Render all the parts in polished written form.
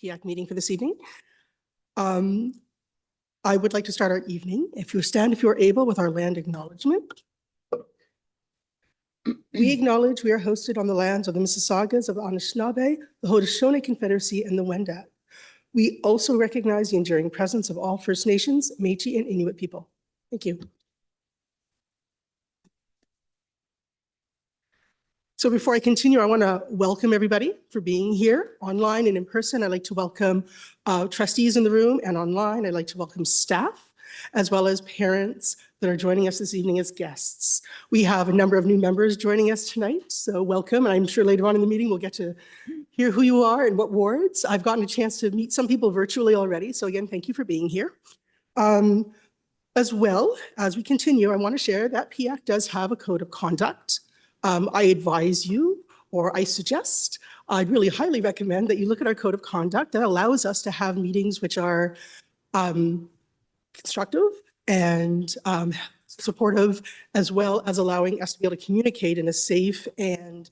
PIAC meeting for this evening. I would like to start our evening. If you are able, with our land acknowledgement. We acknowledge we are hosted on the lands of the Mississaugas of the Anishinaabe, the Haudenosaunee Confederacy, and the Wendat. We also recognize the enduring presence of all First Nations, Métis, and Inuit people. Thank you. So before I continue, I want to welcome everybody for being here online and in person. I'd like to welcome trustees in the room and online. I'd like to welcome staff, as well as parents that are joining us this evening as guests. We have a number of new members joining us tonight, so welcome. And I'm sure later on in the meeting, we'll get to hear who you are and what wards. I've gotten a chance to meet some people virtually already. So again, thank you for being here. As well, as we continue, I want to share that PIAC does have a code of conduct. I advise you, or I suggest, I'd really highly recommend that you look at our code of conduct that allows us to have meetings which are constructive and supportive, as well as allowing us to be able to communicate in a safe and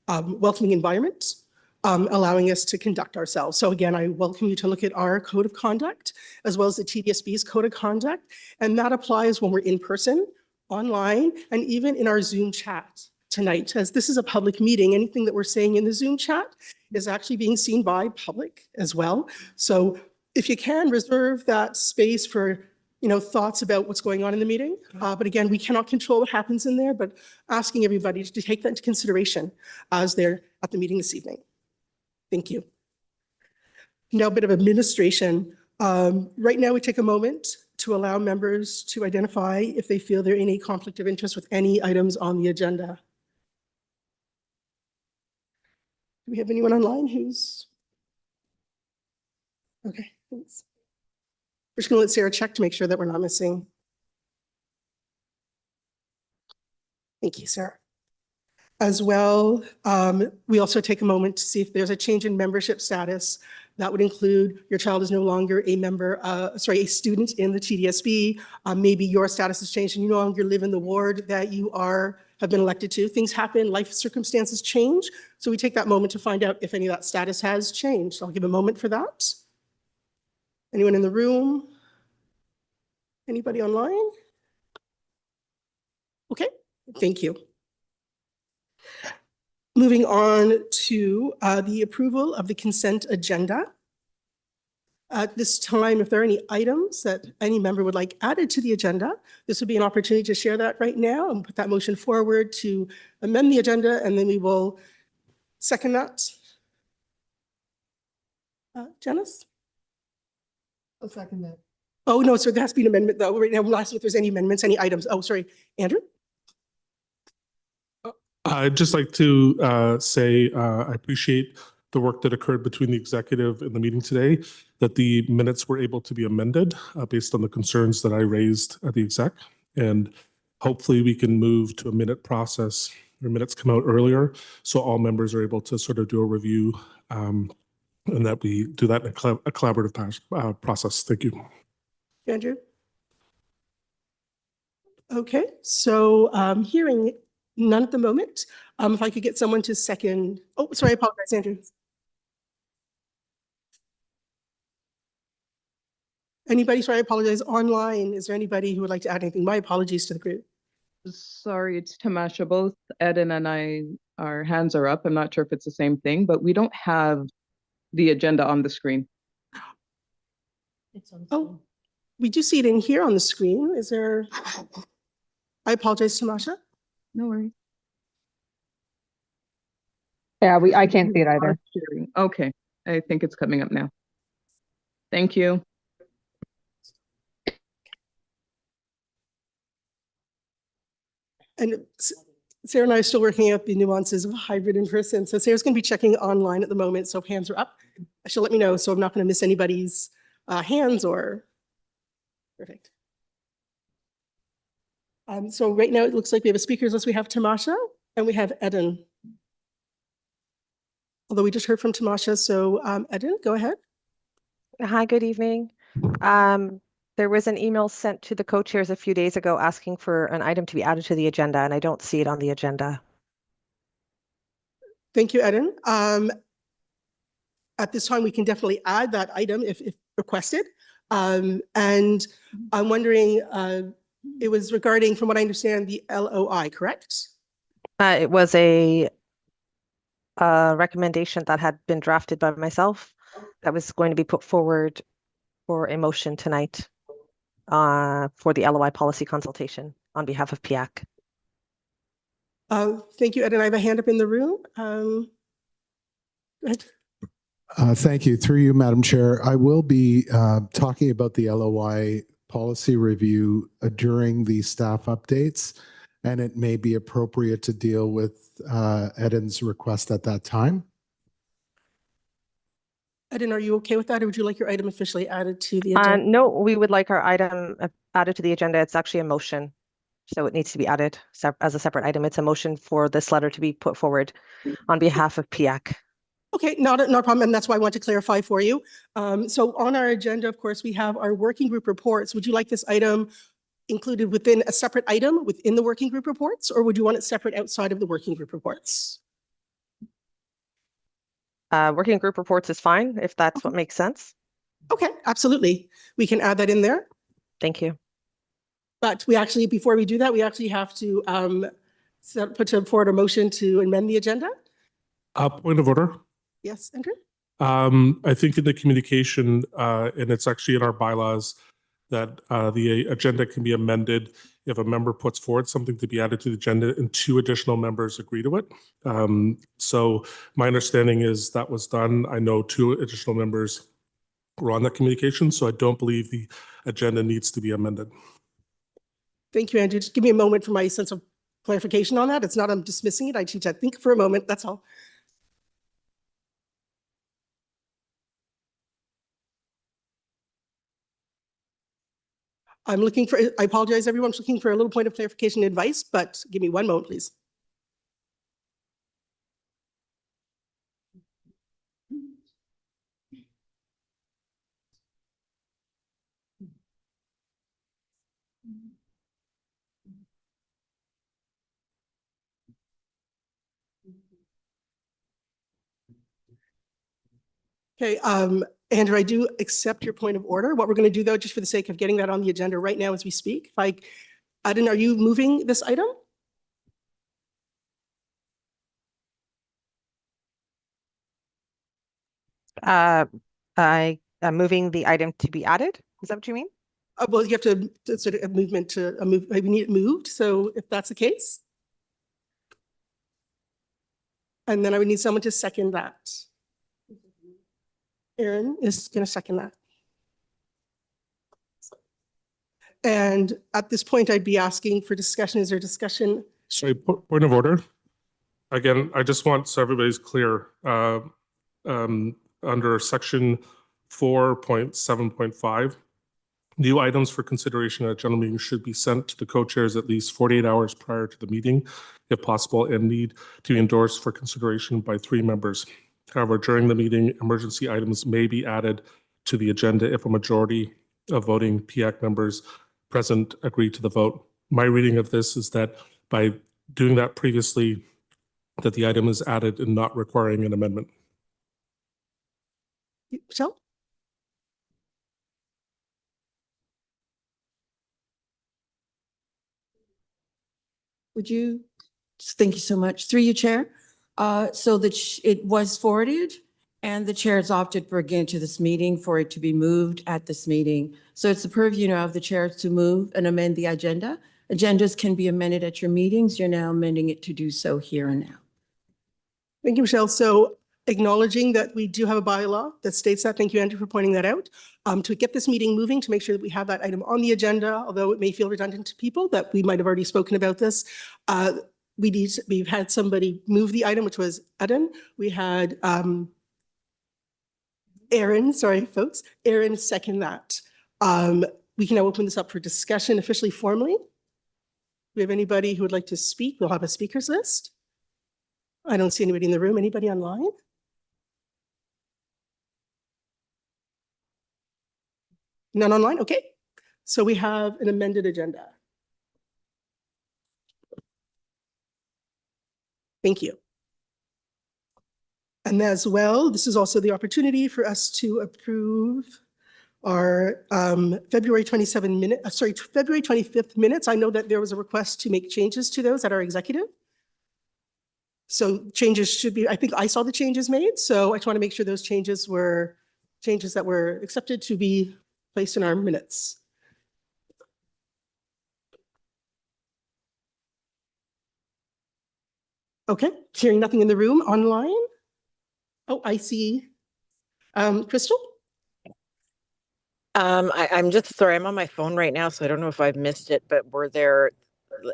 welcoming environment, allowing us to conduct ourselves. So again, I welcome you to look at our code of conduct, as well as the TDSB's code of conduct, and that applies when we're in person, online, and even in our Zoom chat tonight. As this is a public meeting, anything that we're saying in the Zoom chat is actually being seen by public as well. So if you can, reserve that space for thoughts about what's going on in the meeting. But again, we cannot control what happens in there, but asking everybody to take that into consideration as they're at the meeting this evening. Thank you. Now, a bit of administration. Right now, we take a moment to allow members to identify if they feel they're in a conflict of interest with any items on the agenda. Do we have anyone online who's? Okay, thanks. We're just going to let Sarah check to make sure that we're not missing. Thank you, Sarah. As well, we also take a moment to see if there's a change in membership status. That would include your child is no longer a member, a student in the TDSB. Maybe your status has changed and you no longer live in the ward that you have been elected to. Things happen, life circumstances change. So we take that moment to find out if any of that status has changed. I'll give a moment for that. Anyone in the room? Anybody online? Okay, thank you. Moving on to the approval of the consent agenda. At this time, if there are any items that any member would like added to the agenda, this would be an opportunity to share that right now and put that motion forward to amend the agenda, and then we will second that. Janice? I'll second that. Oh, no, so there has to be an amendment though. Right now, we're asking if there's any amendments, any items. Oh, sorry, Andrew? I'd just like to say I appreciate the work that occurred between the executive and the meeting today, that the minutes were able to be amended based on the concerns that I raised at the exec. And hopefully we can move to a minute process where minutes come out earlier, so all members are able to sort of do a review and that we do that in a collaborative process. Thank you. Andrew? Okay, so hearing none at the moment. If I could get someone to second. Oh, sorry, I apologize, Andrew. Anybody, sorry, I apologize, online, is there anybody who would like to add anything? My apologies to the group. Sorry, it's Tamasha. Both Eden and I, our hands are up. I'm not sure if it's the same thing, but we don't have the agenda on the screen. It's on Oh, we do see it in here on the screen. Is there? I apologize, Tamasha. No worries. Yeah, I can't see it either. Okay, I think it's coming up now. Thank you. And Sarah and I are still working out the nuances of hybrid in person. So Sarah's going to be checking online at the moment. So if hands are up, she'll let me know. So I'm not going to miss anybody's hands or. Perfect. So right now it looks like we have a speakers list. We have Tamasha and we have Eden. Although we just heard from Tamasha, so Eden, go ahead. Hi, good evening. There was an email sent to the co-chairs a few days ago asking for an item to be added to the agenda, and I don't see it on the agenda. Thank you, Eden. at this time, we can definitely add that item if requested. And I'm wondering, it was regarding, from what I understand, the LOI, correct? It was a recommendation that had been drafted by myself that was going to be put forward for a motion tonight for the LOI policy consultation on behalf of PIAC. Thank you, Ed, and I have a hand up in the room. Go ahead. Thank you. Through you, Madam Chair, I will be talking about the LOI policy review during the staff updates, and it may be appropriate to deal with Eden's request at that time. Eden, are you okay with that, or would you like your item officially added to the agenda? No, we would like our item added to the agenda. It's actually a motion, so it needs to be added as a separate item. It's a motion for this letter to be put forward on behalf of PIAC. Okay, not a problem, and that's why I want to clarify for you. So on our agenda, of course, we have our working group reports. Would you like this item included within a separate item within the working group reports, or would you want it separate outside of the working group reports? Working group reports is fine if that's what makes sense. Okay, absolutely. We can add that in there. Thank you. But we actually, before we do that, we actually have to put forward a motion to amend the agenda. Point of order. Yes, Andrew? I think in the communication, and it's actually in our bylaws, that the agenda can be amended if a member puts forward something to be added to the agenda and 2 additional members agree to it. So my understanding is that was done. I know 2 additional members were on that communication, so I don't believe the agenda needs to be amended. Thank you, Andrew. Just give me a moment for my sense of clarification on that. It's not I'm dismissing it. I need to think for a moment. That's all. I'm looking for, I apologize, everyone. I'm looking for a little point of clarification and advice, but give me one moment, please. Okay, Andrew, I do accept your point of order. What we're going to do, though, just for the sake of getting that on the agenda right now as we speak, Eden, are you moving this item? I am moving the item to be added. Is that what you mean? Well, you have to sort of a movement to a move. We need it moved. So if that's the case, and then I would need someone to second that. Aaron is going to second that. And at this point, I'd be asking for discussion. Is there discussion? Sorry, point of order. Again, I just want so everybody's clear. Under section 4.7.5, new items for consideration at a general meeting should be sent to the co-chairs at least 48 hours prior to the meeting, if possible, and need to be endorsed for consideration by 3 members. However, during the meeting, emergency items may be added to the agenda if a majority of voting PIAC members present agree to the vote. My reading of this is that by doing that previously, that the item is added and not requiring an amendment. Michelle? Would you, thank you so much. Through you, Chair. So that it was forwarded and the chair has opted for again to this meeting for it to be moved at this meeting. So it's the purview of the chair to move and amend the agenda. Agendas can be amended at your meetings. You're now amending it to do so here and now. Thank you, Michelle. So acknowledging that we do have a bylaw that states that, thank you, Andrew, for pointing that out. To get this meeting moving, to make sure that we have that item on the agenda, although it may feel redundant to people that we might have already spoken about this. We've had somebody move the item, which was Eden. We had Aaron, sorry, folks, Aaron second that. We can now open this up for discussion officially, formally. Do we have anybody who would like to speak? We'll have a speakers list. I don't see anybody in the room. Anybody online? None online? Okay. So we have an amended agenda. Thank you. And as well, this is also the opportunity for us to approve our February 25th minutes. I know that there was a request to make changes to those at our executive. So changes should be, I think I saw the changes made. So I just want to make sure those changes were changes that were accepted to be placed in our minutes. Okay, hearing nothing in the room, online. Oh, I see. Crystal? I'm just sorry, I'm on my phone right now, so I don't know if I've missed it, but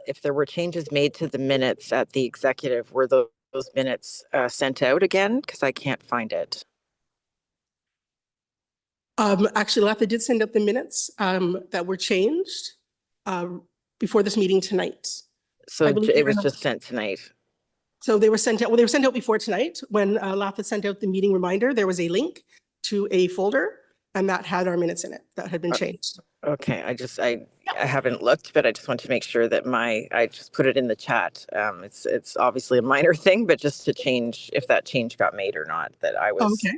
if there were changes made to the minutes at the executive, were those minutes sent out again? Because I can't find it. Actually, Latha did send out the minutes that were changed before this meeting tonight. So I believe it they're was in a- just sent tonight. So they were sent out, well, they were sent out before tonight. When Latha sent out the meeting reminder, there was a link to a folder and that had our minutes in it that had been changed. Okay, I haven't looked, but I just want to make sure that I just put it in the chat. It's obviously a minor thing, but just to change if that change got made or not, that Okay.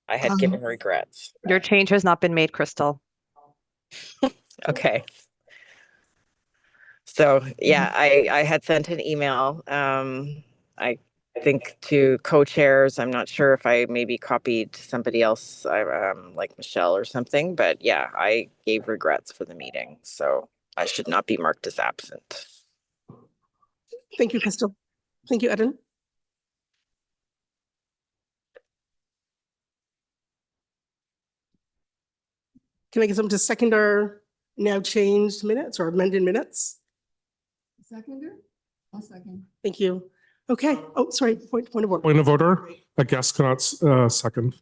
I had given regrets. Your change has not been made, Crystal. Okay. So yeah, I had sent an email. I think to co-chairs. I'm not sure if I maybe copied somebody else, like Michelle or something, but yeah, I gave regrets for the meeting. So I should not be marked as absent. Thank you, Crystal. Thank you, Eden. Can I get someone to second our now changed minutes or amended minutes? Seconder? I'll second. Thank you. Okay. Oh, sorry. Point of order. Point of order, a guest cannot second.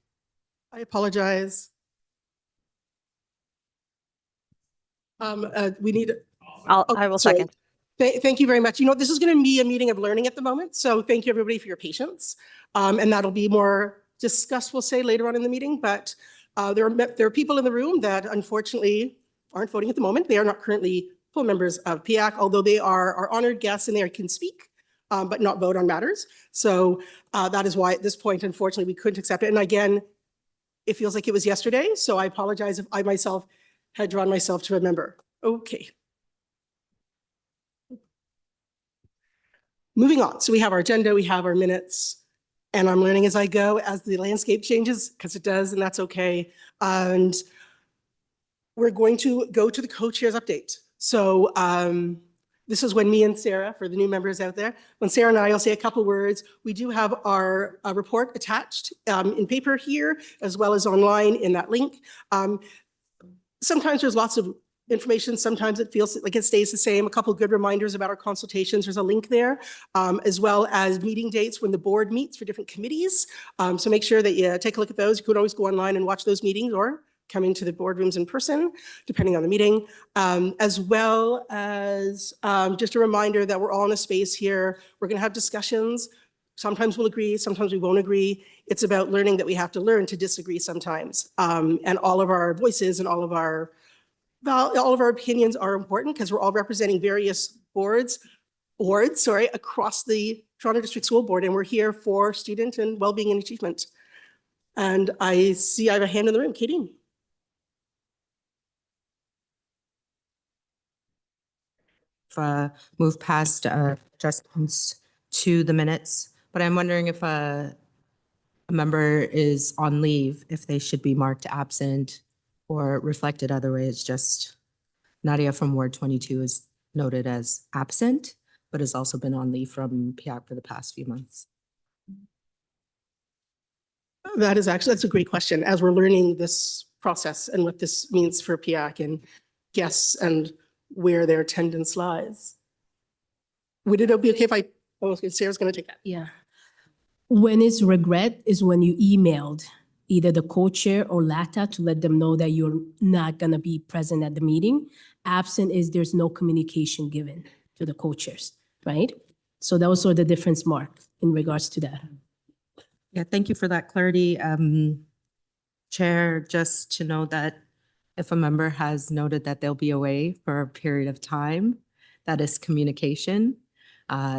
I apologize. We need. I will sorry. second. Thank you very much. You know, this is going to be a meeting of learning at the moment. So thank you everybody for your patience. And that'll be more discussed, we'll say, later on in the meeting. But there are people in the room that unfortunately aren't voting at the moment. They are not currently full members of PIAC, although they are our honored guests and they can speak, but not vote on matters. So that is why at this point, unfortunately, we couldn't accept it. And again, it feels like it was yesterday. So I apologize if I myself had drawn myself to a member. Okay. Moving on. So we have our agenda, we have our minutes, and I'm learning as I go as the landscape changes, because it does, and that's okay. And we're going to go to the co-chairs update. So this is when me and Sarah, for the new members out there, when Sarah and I will say a couple words. We do have our report attached in paper here, as well as online in that link. Sometimes there's lots of information. Sometimes it feels like it stays the same. A couple of good reminders about our consultations. There's a link there, as well as meeting dates when the board meets for different committees. So make sure that you take a look at those. You could always go online and watch those meetings or come into the boardrooms in person, depending on the meeting, as well as just a reminder that we're all in a space here. We're going to have discussions. Sometimes we'll agree, sometimes we won't agree. It's about learning that we have to learn to disagree sometimes. And all of our voices and all of our opinions are important because we're all representing various boards, across the Toronto District School Board, and we're here for student and well-being and achievement. And I see I have a hand in the room, Katie. Move past adjustments to the minutes, but I'm wondering if a member is on leave, if they should be marked absent or reflected other ways. Just Nadia from Ward 22 is noted as absent, but has also been on leave from PIAC for the past few months. That's a great question. As we're learning this process and what this means for PIAC and guests and where their attendance lies. Would it be okay if Sarah's going to take that? Yeah. When it's regret is when you emailed either the co-chair or LATA to let them know that you're not going to be present at the meeting. Absent is there's no communication given to the co-chairs, right? So that was sort of the difference, Mark, in regards to that. Yeah, thank you for that clarity. Chair, just to know that if a member has noted that they'll be away for a period of time, that is communication.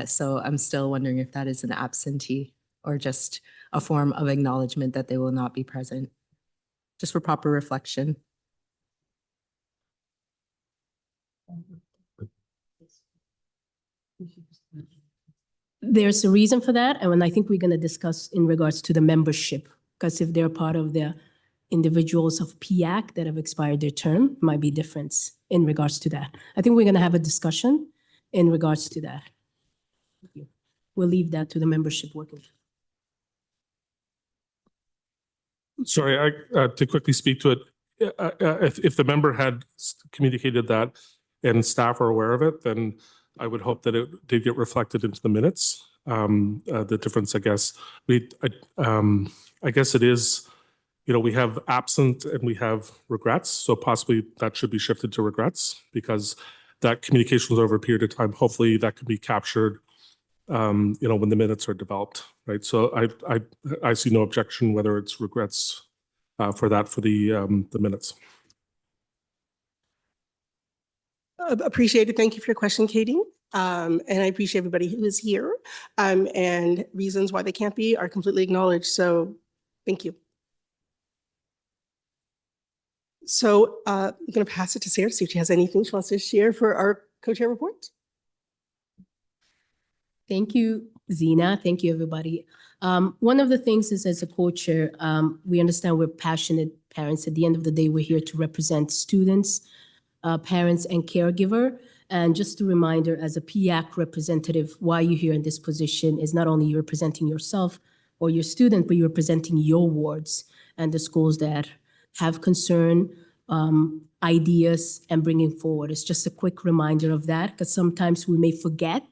So I'm still wondering if that is an absentee. or just a form of acknowledgement that they will not be present, just for proper reflection. There's a reason for that, and I think we're going to discuss in regards to the membership, because if they're part of the individuals of PIAC that have expired their term, might be difference in regards to that. I think we're going to have a discussion in regards to that. Thank you. We'll leave that to the membership working. Sorry, to quickly speak to it, if the member had communicated that and staff are aware of it, then I would hope that it did get reflected into the minutes. The difference, I guess, I guess it is, we have absent and we have regrets. So possibly that should be shifted to regrets, because that communication was over a period of time. Hopefully that could be captured, when the minutes are developed, right? So I see no objection whether it's regrets for the minutes. Appreciate it. Thank you for your question, Katie. And I appreciate everybody who is here. And reasons why they can't be are completely acknowledged. So thank you. So I'm going to pass it to Sarah to see if she has anything she wants to share for our co-chair report. Thank you, Zina. Thank you, everybody. One of the things is, as a co-chair, we understand we're passionate parents. At the end of the day, we're here to represent students, parents, and caregiver. And just a reminder, as a PIAC representative, why you're here in this position is not only you're representing yourself or your student, but you're representing your wards and the schools that have concern, ideas, and bringing forward. It's just a quick reminder of that, because sometimes we may forget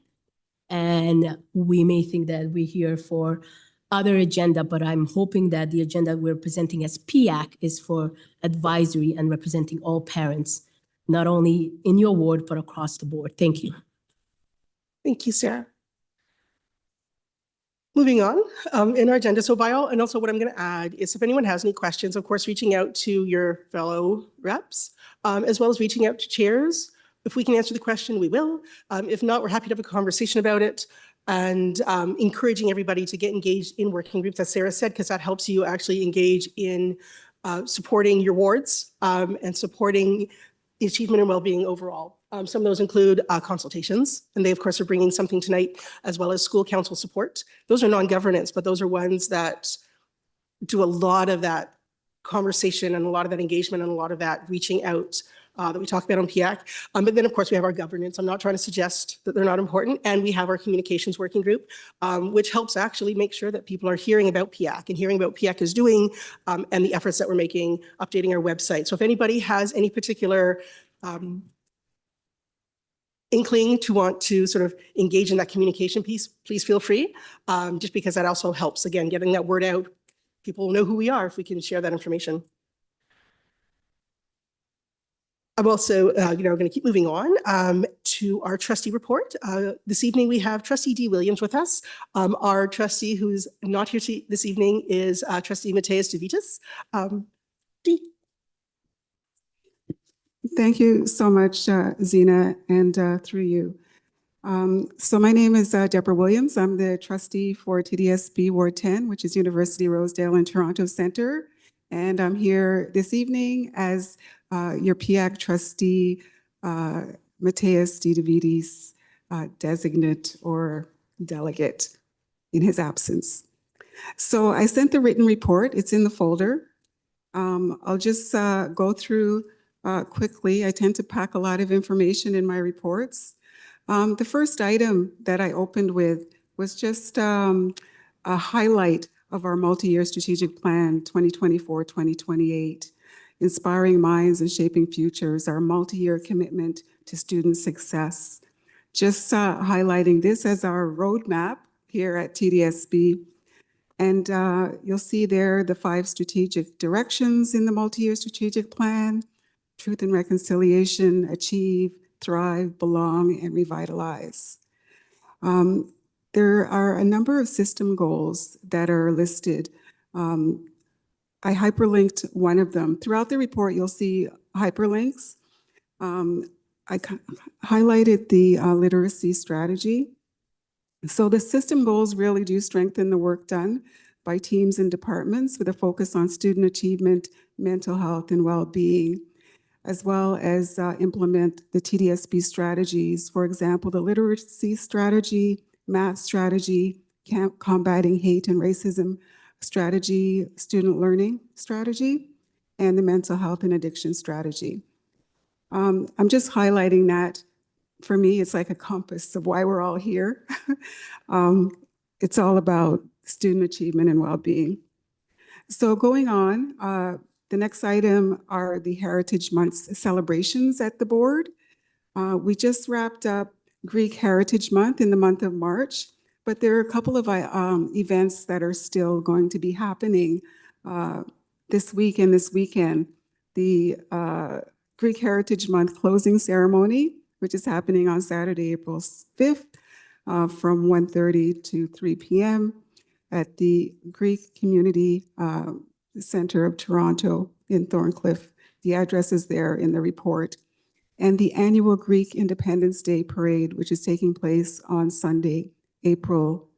and we may think that we're here for other agenda, but I'm hoping that the agenda we're presenting as PIAC is for advisory and representing all parents, not only in your ward, but across the board. Thank you. Thank you, Sarah. Moving on in our agenda. So and also what I'm going to add is, if anyone has any questions, of course, reaching out to your fellow reps, as well as reaching out to chairs. If we can answer the question, we will. If not, we're happy to have a conversation about it, and encouraging everybody to get engaged in working groups, as Sarah said, because that helps you actually engage in supporting your wards and supporting the achievement and well-being overall. Some of those include consultations, and they, of course, are bringing something tonight, as well as school council support. Those are non-governance, but those are ones that do a lot of that conversation and a lot of that engagement and a lot of that reaching out that we talk about on PIAC. But then, of course, we have our governance. I'm not trying to suggest that they're not important. And we have our communications working group, which helps actually make sure that people are hearing about PIAC and hearing about what PIAC is doing and the efforts that we're making, updating our website. So if anybody has any particular inkling to want to sort of engage in that communication piece, please feel free, just because that also helps, again, getting that word out. People will know who we are if we can share that information. I'm also, going to keep moving on to our trustee report. This evening, we have Trustee D. Williams with us. Our trustee who's not here this evening is Trustee Mateus DeVitas. D. Thank you so much, Zina, and through you. So my name is Deborah Williams. I'm the trustee for TDSB Ward 10, which is University Rosedale and Toronto Centre. And I'm here this evening as your PIAC trustee, Mateus DeVitas, designate or delegate in his absence. So I sent the written report. It's in the folder. I'll just go through quickly. I tend to pack a lot of information in my reports. The first item that I opened with was just a highlight of our multi-year strategic plan 2024-2028, Inspiring Minds and Shaping Futures, our multi-year commitment to student success. Just highlighting this as our roadmap here at TDSB. And you'll see there the 5 strategic directions in the multi-year strategic plan: truth and reconciliation, achieve, thrive, belong, and revitalize. There are a number of system goals that are listed. I hyperlinked one of them. Throughout the report, you'll see hyperlinks. I highlighted the literacy strategy. So the system goals really do strengthen the work done by teams and departments with a focus on student achievement, mental health, and well-being, as well as implement the TDSB strategies. For example, the literacy strategy, math strategy, combating hate and racism strategy, student learning strategy, and the mental health and addiction strategy. I'm just highlighting that. For me, it's like a compass of why we're all here. It's all about student achievement and well-being. So going on, the next item are the Heritage Month celebrations at the board. We just wrapped up Greek Heritage Month in the month of March, but there are a couple of events that are still going to be happening this week and this weekend. The Greek Heritage Month closing ceremony, which is happening on Saturday, April 5th, from 1:30 to 3 p.m. at the Greek Community Center of Toronto in Thorncliffe. The address is there in the report. And the annual Greek Independence Day Parade, which is taking place on Sunday, April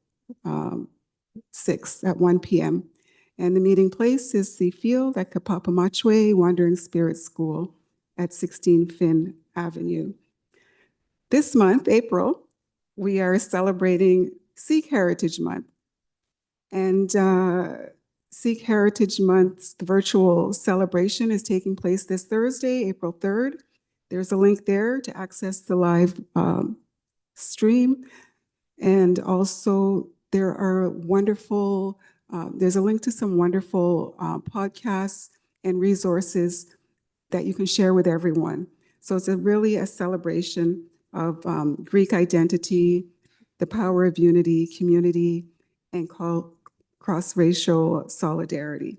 6th at 1 p.m. And the meeting place is the field at Kapapamachwe Wandering Spirit School at 16 Finn Avenue. This month, April, we are celebrating Sikh Heritage Month. And Sikh Heritage Month's virtual celebration is taking place this Thursday, April 3rd. There's a link there to access the live stream. And also there are wonderful, there's a link to some wonderful podcasts and resources that you can share with everyone. So it's really a celebration of Greek identity, the power of unity, community, and cross-racial solidarity.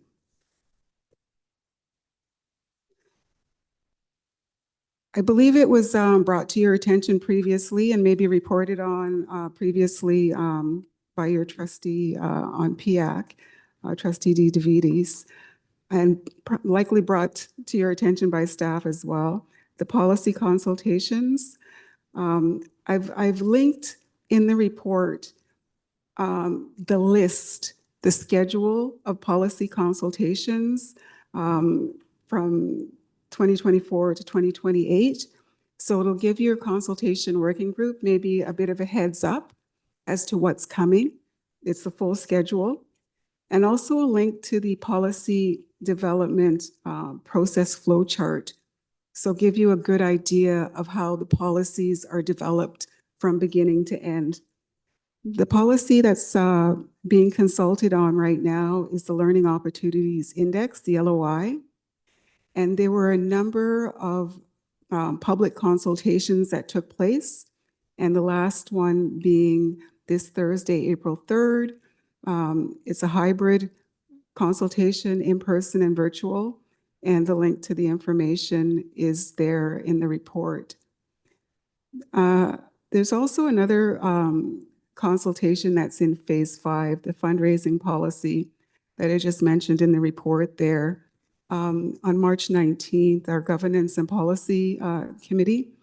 I believe it was brought to your attention previously and maybe reported on previously by your trustee on PIAC, Trustee DeVitis, and likely brought to your attention by staff as well. The policy consultations. I've linked in the report the list, the schedule of policy consultations from 2024 to 2028. So it'll give your consultation working group maybe a bit of a heads up as to what's coming. It's the full schedule. And also a link to the policy development process flow chart. So give you a good idea of how the policies are developed from beginning to end. The policy that's being consulted on right now is the Learning Opportunities Index, the LOI. And there were a number of public consultations that took place, and the last one being this Thursday, April 3rd. It's a hybrid consultation, in-person and virtual, and the link to the information is there in the report. There's also another consultation that's in phase 5, the fundraising policy that I just mentioned in the report there. On March 19th, our Governance and Policy Committee,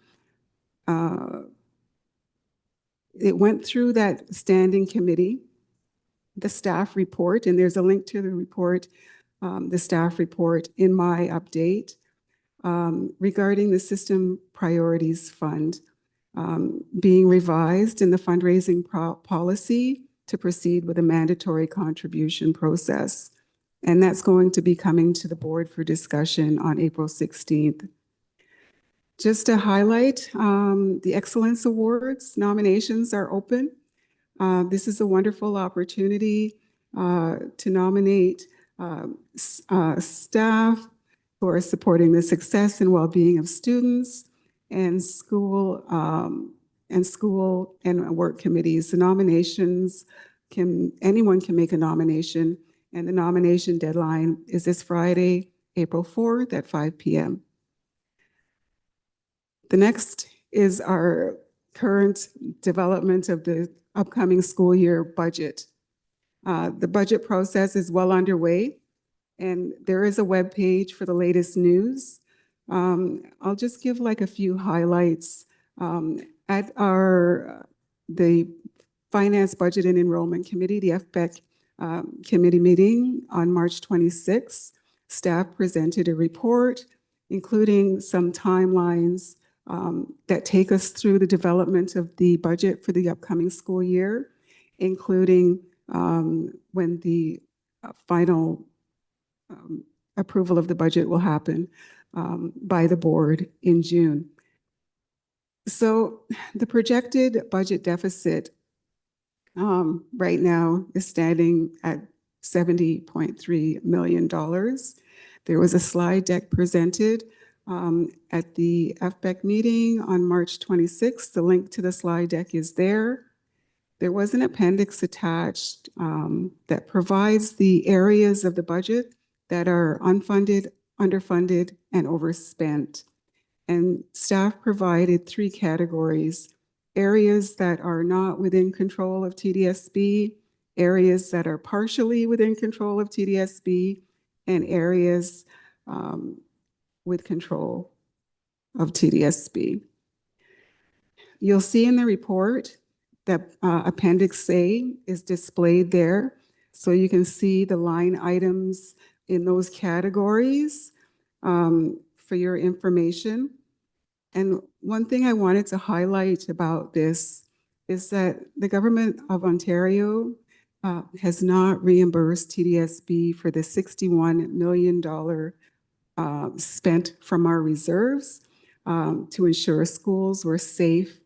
it went through that standing committee, the staff report, and there's a link to the report, the staff report in my update regarding the System Priorities Fund being revised in the fundraising policy to proceed with a mandatory contribution process. And that's going to be coming to the board for discussion on April 16th. Just to highlight, the Excellence Awards nominations are open. This is a wonderful opportunity to nominate staff who are supporting the success and well-being of students and school and work committees. The nominations anyone can make a nomination, and the nomination deadline is this Friday, April 4th at 5 p.m. The next is our current development of the upcoming school year budget. The budget process is well underway, and there is a web page for the latest news. I'll just give like a few highlights. At the Finance, Budget, and Enrollment Committee, the FPEC committee meeting on March 26th. Staff presented a report, including some timelines that take us through the development of the budget for the upcoming school year, including when the final approval of the budget will happen by the board in June. So the projected budget deficit right now is standing at $70.3 million. There was a slide deck presented at the FPEC meeting on March 26th. The link to the slide deck is there. There was an appendix attached that provides the areas of the budget that are unfunded, underfunded, and overspent. And staff provided 3 categories: areas that are not within control of TDSB, areas that are partially within control of TDSB, and areas with control of TDSB. You'll see in the report that Appendix A is displayed there. So you can see the line items in those categories for your information. And one thing I wanted to highlight about this is that the government of Ontario has not reimbursed TDSB for the $61 million spent from our reserves to ensure schools were safe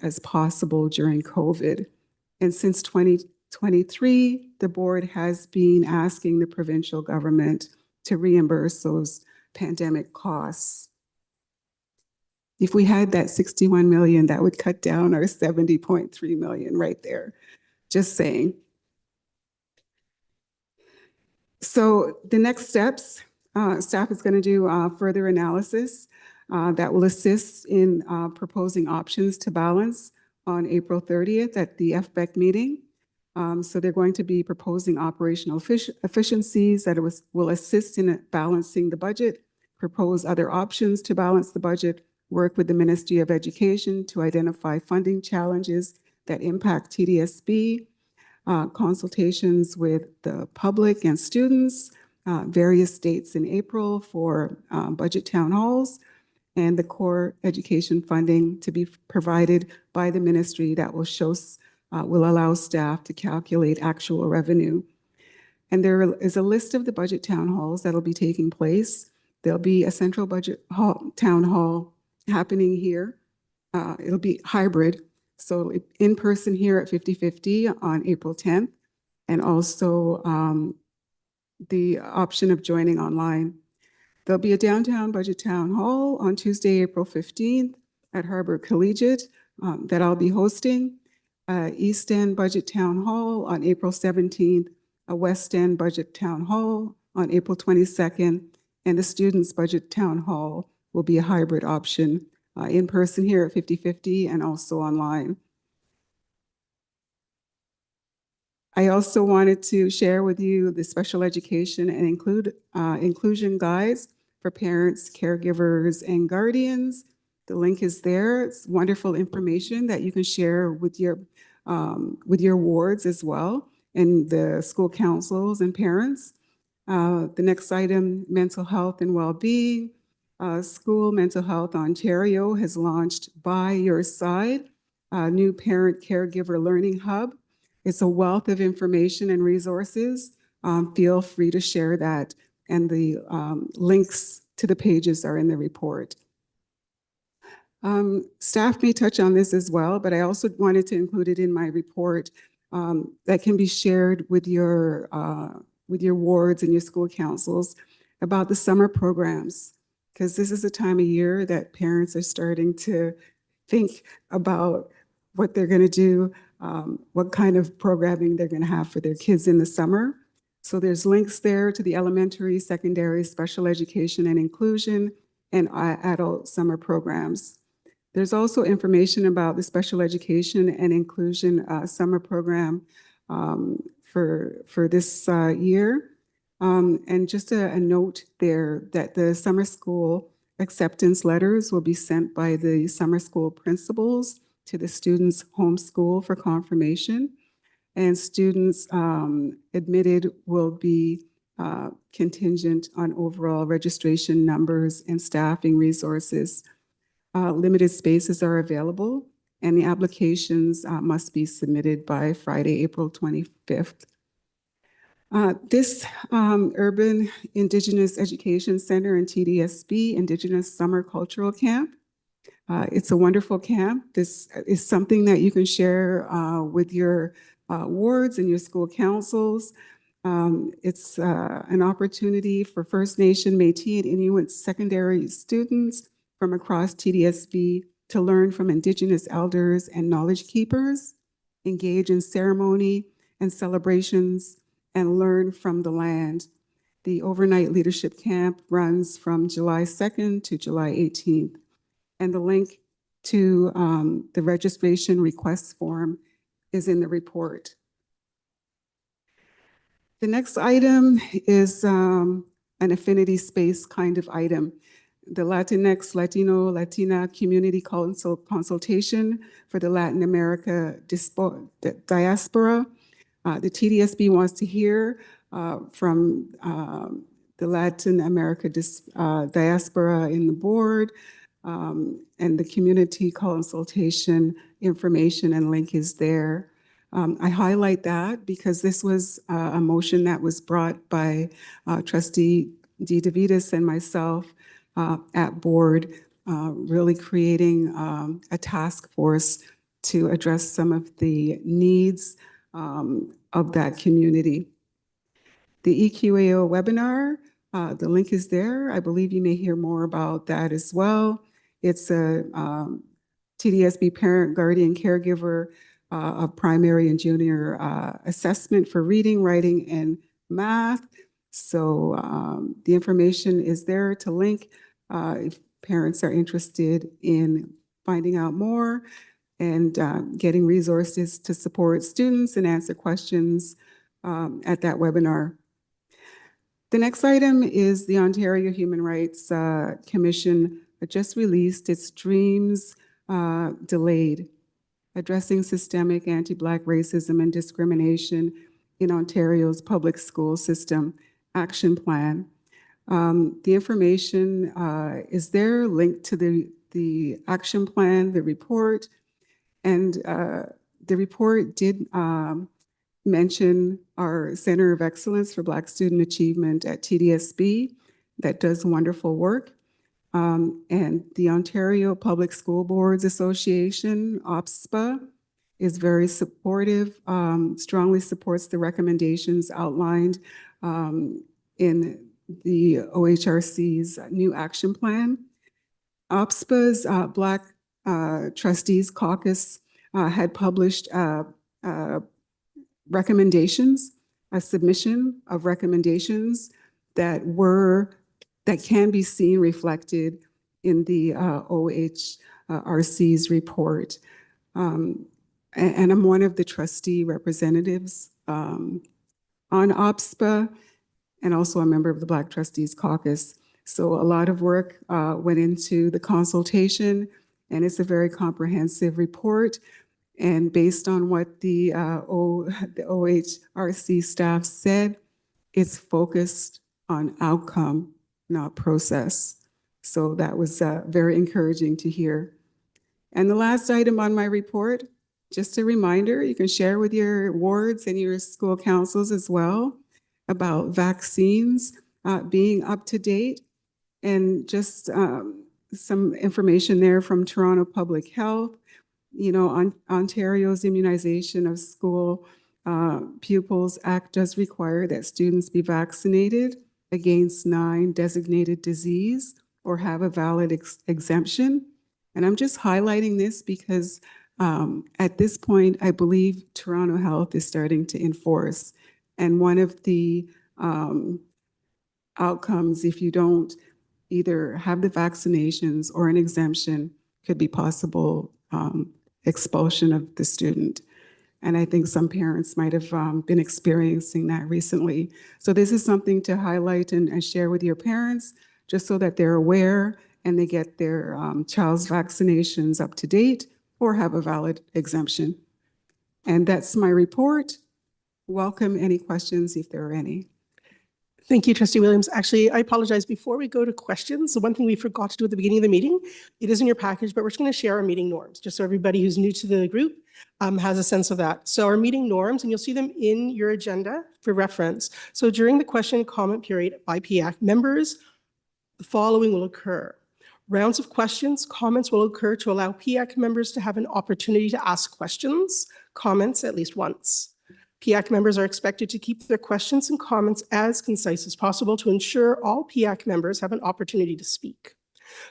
as possible during COVID. And since 2023, the board has been asking the provincial government to reimburse those pandemic costs. If we had that 61 million, that would cut down our 70.3 million right there. Just saying. So the next steps, staff is going to do further analysis that will assist in proposing options to balance on April 30th at the FPEC meeting. So they're going to be proposing operational efficiencies that will assist in balancing the budget, propose other options to balance the budget, work with the Ministry of Education to identify funding challenges that impact TDSB, consultations with the public and students, various dates in April for budget town halls, and the core education funding to be provided by the ministry that will allow staff to calculate actual revenue. And there is a list of the budget town halls that will be taking place. There'll be a central budget town hall happening here. It'll be hybrid. So in person here at 50/50 on April 10th, and also the option of joining online. There'll be a downtown budget town hall on Tuesday, April 15th at Harbor Collegiate that I'll be hosting. East End Budget Town Hall on April 17th, a West End Budget Town Hall on April 22nd, and the Students Budget Town Hall will be a hybrid option in person here at 50/50 and also online. I also wanted to share with you the special education and inclusion guides for parents, caregivers, and guardians. The link is there. It's wonderful information that you can share with your wards as well, and the school councils and parents. The next item, mental health and well-being. School Mental Health Ontario has launched By Your Side, a new parent caregiver learning hub. It's a wealth of information and resources. Feel free to share that, and the links to the pages are in the report. Staff may touch on this as well, but I also wanted to include it in my report that can be shared with your wards and your school councils about the summer programs, because this is a time of year that parents are starting to think about what they're going to do, what kind of programming they're going to have for their kids in the summer. So there's links there to the elementary, secondary, special education and inclusion, and adult summer programs. There's also information about the special education and inclusion summer program for this year. And just a note there that the summer school acceptance letters will be sent by the summer school principals to the students' home school for confirmation. And students admitted will be contingent on overall registration numbers and staffing resources. Limited spaces are available, and the applications must be submitted by Friday, April 25th. This Urban Indigenous Education Center and TDSB Indigenous Summer Cultural Camp, it's a wonderful camp. This is something that you can share with your wards and your school councils. It's an opportunity for First Nation, Métis, and Inuit secondary students from across TDSB to learn from Indigenous elders and knowledge keepers, engage in ceremony and celebrations, and learn from the land. The overnight leadership camp runs from July 2nd to July 18th. And the link to the registration request form is in the report. The next item is an affinity space kind of item. The Latinx, Latino, Latina community consultation for the Latin America diaspora. The TDSB wants to hear from the Latin America diaspora in the board, and the community consultation information and link is there. I highlight that because this was a motion that was brought by Trustee D. DeVitas and myself at board, really creating a task force to address some of the needs of that community. The EQAO webinar, the link is there. I believe you may hear more about that as well. It's a TDSB parent, guardian, caregiver of primary and junior assessment for reading, writing, and math. So the information is there to link if parents are interested in finding out more and getting resources to support students and answer questions at that webinar. The next item is the Ontario Human Rights Commission just released its Dreams Delayed, Addressing Systemic Anti-Black Racism and Discrimination in Ontario's Public School System Action Plan. The information is there, linked to the action plan, the report, and the report did mention our Center of Excellence for Black Student Achievement at TDSB that does wonderful work. And the Ontario Public School Boards Association, OPSPA, is very supportive, strongly supports the recommendations outlined in the OHRC's new action plan. OPSPA's Black Trustees Caucus had published recommendations, a submission of recommendations that can be seen reflected in the OHRC's report. And I'm one of the trustee representatives on OPSPA and also a member of the Black Trustees Caucus. So a lot of work went into the consultation, and it's a very comprehensive report. And based on what the OHRC staff said, it's focused on outcome, not process. So that was very encouraging to hear. And the last item on my report, just a reminder, you can share with your wards and your school councils as well about vaccines being up to date, and just some information there from Toronto Public Health. You know, Ontario's Immunization of School Pupils Act does require that students be vaccinated against 9 designated disease or have a valid exemption. And I'm just highlighting this because at this point, I believe Toronto Health is starting to enforce. And one of the outcomes, if you don't either have the vaccinations or an exemption, could be possible expulsion of the student. And I think some parents might have been experiencing that recently. So this is something to highlight and share with your parents, just so that they're aware and they get their child's vaccinations up to date or have a valid exemption. And that's my report. Welcome any questions if there are any. Thank you, Trustee Williams. Actually, I apologize. Before we go to questions, the one thing we forgot to do at the beginning of the meeting, it is in your package, but we're just going to share our meeting norms, just so everybody who's new to the group has a sense of that. So our meeting norms, and you'll see them in your agenda for reference. So during the question and comment period by PIAC members, the following will occur. Rounds of questions, comments will occur to allow PIAC members to have an opportunity to ask questions, comments at least once. PIAC members are expected to keep their questions and comments as concise as possible to ensure all PIAC members have an opportunity to speak.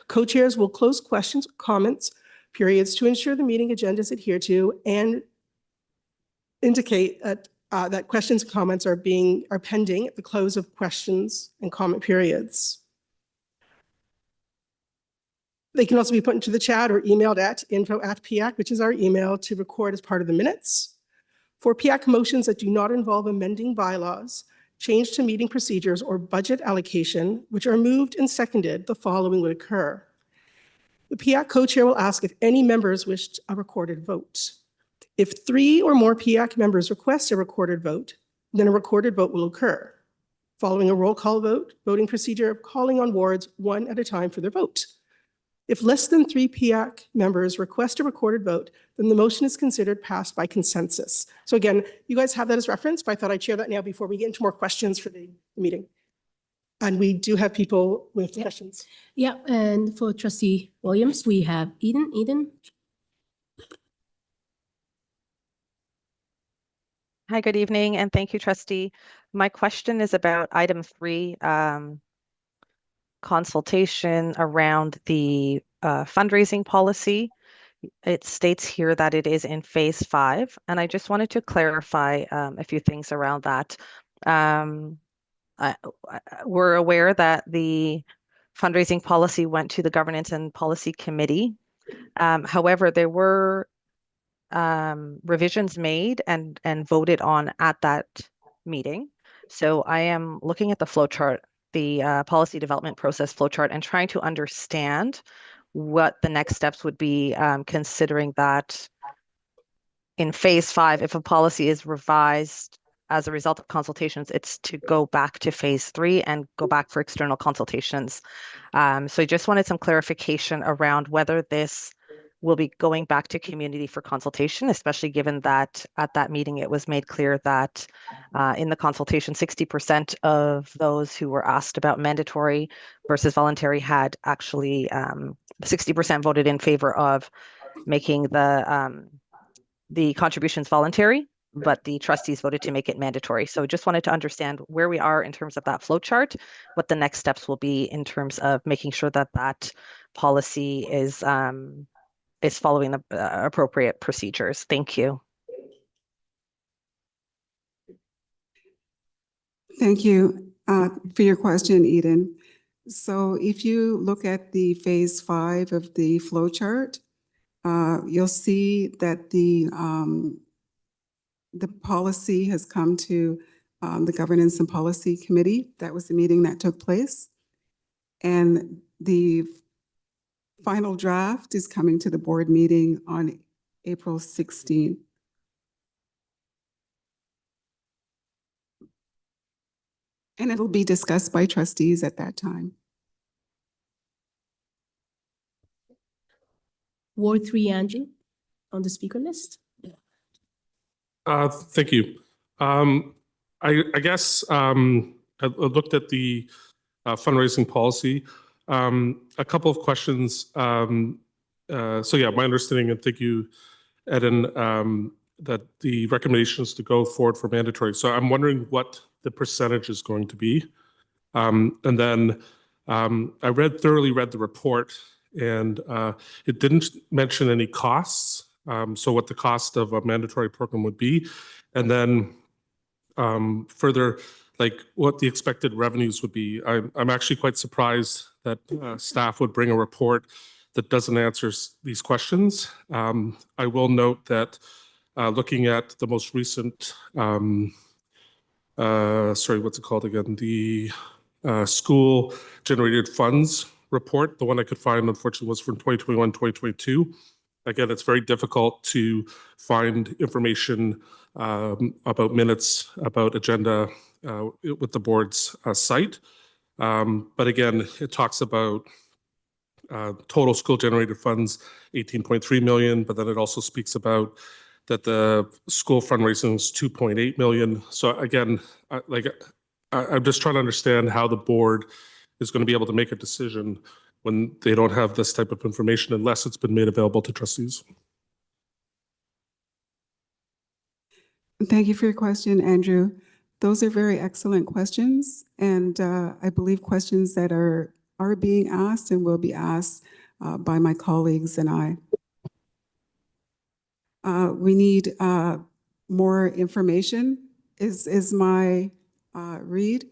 Co-chairs will close questions, comments, periods to ensure the meeting agenda is adhered to and indicate that questions and comments are pending at the close of questions and comment periods. They can also be put into the chat or emailed at info@PIAC, which is our email, to record as part of the minutes. For PIAC motions that do not involve amending bylaws, change to meeting procedures, or budget allocation, which are moved and seconded, the following would occur. The PIAC co-chair will ask if any members wished a recorded vote. If 3 or more PIAC members request a recorded vote, then a recorded vote will occur. Following a roll call vote, voting procedure of calling on wards one at a time for their vote. If less than 3 PIAC members request a recorded vote, then the motion is considered passed by consensus. So again, you guys have that as reference, but I thought I'd share that now before we get into more questions for the meeting. And we do have people with questions. Yeah, and for Trustee Williams, we have Eden. Eden? Hi, good evening, and thank you, Trustee. My question is about item 3, consultation around the fundraising policy. It states here that it is in phase 5, and I just wanted to clarify a few things around that. We're aware that the fundraising policy went to the Governance and Policy Committee. However, there were revisions made and voted on at that meeting. So I am looking at the flowchart, the policy development process flowchart, and trying to understand what the next steps would be, considering that in phase 5, if a policy is revised as a result of consultations, it's to go back to phase 3 and go back for external consultations. So I just wanted some clarification around whether this will be going back to community for consultation, especially given that at that meeting, it was made clear that in the consultation, 60% of those who were asked about mandatory versus voluntary had actually 60% voted in favor of making the contributions voluntary, but the trustees voted to make it mandatory. So just wanted to understand where we are in terms of that flow chart, what the next steps will be in terms of making sure that that policy is following the appropriate procedures. Thank you. Thank you for your question, Eden. So if you look at the phase 5 of the flow chart, you'll see that the policy has come to the Governance and Policy Committee. That was the meeting that took place. And the final draft is coming to the board meeting on April 16th. And it'll be discussed by trustees at that time. Ward 3, Angie, on the speaker list. Thank you. I guess I looked at the fundraising policy. A couple of questions. So yeah, my understanding, and thank you, Eden, that the recommendation is to go forward for mandatory. So I'm wondering what the percentage is going to be. And then I thoroughly read the report, and it didn't mention any costs. So what the cost of a mandatory program would be, and then further, like what the expected revenues would be. I'm actually quite surprised that staff would bring a report that doesn't answer these questions. I will note that looking at the most recent, sorry, what's it called again? The school generated funds report. The one I could find, unfortunately, was from 2021, 2022. again, it's very difficult to find information about minutes, about agenda with the board's site. But again, it talks about total school generated funds, 18.3 million, but then it also speaks about that the school fundraising is 2.8 million. So again, I'm just trying to understand how the board is going to be able to make a decision when they don't have this type of information unless it's been made available to trustees. Thank you for your question, Andrew. Those are very excellent questions, and I believe questions that are being asked and will be asked by my colleagues and I. We need more information, is my read.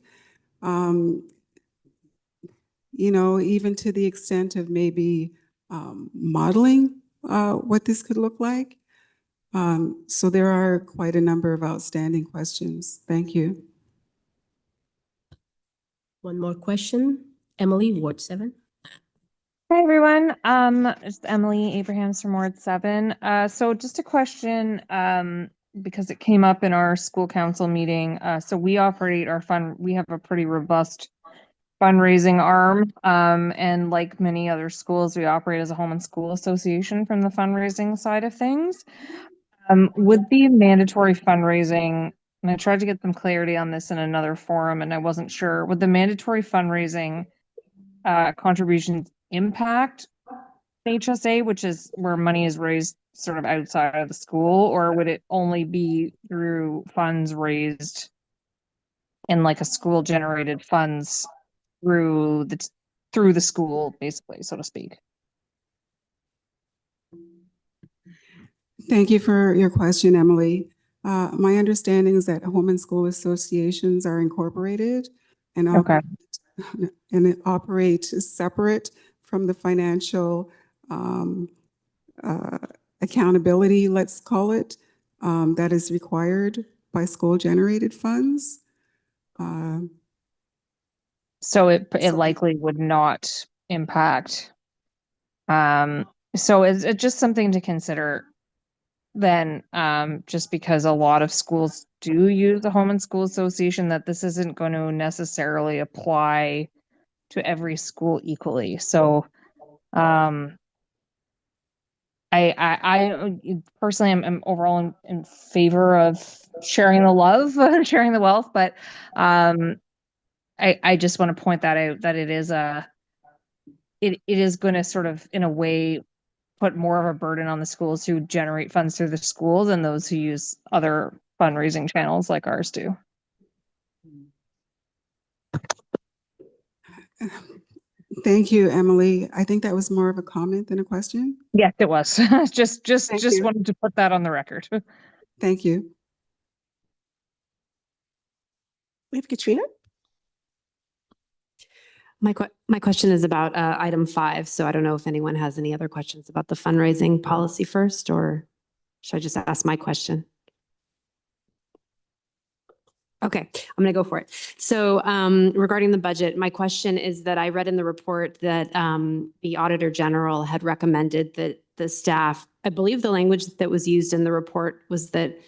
You know, even to the extent of maybe modeling what this could look like. So there are quite a number of outstanding questions. Thank you. One more question. Emily, Ward 7. Hi, everyone. It's Emily Abrahams from Ward 7. So just a question, because it came up in our school council meeting. So we operate our fund, we have a pretty robust fundraising arm. And like many other schools, we operate as a home and school association from the fundraising side of things. Would the mandatory fundraising, and I tried to get some clarity on this in another forum and I wasn't sure, would the mandatory fundraising contributions impact HSA, which is where money is raised sort of outside of the school, or would it only be through funds raised in like a school generated funds through the school, basically, so to speak? Thank you for your question, Emily. My understanding is that home and school associations are incorporated and operate separate from the financial accountability, let's call it, that is required by school generated funds. So it likely would not impact. So it's just something to consider then, just because a lot of schools do use the home and school association, that this isn't going to necessarily apply to every school equally. So I personally am overall in favor of sharing the love, sharing the wealth, but I just want to point that out, that it is going to sort of, in a way, put more of a burden on the schools who generate funds through the school than those who use other fundraising channels like ours do. Thank you, Emily. I think that was more of a comment than a question. Yes, it was. just you. wanted to put that on the record. Thank you. We have Katrina. My question is about item 5. So I don't know if anyone has any other questions about the fundraising policy first, or should I just ask my question? Okay, I'm going to go for it. So regarding the budget, my question is that I read in the report that the Auditor General had recommended that the staff, I believe the language that was used in the report was that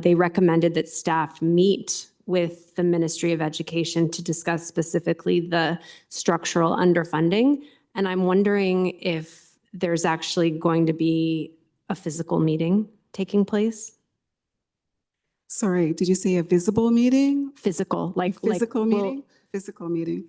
they recommended that staff meet with the Ministry of Education to discuss specifically the structural underfunding. And I'm wondering if there's actually going to be a physical meeting taking place? Sorry, did you say a visible meeting? Physical, Physical meeting? Physical meeting.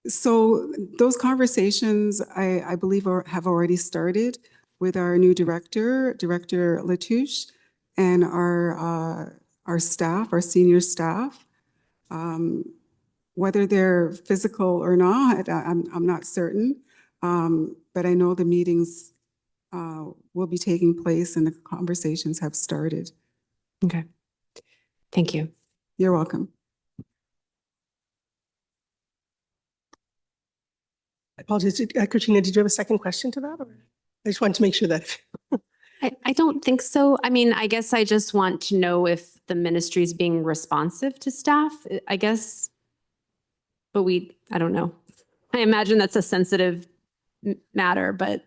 So those conversations, I believe, have already started with our new director, Director Latouche, and our staff, our senior staff. Whether they're physical or not, I'm not certain, but I know the meetings will be taking place and the conversations have started. Okay. Thank you. You're welcome. I apologize. Katrina, did you have a second question to that? Or I just wanted to make sure that. I don't think so. I mean, I guess I just want to know if the ministry is being responsive to staff, I guess. But I don't know. I imagine that's a sensitive matter, but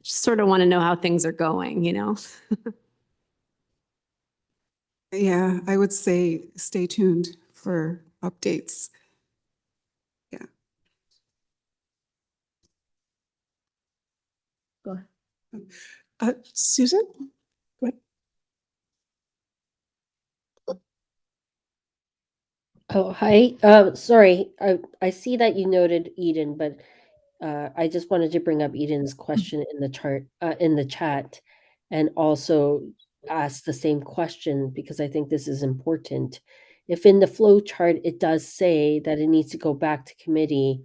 just sort of want to know how things are going, you know? Yeah, I would say stay tuned for updates. Yeah. Go ahead. Susan? Go ahead. Oh, hi. Sorry, I see that you noted Eden, but I just wanted to bring up Eden's question in the chart, in the chat, and also ask the same question because I think this is important. If in the flow chart it does say that it needs to go back to committee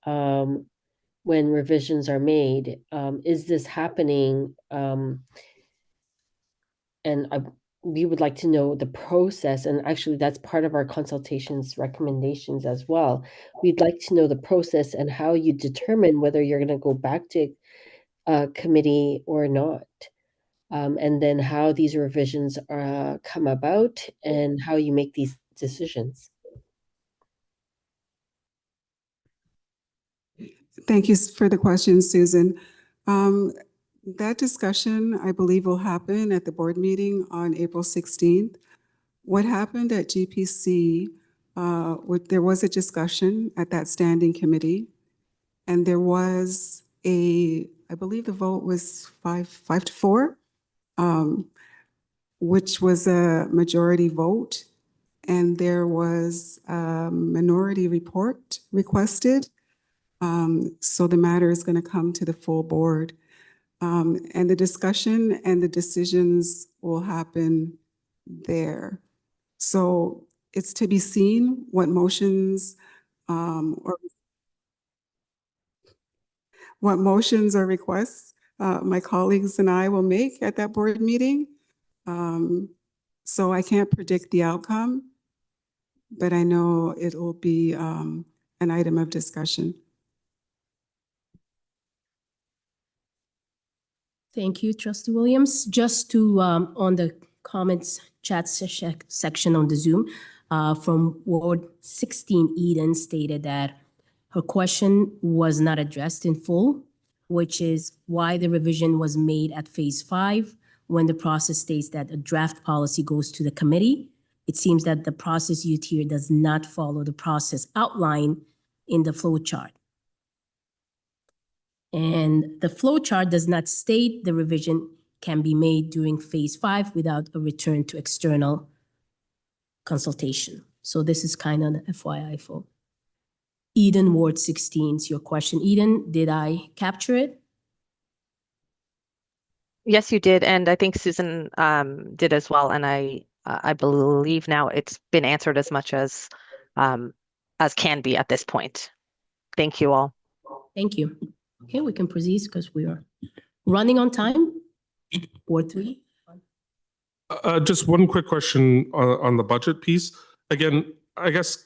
when revisions are made, is this happening? And we would like to know the process, and actually that's part of our consultations recommendations as well. We'd like to know the process and how you determine whether you're going to go back to committee or not, and then how these revisions come about and how you make these decisions. Thank you for the question, Susan. That discussion, I believe, will happen at the board meeting on April 16th. What happened at GPC, there was a discussion at that standing committee, and there was I believe the vote was 5-4, which was a majority vote, and there was a minority report requested. So the matter is going to come to the full board. And the discussion and the decisions will happen there. So it's to be seen what motions or requests my colleagues and I will make at that board meeting. So I can't predict the outcome, but I know it will be an item of discussion. Thank you, Trustee Williams. Just to, on the comments chat section on the Zoom, from Ward 16, Eden stated that her question was not addressed in full, which is why the revision was made at phase 5 when the process states that a draft policy goes to the committee. It seems that the process used here does not follow the process outlined in the flow chart. And the flow chart does not state the revision can be made during phase 5 without a return to external consultation. So this is kind of an FYI for Eden, Ward 16. Your question, Eden, did I capture it? Yes, you did, and I think Susan did as well. And I believe now it's been answered as much as can be at this point. Thank you all. Thank you. Okay, we can proceed because we are running on time. Ward 3. Just one quick question on the budget piece. Again, I guess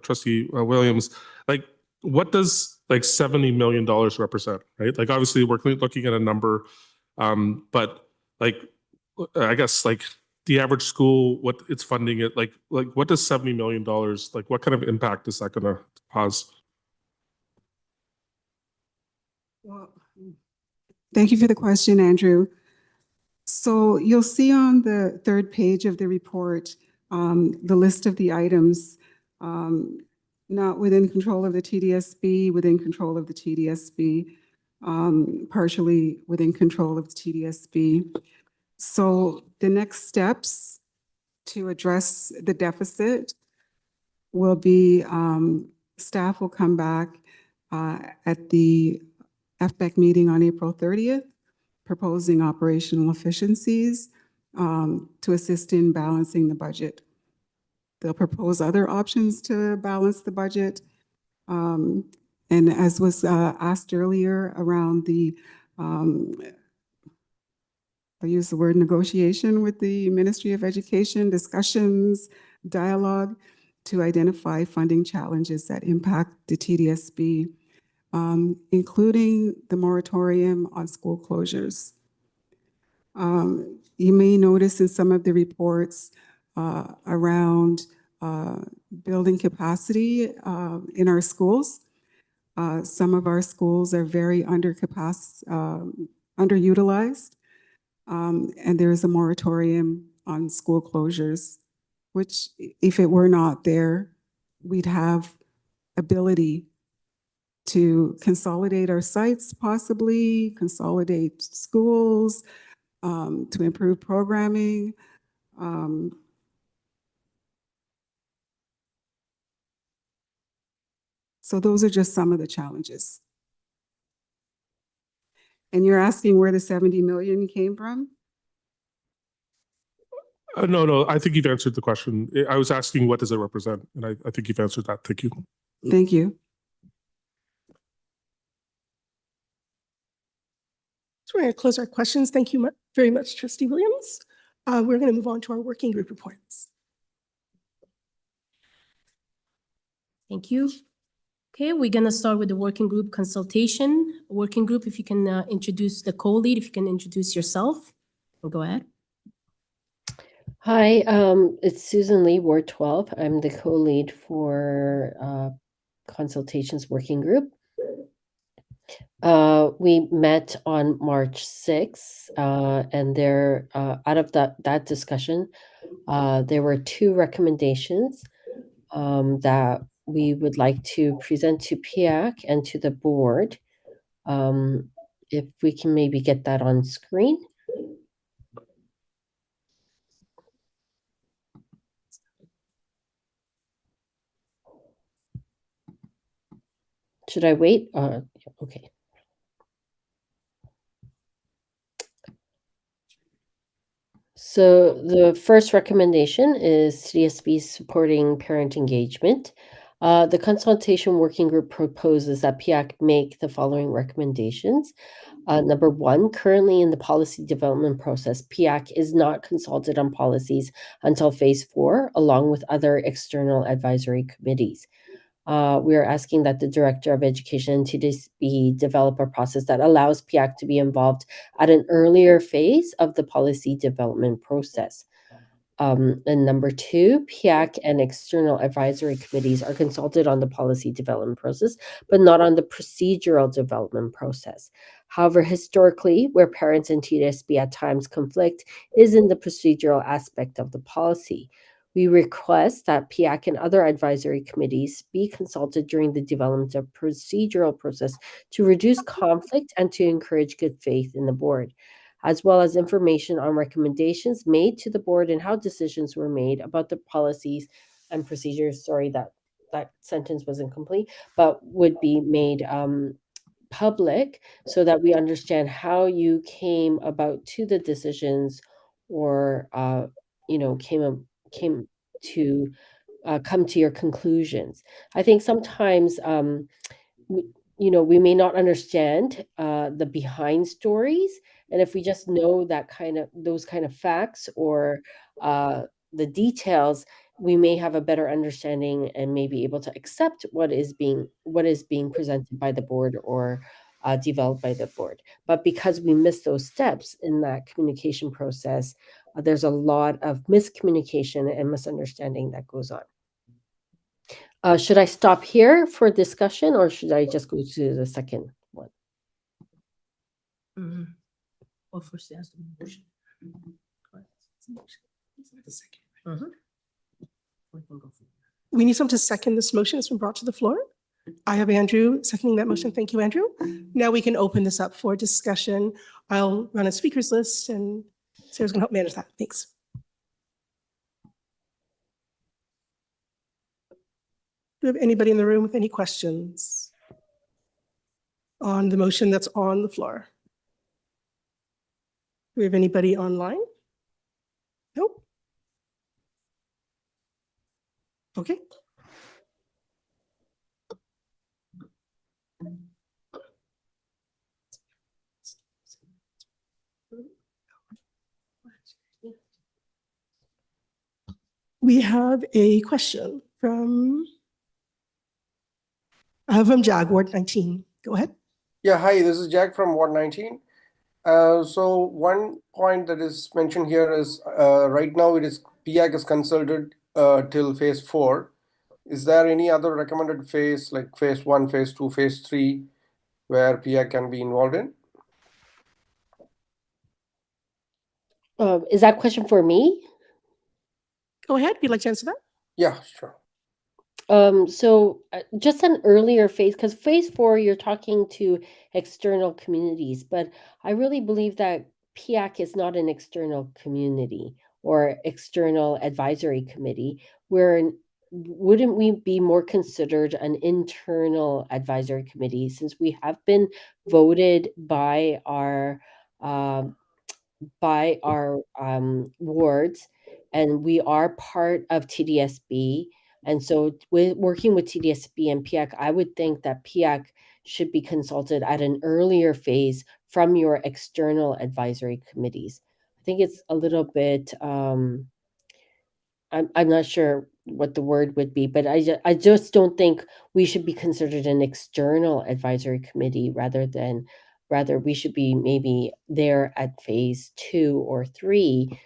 Trustee Williams, like, what does like $70 million represent, right? Like, obviously we're looking at a number, but like, I guess like the average school, what it's funding it, like what does $70 million, like what kind of impact is that going to cause? Well, thank you for the question, Andrew. So you'll see on the third page of the report, the list of the items not within control of the TDSB, within control of the TDSB, partially within control of the TDSB. So the next steps to address the deficit will be staff will come back at the FBEC meeting on April 30th, proposing operational efficiencies to assist in balancing the budget. They'll propose other options to balance the budget. And as was asked earlier around the, I use the word negotiation with the Ministry of Education, discussions, dialogue to identify funding challenges that impact the TDSB, including the moratorium on school closures. You may notice in some of the reports around building capacity in our schools. Some of our schools are very underutilized, and there is a moratorium on school closures, which if it were not there, we'd have ability to consolidate our sites, possibly consolidate schools, to improve programming. So those are just some of the challenges. And you're asking where the 70 million came from? No, I think you've answered the question. I was asking what does it represent, and I think you've answered that. Thank you. Thank you. So we're going to close our questions. Thank you very much, Trustee Williams. We're going to move on to our working group reports. Thank you. Okay, we're going to start with the working group consultation. Working group, if you can introduce the co-lead, if you can introduce yourself. We'll go ahead. Hi, it's Susan Lee, Ward 12. I'm the co-lead for Consultations Working Group. We met on March 6th, and there, out of that discussion, there were 2 recommendations that we would like to present to PIAC and to the board. If we can maybe get that on screen. Should I wait? Okay. So the first recommendation is CDSB supporting parent engagement. The consultation working group proposes that PIAC make the following recommendations. Number 1, currently in the policy development process, PIAC is not consulted on policies until phase 4, along with other external advisory committees. We are asking that the Director of Education and TDSB develop a process that allows PIAC to be involved at an earlier phase of the policy development process. And number 2, PIAC and external advisory committees are consulted on the policy development process, but not on the procedural development process. However, historically, where parents and TDSB at times conflict is in the procedural aspect of the policy. We request that PIAC and other advisory committees be consulted during the development of procedural process to reduce conflict and to encourage good faith in the board, as well as information on recommendations made to the board and how decisions were made about the policies and procedures. Sorry, that sentence wasn't complete, but would be made public so that we understand how you came about to the decisions or, came to come to your conclusions. I think sometimes, we may not understand the behind stories, and if we just know those kind of facts or the details, we may have a better understanding and may be able to accept what is being presented by the board or developed by the board. But because we miss those steps in that communication process, there's a lot of miscommunication and misunderstanding that goes on. Should I stop here for discussion, or should I just go to the second one? Well, first ask the motion. We need someone to second this motion. It's been brought to the floor. I have Andrew seconding that motion. Thank you, Andrew. Now we can open this up for discussion. I'll run a speakers list and Sarah's going to help manage that. Thanks. Do we have anybody in the room with any questions on the motion that's on the floor? Do we have anybody online? Nope. Okay. We have a question from Jag, Ward 19. Go ahead. Yeah, hi, this is Jag from Ward 19. So one point that is mentioned here is right now PIAC is consulted till phase 4. Is there any other recommended phase like phase 1, phase 2, phase 3 where PIAC can be involved in? Is that a question for me? Go ahead. If you'd like to answer that. Yeah, sure. So just an earlier phase, because phase 4, you're talking to external communities, but I really believe that PIAC is not an external community or external advisory committee. Wouldn't we be more considered an internal advisory committee since we have been voted um, by our wards, and we are part of TDSB. And so with working with TDSB and PIAC, I would think that PIAC should be consulted at an earlier phase from your external advisory committees. I think it's a little bit, I'm not sure what the word would be, but I just don't think we should be considered an external advisory committee rather we should be maybe there at phase 2 or 3,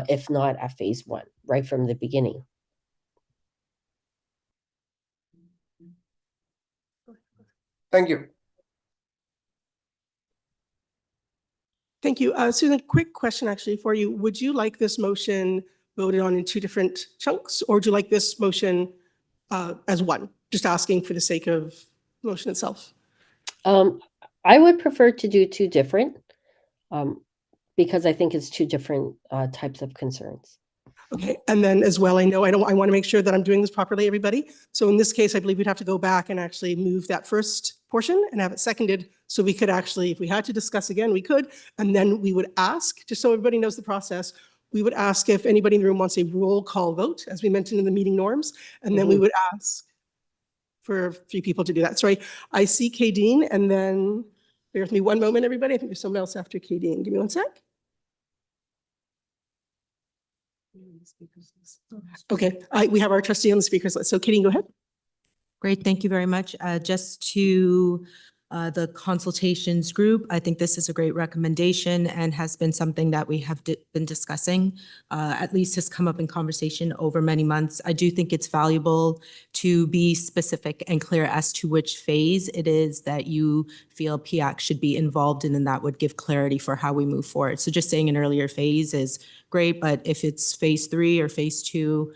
if not at phase 1, right from the beginning. Thank you. Thank you. Susan, quick question actually for you. Would you like this motion voted on in 2 different chunks, or would you like this motion as one? Just asking for the sake of the motion itself. I would prefer to do 2 different, because I think it's 2 different types of concerns. Okay, and then as well, I want to make sure that I'm doing this properly, everybody. So in this case, I believe we'd have to go back and actually move that first portion and have it seconded. So we could actually, if we had to discuss again, we could, and then we would ask, just so everybody knows the process, we would ask if anybody in the room wants a roll call vote, as we mentioned in the meeting norms, and then we would ask for 3 people to do that. Sorry, I see Kadeen, and then bear with me one moment, everybody. I think there's someone else after Kadeen. Give me one sec. Okay, we have our trustee on the speakers list. So Kadeen, go ahead. Great, thank you very much. Just to the consultations group, I think this is a great recommendation and has been something that we have been discussing, at least has come up in conversation over many months. I do think it's valuable to be specific and clear as to which phase it is that you feel PIAC should be involved in, and that would give clarity for how we move forward. So just saying an earlier phase is great, but if it's phase 3 or phase 2,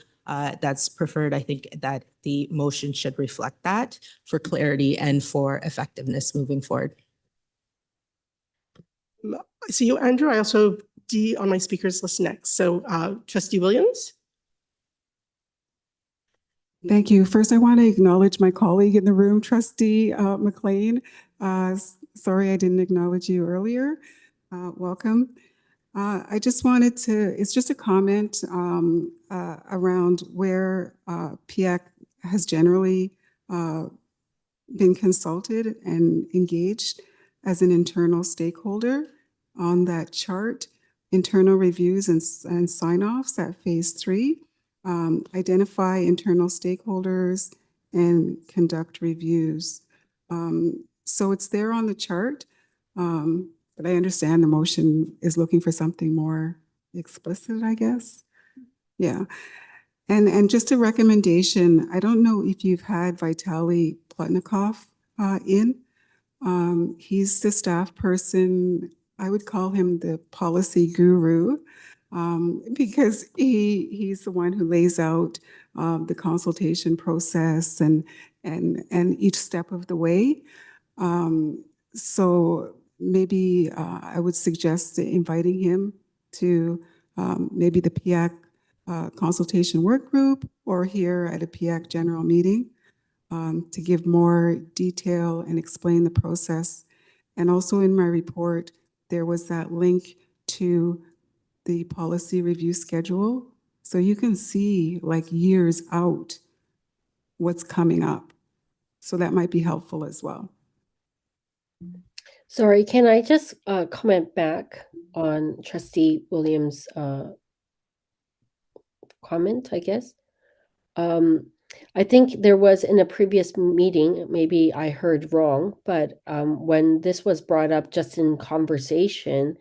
that's preferred. I think that the motion should reflect that for clarity and for effectiveness moving forward. I see you, Andrew. I also have D on my speakers list next. So Trustee Williams. Thank you. First, I want to acknowledge my colleague in the room, Trustee McLean. Sorry I didn't acknowledge you earlier. Welcome. I just wanted to, it's just a comment around where PIAC has generally been consulted and engaged as an internal stakeholder. On that chart, internal reviews and sign-offs at phase 3, identify internal stakeholders and conduct reviews. So it's there on the chart. But I understand the motion is looking for something more explicit, I guess. Yeah. And just a recommendation, I don't know if you've had Vitaly Plotnikov in. He's the staff person. I would call him the policy guru, because he's the one who lays out the consultation process and each step of the way. So maybe I would suggest inviting him to maybe the PIAC consultation work group or here at a PIAC general meeting to give more detail and explain the process. And also in my report, there was that link to the policy review schedule. So you can see like years out what's coming up. So that might be helpful as well. Sorry, can I just comment back on Trustee Williams' comment, I guess? I think there was in a previous meeting, maybe I heard wrong, but when this was brought up just in conversation,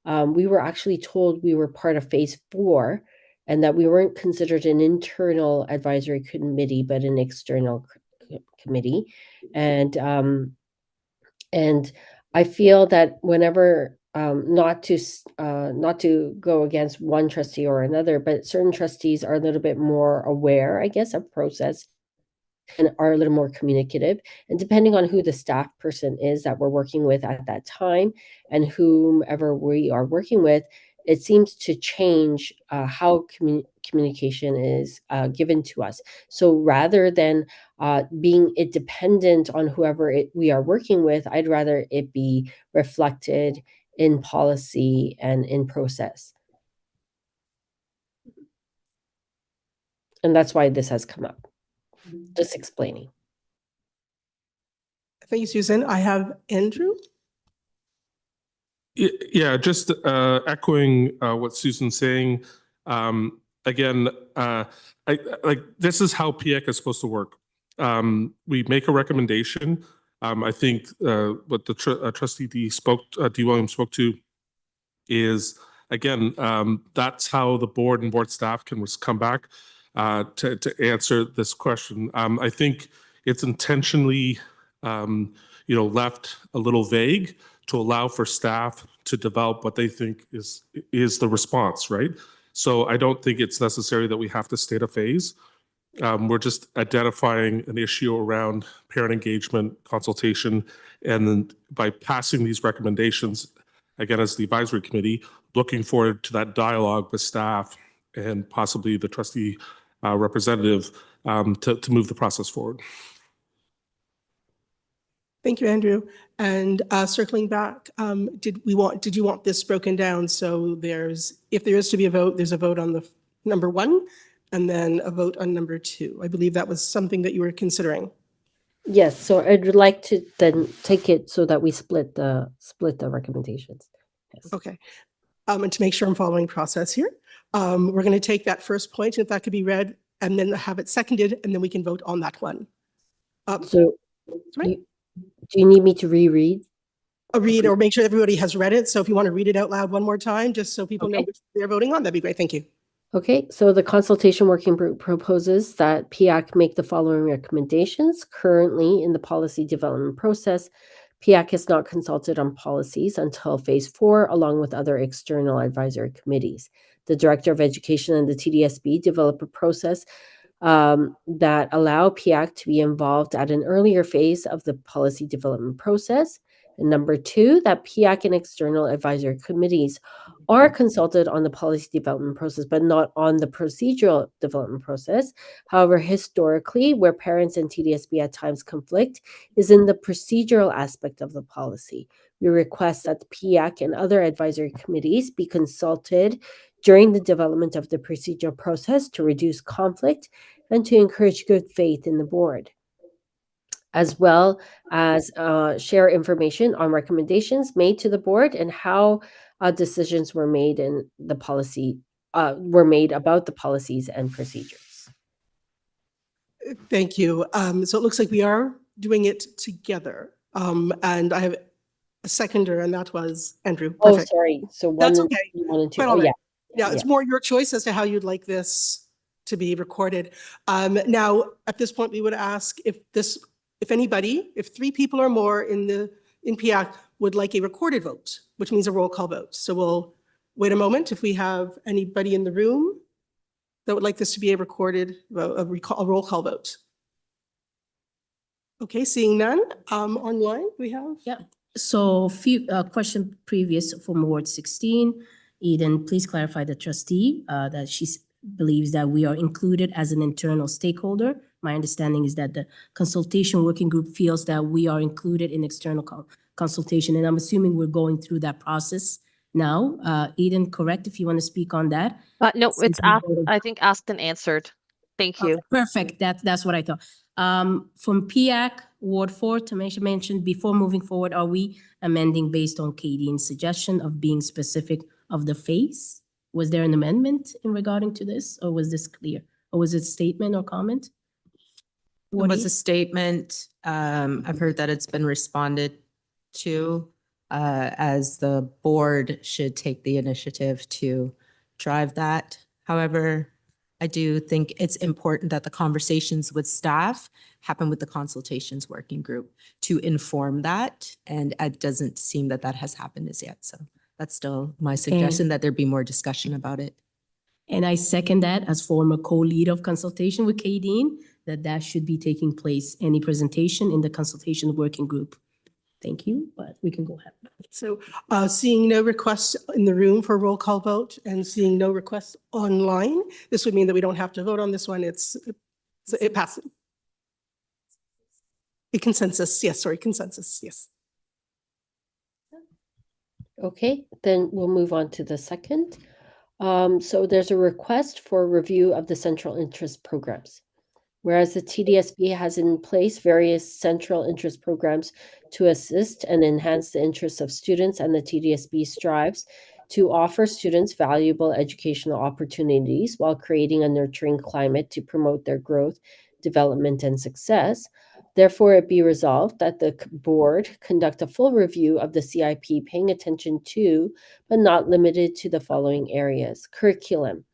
we were actually told we were part of phase 4 and that we weren't considered an internal advisory committee, but an external committee. And I feel that whenever not to go against one trustee or another, but certain trustees are a little bit more aware, I guess, of process and are a little more communicative. And depending on who the staff person is that we're working with at that time and whomever we are working with, it seems to change how communication is given to us. So rather than being it dependent on whoever we are working with, I'd rather it be reflected in policy and in process. And that's why this has come up. Just explaining. Thank you, Susan. I have Andrew. Yeah, just echoing what Susan's saying. Again, this is how PIAC is supposed to work. We make a recommendation. I think what the trustee D. Williams spoke to is, again, that's how the board and board staff can come back to answer this question. I think it's intentionally left a little vague to allow for staff to develop what they think is the response, right? So I don't think it's necessary that we have to state a phase. We're just identifying an issue around parent engagement, consultation, and then by passing these recommendations, again, as the advisory committee, looking forward to that dialogue with staff and possibly the trustee representative to move the process forward. Thank you, Andrew. And circling back, did you want this broken down? So if there is to be a vote, there's a vote on the number 1 and then a vote on number 2. I believe that was something that you were considering. Yes, so I'd like to then take it so that we split the recommendations. Yes. Okay. And to make sure I'm following process here, we're going to take that first point, if that could be read, and then have it seconded, and then we can vote on that one. So do you need me to reread? Read or make sure everybody has read it. So if you want to read it out loud one more time, just so people know what they're voting on, that'd be great. Thank you. Okay, so the consultation working group proposes that PIAC make the following recommendations. Currently in the policy development process, PIAC has not consulted on policies until phase 4, along with other external advisory committees. The Director of Education and the TDSB develop a process that allow PIAC to be involved at an earlier phase of the policy development process. And number 2, that PIAC and external advisory committees are consulted on the policy development process, but not on the procedural development process. However, historically, where parents and TDSB at times conflict is in the procedural aspect of the policy. We request that the PIAC and other advisory committees be consulted during the development of the procedural process to reduce conflict and to encourage good faith in the board, as well as share information on recommendations made to the board and how decisions were made in the policy about the policies and procedures. Thank you. So it looks like we are doing it together. And I have a seconder, and that was Andrew. Perfect. Oh, sorry. So that's okay. 1 and 2. Quite Oh, all right. yeah. Yeah, it's more your choice as to how you'd like this to be recorded. Now, at this point, we would ask if 3 people or more in PIAC would like a recorded vote, which means a roll call vote. So we'll wait a moment if we have anybody in the room that would like this to be a recorded vote, a roll call vote. Okay, seeing none. Online, we have? Yeah. So question previous from Ward 16. Eden, please clarify the trustee that she believes that we are included as an internal stakeholder. My understanding is that the consultation working group feels that we are included in external consultation, and I'm assuming we're going through that process now. Eden, correct if you want to speak on that? No, it's asked, I think asked and answered. Thank you. Okay, perfect. That's what I thought. From PIAC, Ward 4, Tamisha mentioned, before moving forward, are we amending based on Kadian's suggestion of being specific of the phase? Was there an amendment in regarding to this, or was this clear? Or was it statement or comment? It was a statement. I've heard that it's been responded to as the board should take the initiative to drive that. However, I do think it's important that the conversations with staff happen with the consultations working group to inform that. And it doesn't seem that that has happened as yet. So that's still my suggestion, that there be more discussion about it. And I second that as former co-lead of consultation with Kadeen, that should be taking place, any presentation in the consultation working group. Thank you, but we can go ahead. So seeing no requests in the room for a roll call vote and seeing no requests online, this would mean that we don't have to vote on this one. It passes. A consensus, yes, sorry, consensus, yes. Okay, then we'll move on to the second. So there's a request for review of the central interest programs. Whereas the TDSB has in place various central interest programs to assist and enhance the interests of students, and the TDSB strives to offer students valuable educational opportunities while creating a nurturing climate to promote their growth, development, and success. Therefore, it be resolved that the board conduct a full review of the CIP, paying attention to, but not limited to, the following areas. Curriculum.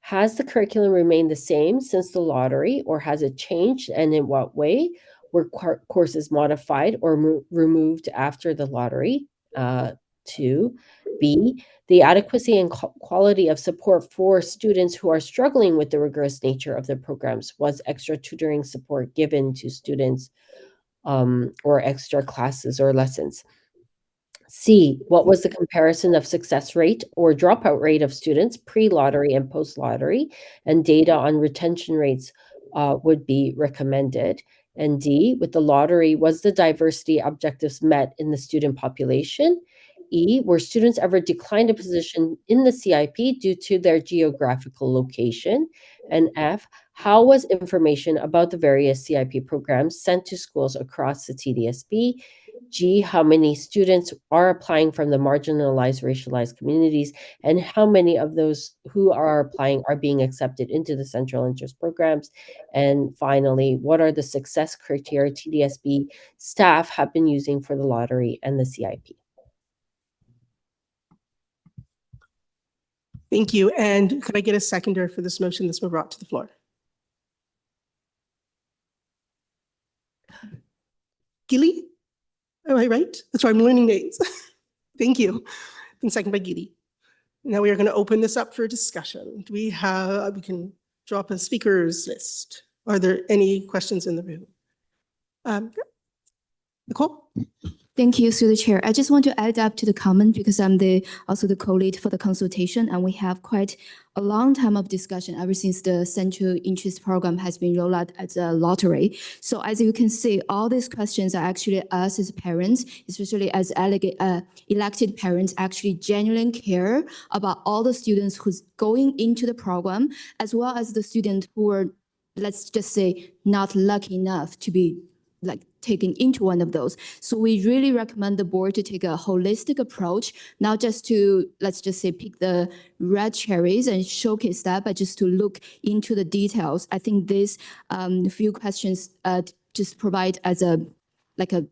Has the curriculum remained the same since the lottery, or has it changed, and in what way? Were courses modified or removed after the lottery? 2. B, the adequacy and quality of support for students who are struggling with the rigorous nature of the programs. Was extra tutoring support given to students or extra classes or lessons? C, what was the comparison of success rate or dropout rate of students pre-lottery and post-lottery? And data on retention rates would be recommended. And D, with the lottery, was the diversity objectives met in the student population? E, were students ever declined a position in the CIP due to their geographical location? And F, how was information about the various CIP programs sent to schools across the TDSB? G, how many students are applying from the marginalized, racialized communities, and how many of those who are applying are being accepted into the central interest programs? And finally, what are the success criteria TDSB staff have been using for the lottery and the CIP? Thank you. And could I get a seconder for this motion that's been brought to the floor? Gilly? Am I right? That's why I'm learning names. Thank you. And second by Gilly. Now we are going to open this up for discussion. Do we can drop a speakers list. Are there any questions in the room? Nicole? Thank you, through the chair. I just want to add up to the comment because I'm also the co-lead for the consultation, and we have quite a long time of discussion ever since the central interest program has been rolled out as a lottery. So as you can see, all these questions are actually us as parents, especially as elected parents, actually genuinely care about all the students who's going into the program, as well as the students who are, let's just say, not lucky enough to be taken into one of those. So we really recommend the board to take a holistic approach, not just to, let's just say, pick the red cherries and showcase that, but just to look into the details. I think these few questions just provide as a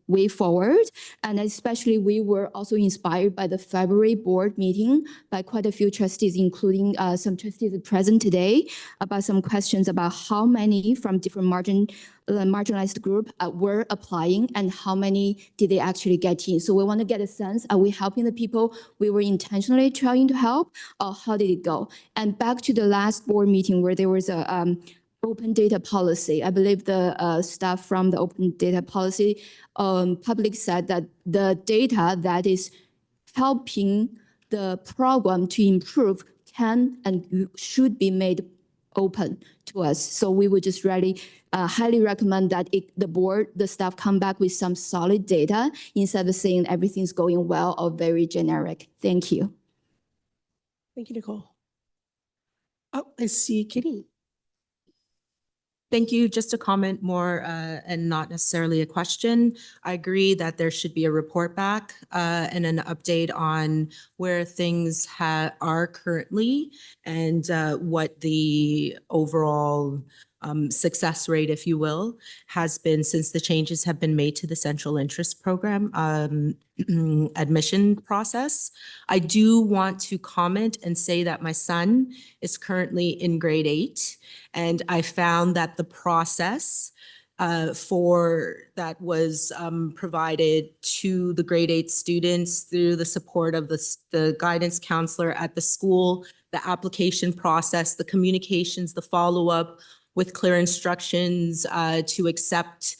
way forward. And especially we were also inspired by the February board meeting by quite a few trustees, including some trustees present today, about some questions about how many from different marginalized group were applying and how many did they actually get in. So we want to get a sense, are we helping the people we were intentionally trying to help, or how did it go? And back to the last board meeting where there was a open data policy. I believe the staff from the open data policy public said that the data that is helping the program to improve can and should be made open to us. So we would just really highly recommend that the staff come back with some solid data instead of saying everything's going well or very generic. Thank you. Thank you, Nicole. Oh, I see Kitty. Thank you. Just a comment more and not necessarily a question. I agree that there should be a report back and an update on where things are currently and what the overall success rate, if you will, has been since the changes have been made to the central interest program admission process. I do want to comment and say that my son is currently in grade 8, and I found that the process for that was provided to the grade 8 students through the support of the guidance counselor at the school, the application process, the communications, the follow-up with clear instructions to accept,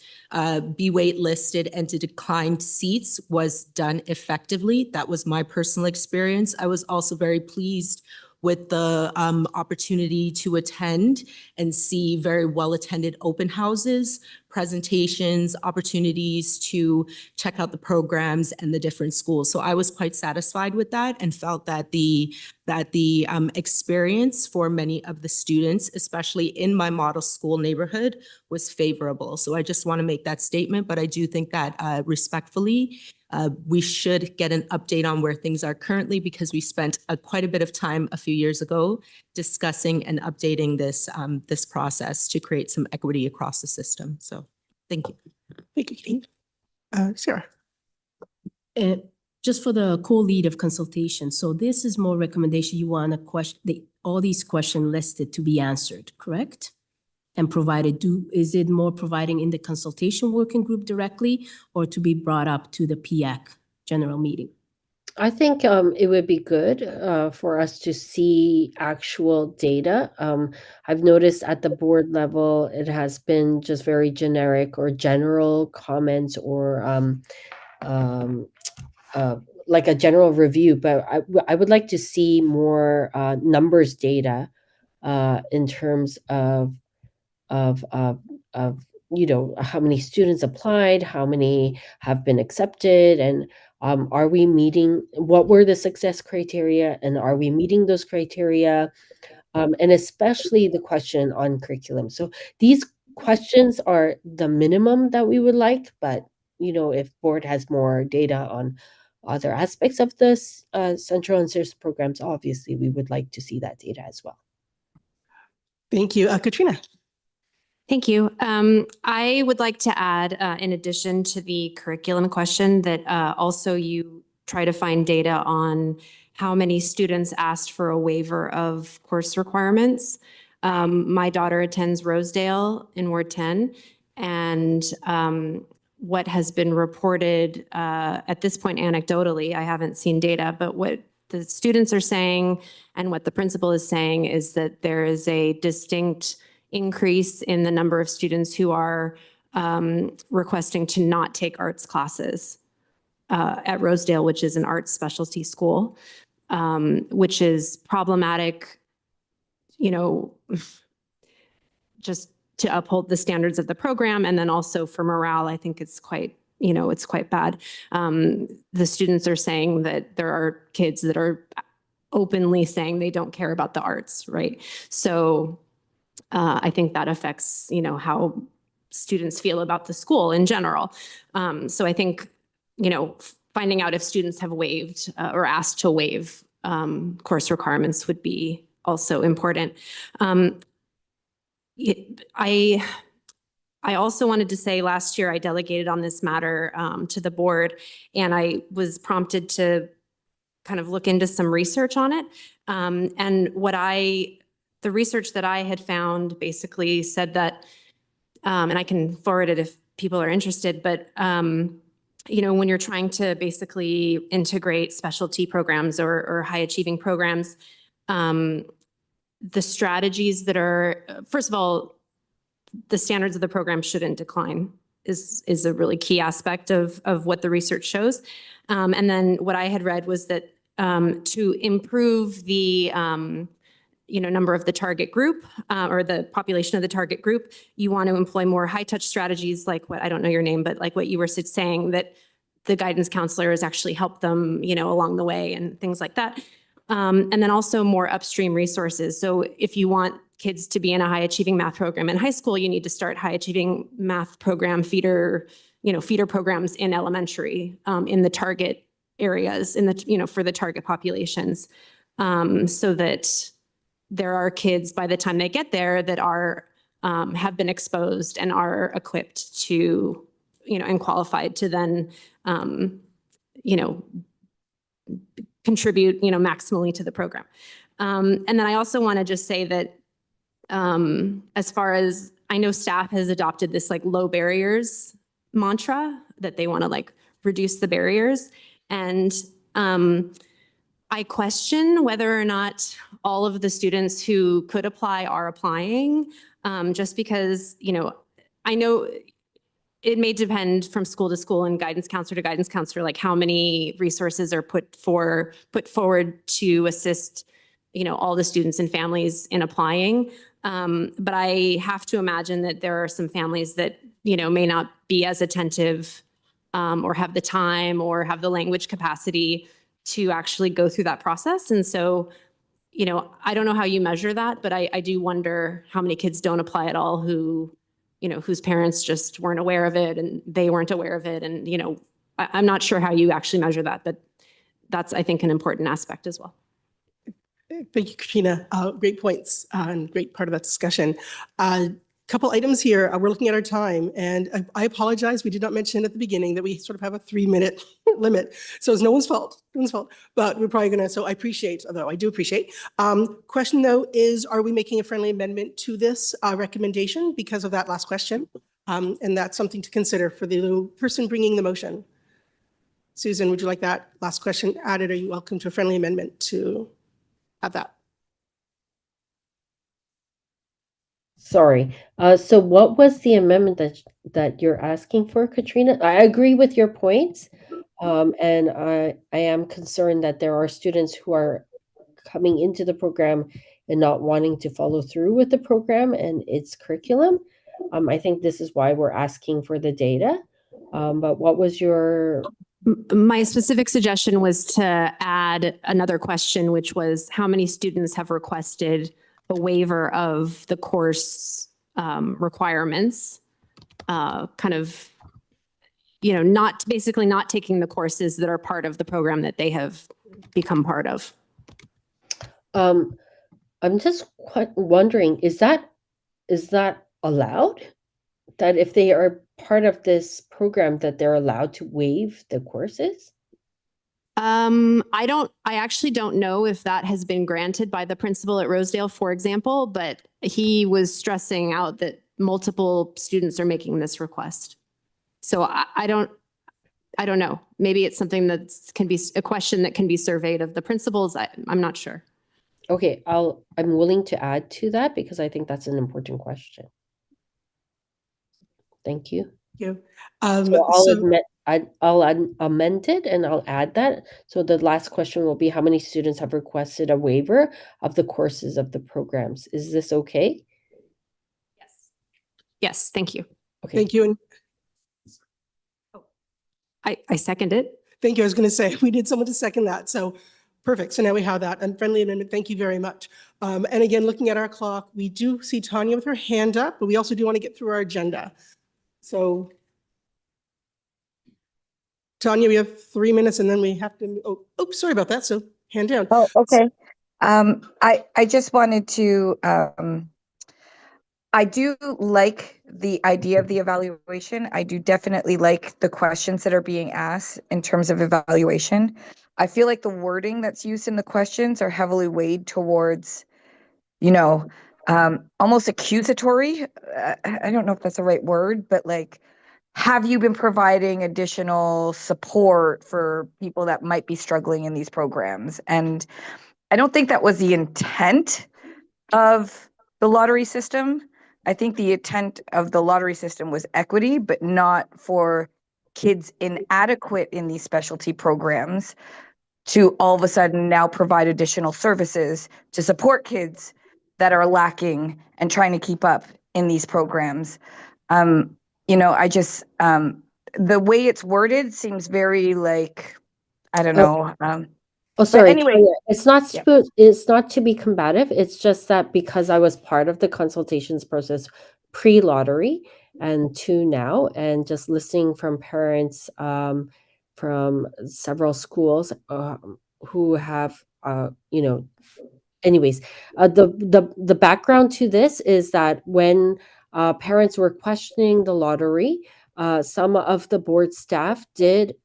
be waitlisted, and to decline seats was done effectively. That was my personal experience. I was also very pleased with the opportunity to attend and see very well-attended open houses, presentations, opportunities to check out the programs and the different schools. So I was quite satisfied with that and felt that the experience for many of the students, especially in my model school neighborhood, was favorable. So I just want to make that statement, but I do think that respectfully, we should get an update on where things are currently, because we spent quite a bit of time a few years ago discussing and updating this process to create some equity across the system. So thank you. Thank you, Katie. Sarah. Just for the co-lead of consultation, so this is more recommendation. You want a question, all these questions listed to be answered, correct? And provided, is it more providing in the consultation working group directly or to be brought up to the PIAC general meeting? I think it would be good for us to see actual data. I've noticed at the board level, it has been just very generic or general comments or like a general review, but I would like to see more numbers data in terms of you know, how many students applied, how many have been accepted, and are we meeting, what were the success criteria, and are we meeting those criteria? And especially the question on curriculum. So these questions are the minimum that we would like, but you know, if board has more data on other aspects of this central and service programs, obviously we would like to see that data as well. Thank you. Katrina. Thank you. I would like to add, in addition to the curriculum question, that also you try to find data on how many students asked for a waiver of course requirements. My daughter attends Rosedale in Ward 10, and what has been reported at this point anecdotally, I haven't seen data, but what the students are saying and what the principal is saying is that there is a distinct increase in the number of students who are requesting to not take arts classes at Rosedale, which is an arts specialty school, which is problematic, you know, just to uphold the standards of the program. And then also for morale, I think it's quite, you know, it's quite bad. The students are saying that there are kids that are openly saying they don't care about the arts, right? So I think that affects, you know, how students feel about the school in general. So I think, you know, finding out if students have waived or asked to waive course requirements would be also important. I also wanted to say last year I delegated on this matter to the board, and I was prompted to kind of look into some research on it. And the research that I had found basically said that, and I can forward it if people are interested, but you know, when you're trying to basically integrate specialty programs or high achieving programs, the strategies that are, first of all, the standards of the program shouldn't decline is a really key aspect of what the research shows. And then what I had read was that to improve the you know, number of the target group or the population of the target group, you want to employ more high touch strategies like what, I don't know your name, but like what you were saying, that the guidance counselors actually help them, you know, along the way and things like that. And then also more upstream resources. So if you want kids to be in a high achieving math program in high school, you need to start high achieving math program feeder programs in elementary, in the target areas, in the, you know, for the target populations, so that there are kids by the time they get there that are have been exposed and are equipped to, and qualified to then, you know, contribute, maximally to the program. And then I also want to just say that as far as I know, staff has adopted this like low barriers mantra that they want to like reduce the barriers. And I question whether or not all of the students who could apply are applying, just because, I know it may depend from school to school and guidance counselor to guidance counselor, like how many resources are put forward to assist, all the students and families in applying. But I have to imagine that there are some families that, may not be as attentive, or have the time or have the language capacity to actually go through that process. And so, I don't know how you measure that, but I do wonder how many kids don't apply at all who, whose parents just weren't aware of it and they weren't aware of it. And, I'm not sure how you actually measure that, but that's, I think, an important aspect as well. Thank you, Katrina. Great points and great part of that discussion. Couple items here. We're looking at our time, and I apologize. We did not mention at the beginning that we sort of have a 3-minute limit. So it's no one's fault, but we're probably gonna, so I appreciate, although I do appreciate. Question though is, are we making a friendly amendment to this recommendation because of that last question? And that's something to consider for the person bringing the motion. Susan, would you like that last question added? Are you welcome to a friendly amendment to have that? Sorry. So what was the amendment that you're asking for, Katrina? I agree with your points. And I am concerned that there are students who are coming into the program and not wanting to follow through with the program and its curriculum. I think this is why we're asking for the data. But what was your... My specific suggestion was to add another question, which was how many students have requested a waiver of the course requirements, kind of, basically not taking the courses that are part of the program that they have become part of. I'm just wondering, is that allowed? That if they are part of this program that they're allowed to waive the courses? I actually don't know if that has been granted by the principal at Rosedale, for example, but he was stressing out that multiple students are making this request. So I don't know. Maybe it's something that can be a question that can be surveyed of the principals. I'm not sure. Okay, I'm willing to add to that because I think that's an important question. Thank you. Thank you. So I'll amend it and I'll add that. So the last question will be, how many students have requested a waiver of the courses of the programs? Is this okay? Yes. Yes, thank you. Okay. Thank you. And I second it. thank you. I was going to say, we need someone to second that. So perfect. So now we have that. And friendly amendment, thank you very much. And again, looking at our clock, we do see Tanya with her hand up, but we also do want to get through our agenda. So Tanya, we have 3 minutes and then we have to, oh, sorry about that. So hand down. Oh, okay. I just wanted to, I do like the idea of the evaluation. I do definitely like the questions that are being asked in terms of evaluation. I feel like the wording that's used in the questions are heavily weighed towards, almost accusatory. I don't know if that's the right word, but like, have you been providing additional support for people that might be struggling in these programs? And I don't think that was the intent of the lottery system. I think the intent of the lottery system was equity, but not for kids inadequate in these specialty programs to all of a sudden now provide additional services to support kids that are lacking and trying to keep up in these programs. I just, the way it's worded seems very like, I don't know. Sorry. Anyway, Tanya, it's not to be combative. It's just that because I was part of the consultations process pre-lottery and to now, and just listening from parents from several schools who have, anyways, the background to this is that when Parents were questioning the lottery. Some of the board staff did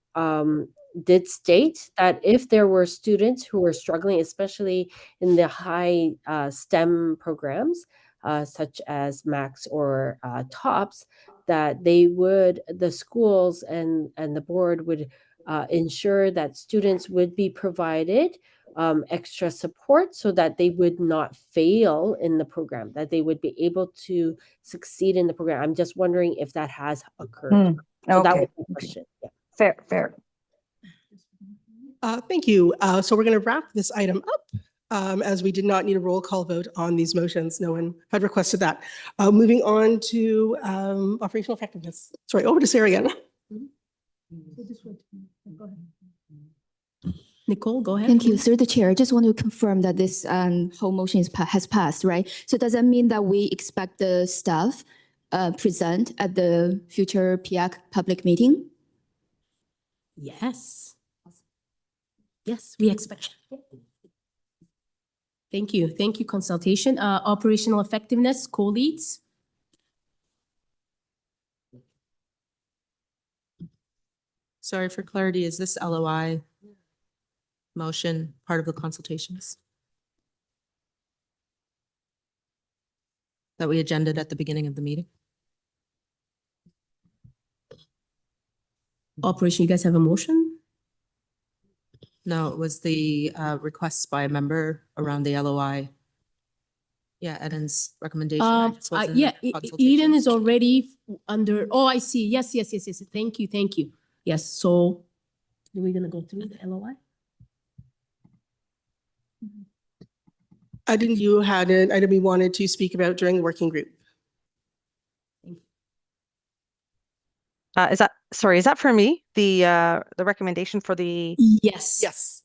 state that if there were students who were struggling, especially in the high STEM programs, such as Max or TOPS, that the schools and the board would ensure that students would be provided extra support so that they would not fail in the program, that they would be able to succeed in the program. I'm just wondering if that has occurred. So that Okay. was the question. Yeah. Fair. Thank you. So we're going to wrap this item up as we did not need a roll call vote on these motions. No one had requested that. Moving on to operational effectiveness. Sorry, over to Sarah again. Nicole, go ahead. Thank you. Through the chair, I just want to confirm that this whole motion has passed, right? So does that mean that we expect the staff present at the future PIAC public meeting? Yes. Yes, we expect. Thank you. Thank you, consultation. Operational effectiveness, co-leads. Sorry, for clarity, is this LOI motion part of the consultations that we agended at the beginning of the meeting? Operation, you guys have a motion? No, it was the requests by a member around the LOI. Yeah, Eden's recommendation. I just wasn't in Yeah, the Eden consultation. is already under, oh, I see. Yes. Thank you. Yes, so are we gonna go through the LOI? Didn't you had an item you wanted to speak about during the working group? Is that for me? The recommendation for the Yes. Yes.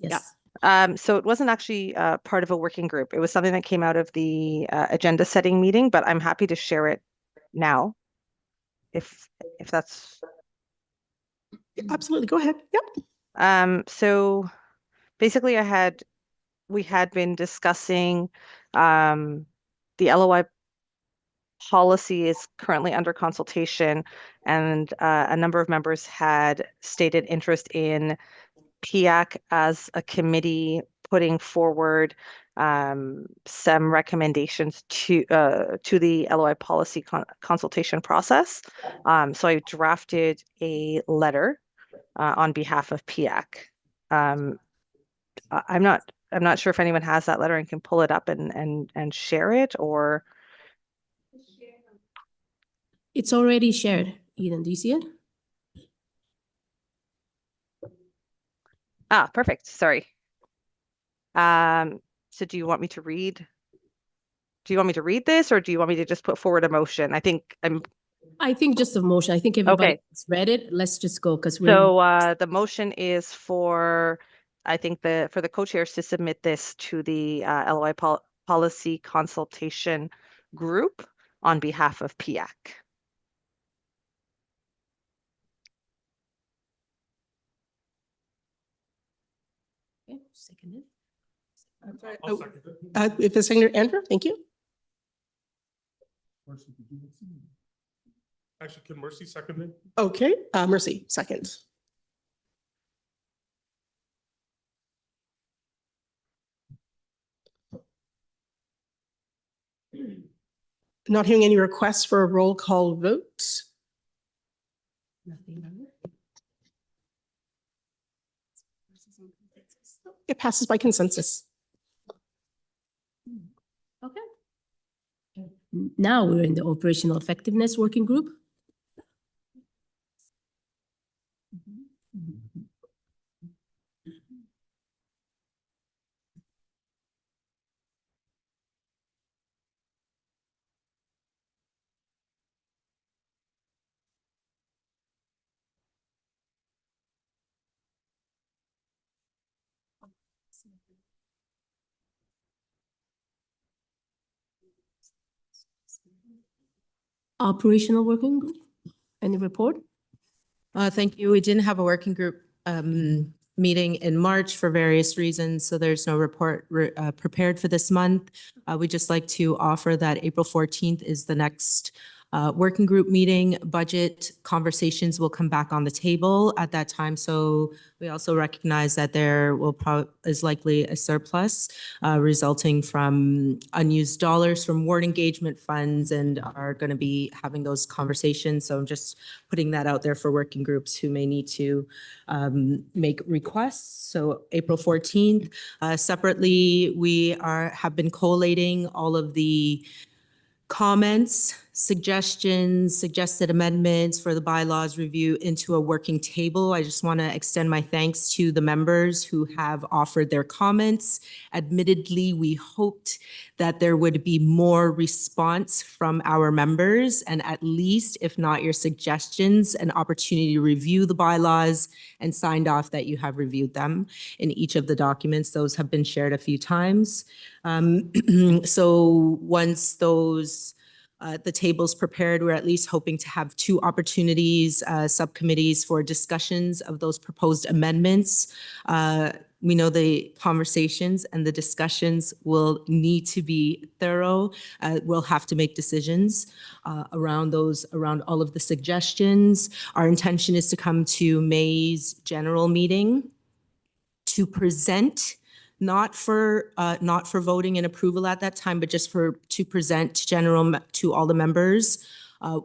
so it wasn't actually part of a working group. It was something that came out of the agenda setting meeting, but I'm happy to share it now. If that's Absolutely. Go ahead. Yep. so basically we had been discussing the LOI policy is currently under consultation, and a number of members had stated interest in PIAC as a committee putting forward some recommendations to the LOI policy consultation process. So I drafted a letter on behalf of PIAC. I'm not sure if anyone has that letter and can pull it up and share it, or It's already shared. Eden, do you see it? perfect. Sorry. So do you want me to read? Do you want me to read this, or do you want me to just put forward a motion? I think just a motion. I think everybody Okay. has read it. Let's just go because we're. So the motion is for, I think for the co-chairs to submit this to the LOI policy consultation group on behalf of PIAC. Okay, seconded. I'll second it. If the seconder, Andrew, thank you. Actually, can Mercy second it? Okay, Mercy, second. Not hearing any requests for a roll call vote. It passes by consensus. Okay. Now we're in the operational effectiveness working group. Operational working group. Any report? Thank you. We didn't have a working group meeting in March for various reasons, so there's no report prepared for this month. We'd just like to offer that April 14th is the next Working group meeting, budget conversations will come back on the table at that time. So we also recognize that there is likely a surplus resulting from unused dollars from ward engagement funds, and are going to be having those conversations. So I'm just putting that out there for working groups who may need to make requests. So April 14th. Separately, we have been collating all of the comments, suggestions, suggested amendments for the bylaws review into a working table. I just want to extend my thanks to the members who have offered their comments. Admittedly, we hoped that there would be more response from our members, and at least, if not your suggestions, an opportunity to review the bylaws and signed off that you have reviewed them in each of the documents. Those have been shared a few times. So once the table's prepared, we're at least hoping to have 2 opportunities, subcommittees for discussions of those proposed amendments. We know the conversations and the discussions will need to be thorough. We'll have to make decisions around all of the suggestions. Our intention is to come to May's general meeting to present, not for voting and approval at that time, but just to present to all the members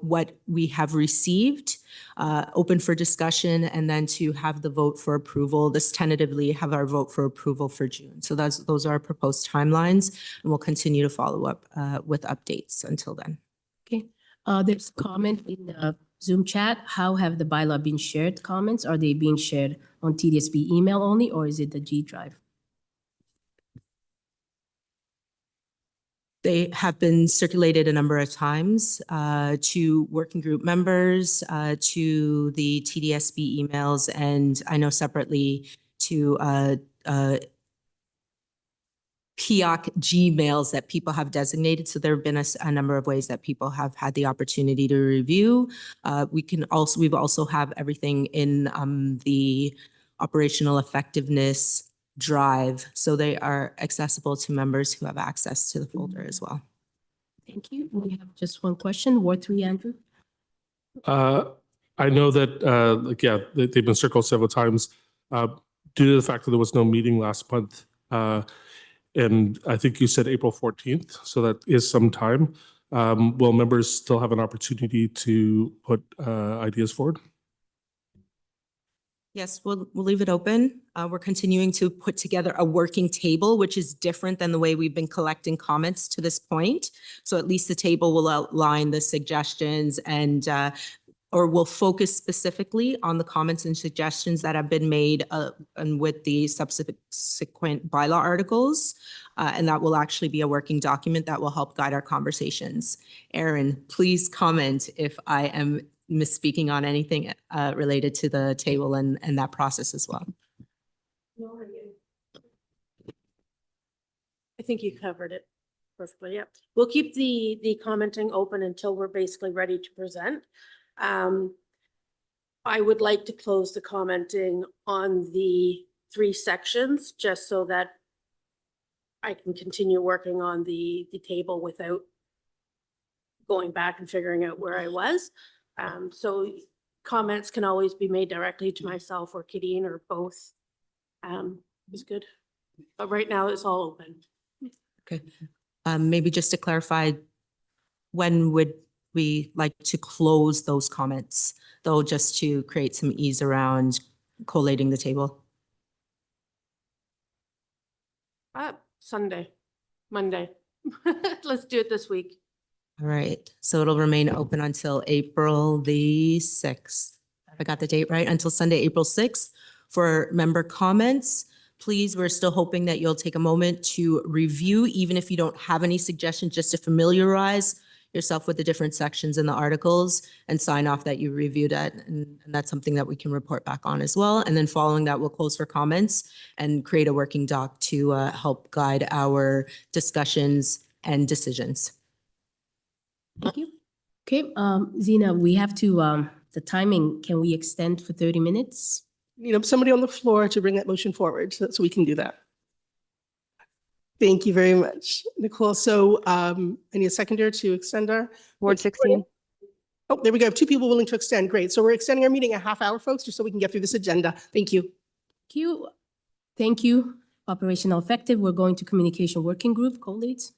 what we have received, open for discussion, and then to have the vote for approval. This tentatively have our vote for approval for June. So those are our proposed timelines, and we'll continue to follow up with updates until then. Okay. There's a comment in the Zoom chat. How have the bylaw been shared? Comments, are they being shared on TDSB email only, or is it the G Drive? They have been circulated a number of times to working group members, to the TDSB emails, and I know separately to PIAC Gmails that people have designated. So there have been a number of ways that people have had the opportunity to review. We've also have everything in the operational effectiveness drive. So they are accessible to members who have access to the folder as well. Thank you. We have just one question. Ward 3, Andrew. I know that, they've been circled several times due to the fact that there was no meeting last month. And I think you said April 14th, so that is some time. Will members still have an opportunity to put ideas forward? Yes, we'll leave it open. We're continuing to put together a working table, which is different than the way we've been collecting comments to this point. So at least the table will outline the suggestions and or will focus specifically on the comments and suggestions that have been made and with the subsequent bylaw articles. And that will actually be a working document that will help guide our conversations. Erin, please comment if I am misspeaking on anything related to the table and that process as well. I think you covered it perfectly. Yep. We'll keep the commenting open until we're basically ready to present. I would like to close the commenting on the 3 sections just so that I can continue working on the table without going back and figuring out where I was. So comments can always be made directly to myself or Kadeen or both. Is good. But right now it's all open. Okay. Maybe just to clarify, when would we like to close those comments, though, just to create some ease around collating the table? Sunday, Monday. Let's do it this week. All right. So it'll remain open until April the 6th. Have I got the date right? Until Sunday, April 6th for member comments. Please, we're still hoping that you'll take a moment to review, even if you don't have any suggestions, just to familiarize yourself with the different sections in the articles and sign off that you reviewed it. And that's something that we can report back on as well. And then following that, we'll close for comments and create a working doc to help guide our discussions and decisions. Thank you. Okay, Zena, we have to, the timing, can we extend for 30 minutes? Somebody on the floor to bring that motion forward so we can do that. Thank you very much, Nicole. So I need a seconder to extend our. Ward 16. Oh, there we go. I have 2 people willing to extend. Great. So we're extending our meeting a half hour, folks, just so we can get through this agenda. Thank you. Thank you. Thank you. Operational effective. We're going to communication working group, co-leads.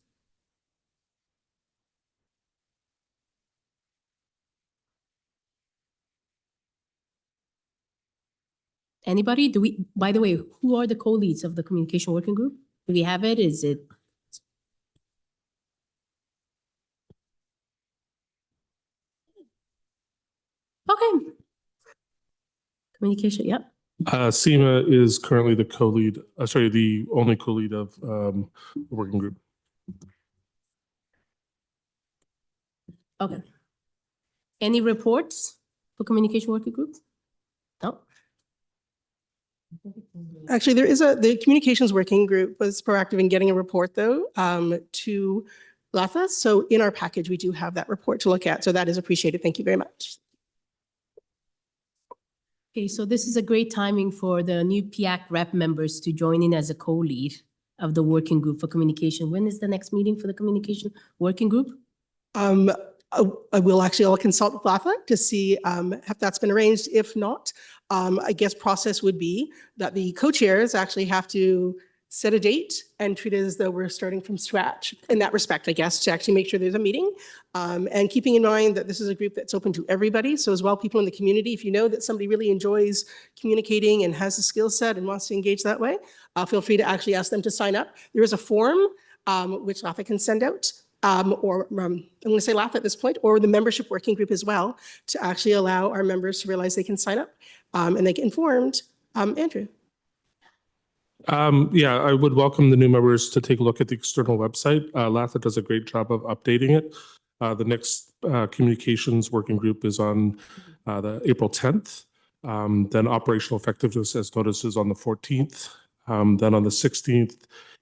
Anybody? By the way, who are the co-leads of the communication working group? Do we have it? Is it? Okay. Communication, yep. Seema is currently the co-lead, the only co-lead of the working group. Okay. Any reports for communication working group? No. Actually, the communications working group was proactive in getting a report though to LAFA. So in our package, we do have that report to look at. So that is appreciated. Thank you very much. Okay, so this is a great timing for the new PIAC rep members to join in as a co-lead of the working group for communication. When is the next meeting for the communication working group? I'll consult with LAFA to see if that's been arranged. If not, I guess process would be that the co-chairs actually have to set a date and treat it as though we're starting from scratch in that respect, I guess, to actually make sure there's a meeting. And keeping in mind that this is a group that's open to everybody. So as well, people in the community, if you know that somebody really enjoys communicating and has the skill set and wants to engage that way, feel free to actually ask them to sign up. There is a form which LAFA can send out. I'm going to say LAFA at this point, or the membership working group as well, to actually allow our members to realize they can sign up and they get informed. Andrew. Yeah, I would welcome the new members to take a look at the external website. LAFA does a great job of updating it. The next communications working group is on the April 10th. Then operational effectiveness as noticed is on the 14th. Then on the 16th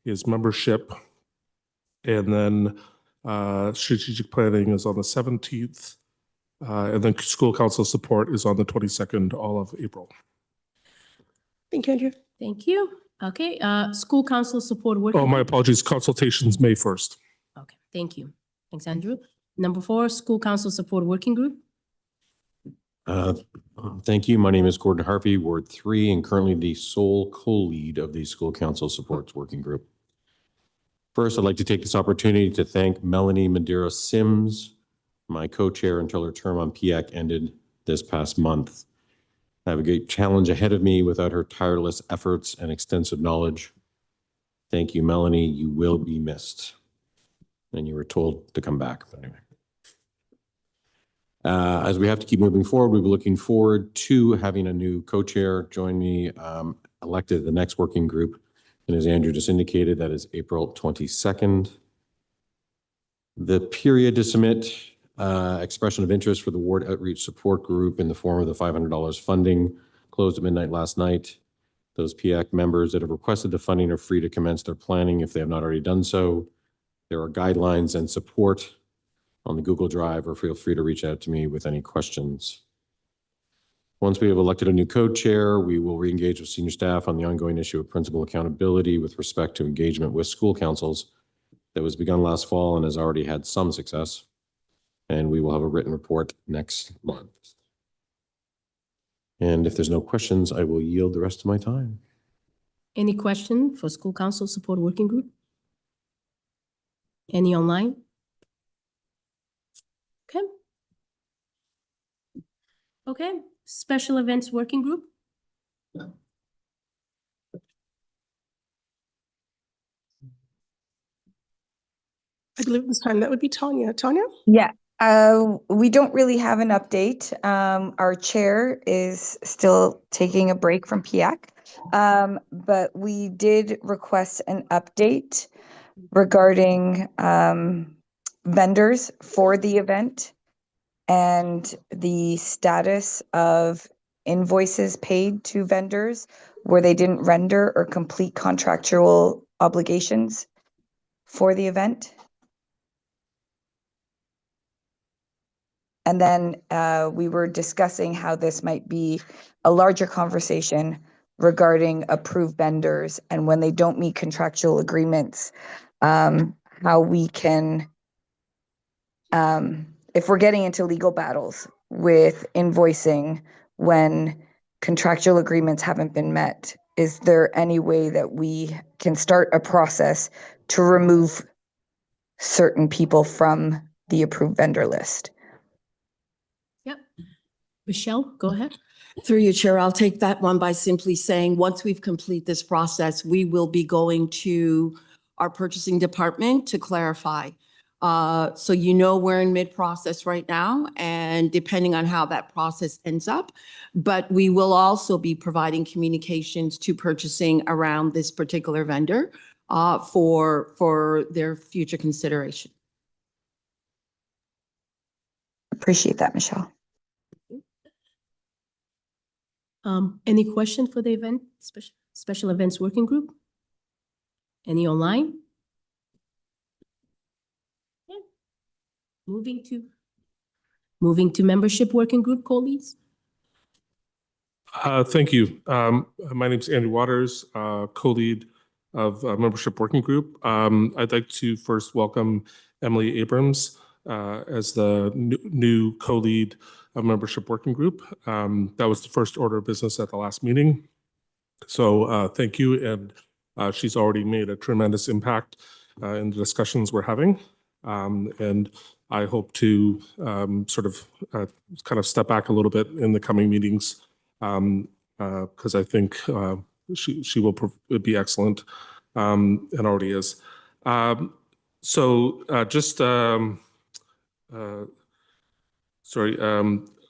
is membership. And then strategic planning is on the 17th. And then school council support is on the 22nd, all of April. Thank you, Andrew. Thank you. Okay, school council support working. Oh, my group. apologies. Consultations May 1st. Okay, thank you. Thanks, Andrew. Number 4, school council support working group. Thank you. My name is Gordon Harvey, Ward 3, and currently the sole co-lead of the school council supports working group. First, I'd like to take this opportunity to thank Melanie Madeira Sims, my co-chair until her term on PIAC ended this past month. I have a great challenge ahead of me without her tireless efforts and extensive knowledge. Thank you, Melanie. You will be missed. And you were told to come back, but anyway. As we have to keep moving forward, we'll be looking forward to having a new co-chair join me, elected the next working group. And as Andrew just indicated, that is April 22nd. The period to submit expression of interest for the ward outreach support group in the form of the $500 funding closed at midnight last night. Those PIAC members that have requested the funding are free to commence their planning if they have not already done so. There are guidelines and support on the Google Drive, or feel free to reach out to me with any questions. Once we have elected a new co-chair, we will re-engage with senior staff on the ongoing issue of principal accountability with respect to engagement with school councils that was begun last fall and has already had some success. And we will have a written report next month. And if there's no questions, I will yield the rest of my time. Any question for school council support working group? Any online? Okay. Okay, special events working group. I believe this time that would be Tanya. Tanya? Yeah, we don't really have an update. Our chair is still taking a break from PIAC, but we did request an update regarding vendors for the event and the status of invoices paid to vendors where they didn't render or complete contractual obligations for the event. And then we were discussing how this might be a larger conversation regarding approved vendors and when they don't meet contractual agreements, how we can if we're getting into legal battles with invoicing when contractual agreements haven't been met, is there any way that we can start a process to remove certain people from the approved vendor list? Yep. Michelle, go ahead. Through you, Chair, I'll take that one by simply saying, once we've completed this process, we will be going to our purchasing department to clarify. So you know we're in mid-process right now, and depending on how that process ends up, but we will also be providing communications to purchasing around this particular vendor for their future consideration. Appreciate that, Michelle. Any question for the event, special events working group? Any online? Yeah. Moving to membership working group, colleagues? Thank you. My name is Andrew Waters, co-lead of Membership Working Group. I'd like to first welcome Emily Abrams as the new co-lead of Membership Working Group. That was the first order of business at the last meeting. So thank you. And she's already made a tremendous impact in the discussions we're having. And I hope to sort of kind of step back a little bit in the coming meetings because I think she will be excellent and already is.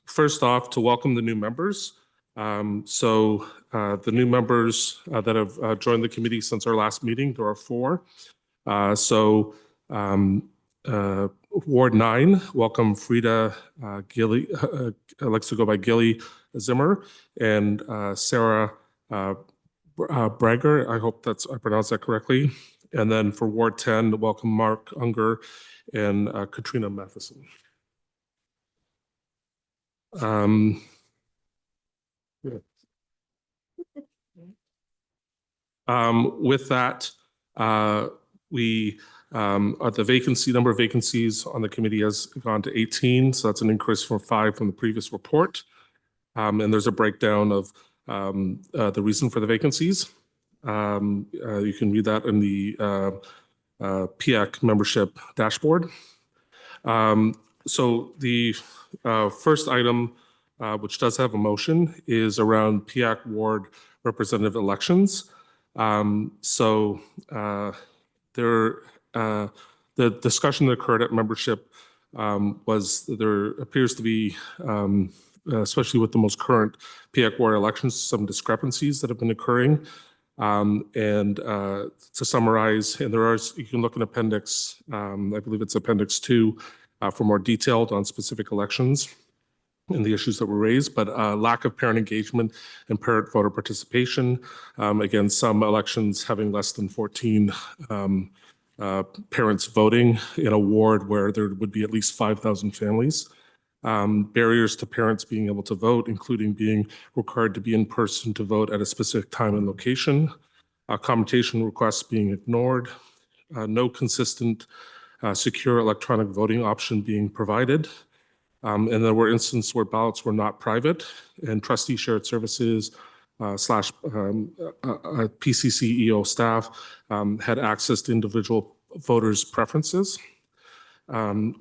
First off, to welcome the new members. The new members that have joined the committee since our last meeting, there are 4. Ward 9, welcome Frida Gilly, likes to go by Gilly Zimmer, and Sarah Brager. I hope I pronounced that correctly. And then for Ward 10, welcome Mark Unger and Katrina Matheson. With that, the number of vacancies on the committee has gone to 18, so that's an increase from 5 from the previous report. And there's a breakdown of the reason for the vacancies. You can read that in the PIAC membership dashboard. So the first item, which does have a motion, is around PIAC ward representative elections. The discussion that occurred at membership was there appears to be, especially with the most current PIAC ward elections, some discrepancies that have been occurring. To summarize, and you can look in appendix, I believe it's appendix 2, for more detailed on specific elections and the issues that were raised, but lack of parent engagement and parent voter participation. Again, some elections having less than 14 parents voting in a ward where there would be at least 5,000 families. Barriers to parents being able to vote, including being required to be in person to vote at a specific time and location. Commutation requests being ignored. No consistent secure electronic voting option being provided. And there were instances where ballots were not private and trustee shared services / PCCEO staff had access to individual voters' preferences. And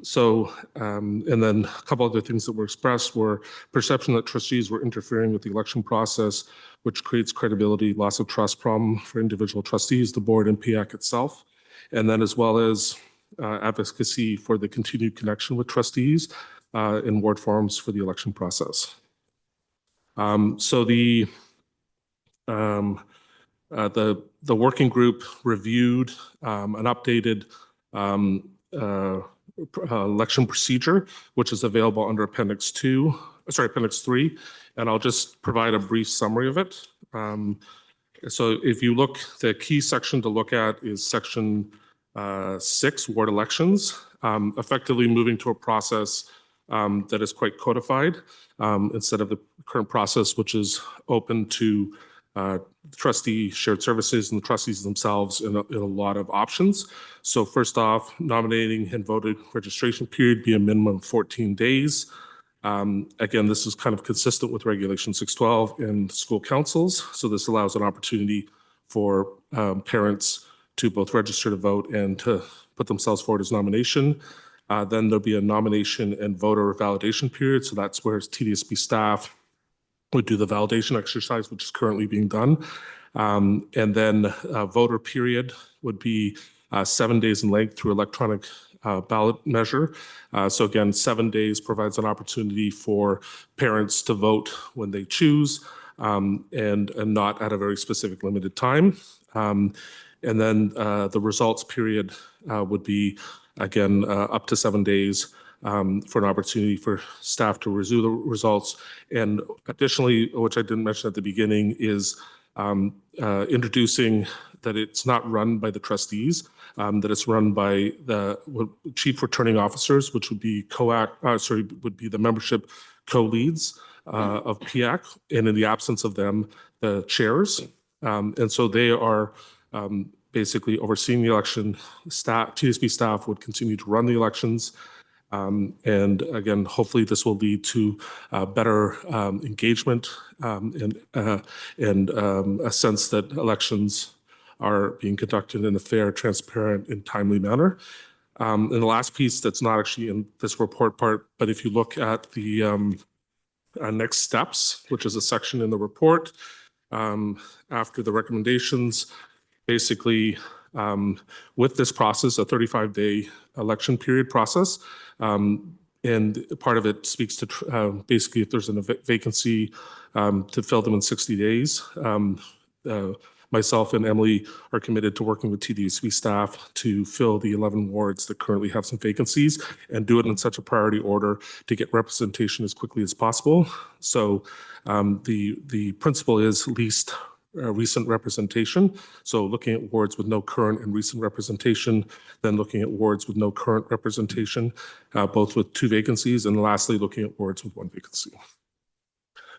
then a couple other things that were expressed were perception that trustees were interfering with the election process, which creates credibility, loss of trust problem for individual trustees, the board, and PIAC itself. And then as well as advocacy for the continued connection with trustees in ward forums for the election process. The working group reviewed an updated election procedure, which is available under appendix 3, and I'll just provide a brief summary of it. So if you look, the key section to look at is section 6, ward elections, effectively moving to a process that is quite codified instead of the current process, which is open to trustee shared services and the trustees themselves in a lot of options. So first off, nominating and voting registration period be a minimum of 14 days. Again, this is kind of consistent with Regulation 612 and school councils. So this allows an opportunity for parents to both register to vote and to put themselves forward as nomination. Then there'll be a nomination and voter validation period. So that's where TDSB staff would do the validation exercise, which is currently being done. And then voter period would be 7 days in length through electronic ballot measure. So again, 7 days provides an opportunity for parents to vote when they choose and not at a very specific limited time. And then the results period would be, again, up to 7 days for an opportunity for staff to review the results. And additionally, which I didn't mention at the beginning, is introducing that it's not run by the trustees, that it's run by the chief returning officers, which would be would be the membership co-leads of PIAC, and in the absence of them, the chairs. And so they are basically overseeing the election. TDSB staff would continue to run the elections. And again, hopefully this will lead to better engagement and a sense that elections are being conducted in a fair, transparent, and timely manner. And the last piece that's not actually in this report part, but if you look at the next steps, which is a section in the report, after the recommendations, basically with this process, a 35-day election period process, and part of it speaks to basically if there's a vacancy to fill them in 60 days. Myself and Emily are committed to working with TDSB staff to fill the 11 wards that currently have some vacancies and do it in such a priority order to get representation as quickly as possible. So the principle is least recent representation. So looking at wards with no current and recent representation, then looking at wards with no current representation, both with 2 vacancies, and lastly, looking at wards with 1 vacancy.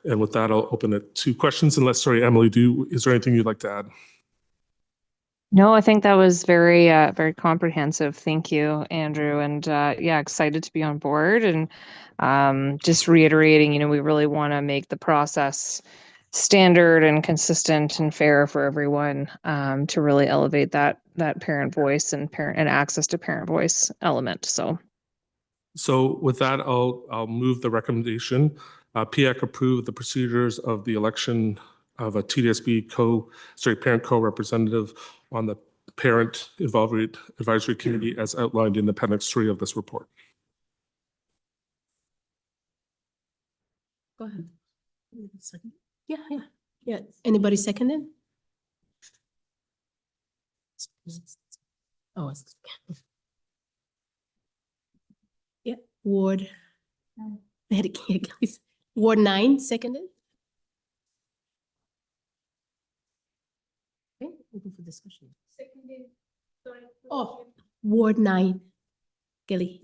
And with that, I'll open it to questions unless, sorry, Emily, is there anything you'd like to add? No, I think that was very, very comprehensive. Thank you, Andrew. And yeah, excited to be on board. And just reiterating, we really want to make the process standard and consistent and fair for everyone to really elevate that parent voice and access to parent voice element. So with that, I'll move the recommendation. PIAC approved the procedures of the election of a TDSB parent co-representative on the Parent Advisory Committee as outlined in Appendix 3 of this report. Go ahead. Second. Yeah. Anybody second it? Oh, yeah. Ward. Ward 9 seconded. Okay, open for discussion. Oh, Ward 9, Gilly.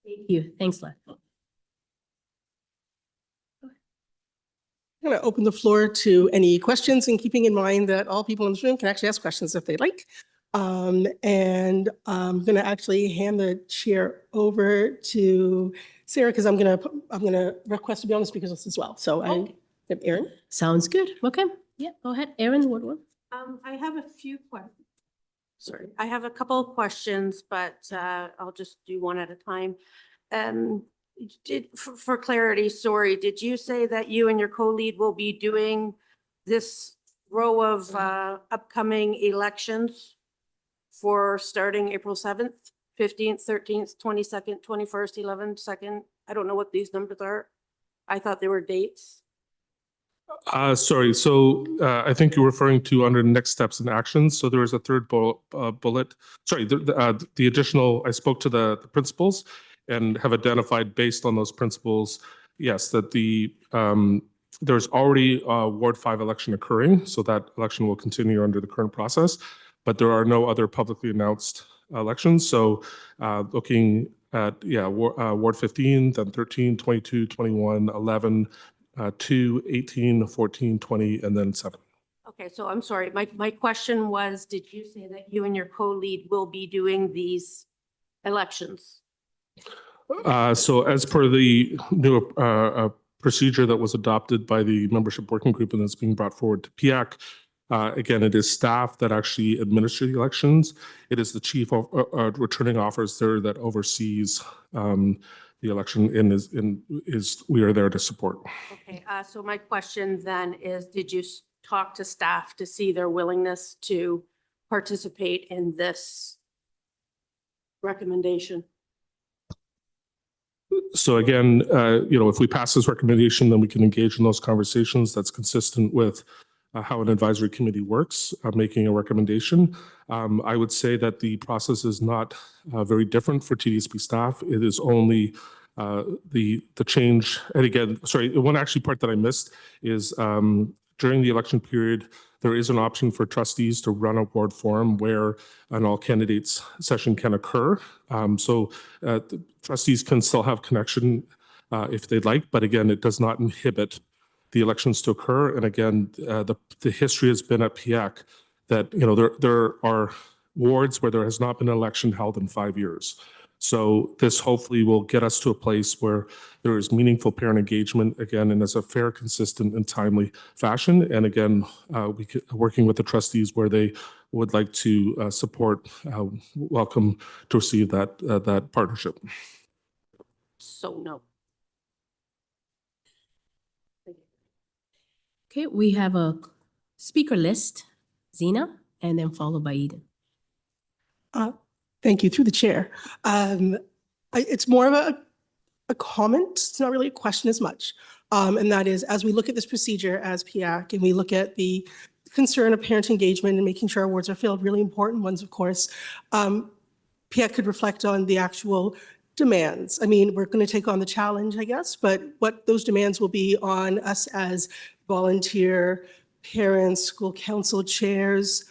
Thank you. Thanks, Len. I'm going to open the floor to any questions, and keeping in mind that all people in this room can actually ask questions if they'd like. And I'm going to actually hand the chair over to Sarah, because I'm going to request to be on the speakers list as well. So Erin. Sounds good. Okay. Yeah, go ahead. Erin, what one? I have a few questions. Sorry, I have a couple of questions, but I'll just do one at a time. For clarity, sorry, did you say that you and your co-lead will be doing this row of upcoming elections for starting April 7th, 15th, 13th, 22nd, 21st, 11th, 2nd? I don't know what these numbers are. I thought they were dates. Sorry, so I think you're referring to under next steps and actions. So there is a third bullet. Sorry, the additional, I spoke to the principals and have identified based on those principles, yes, that there's already a Ward 5 election occurring. So that election will continue under the current process, but there are no other publicly announced elections. So looking at, Ward 15, then 13, 22, 21, 11, 2, 18, 14, 20, and then 7. Okay, so I'm sorry. My question was, did you say that you and your co-lead will be doing these elections? So as per the new procedure that was adopted by the membership working group and that's being brought forward to PIAC, again, it is staff that actually administer the elections. It is the chief of returning officer that oversees the election and is we are there to support. Okay, so my question then is, did you talk to staff to see their willingness to participate in this recommendation? So again, if we pass this recommendation, then we can engage in those conversations. That's consistent with how an advisory committee works, making a recommendation. I would say that the process is not very different for TDSP staff. It is only the change. And again, sorry, one actually part that I missed is during the election period, there is an option for trustees to run a ward forum where an all candidates session can occur. So the trustees can still have connection if they'd like, but again, it does not inhibit the elections to occur. And again, the history has been at PIAC that there are wards where there has not been an election held in 5 years. So this hopefully will get us to a place where there is meaningful parent engagement again, and as a fair, consistent, and timely fashion. And again, working with the trustees where they would like to support, welcome to receive that partnership. So no. Okay, we have a speaker list, Zena, and then followed by Eden. Thank you, through the chair. It's more of a comment. It's not really a question as much. And that is, as we look at this procedure as PIAC and we look at the concern of parent engagement and making sure our wards are filled, really important ones, of course, PIAC could reflect on the actual demands. I mean, we're going to take on the challenge, I guess, but what those demands will be on us as volunteer parents, school council chairs,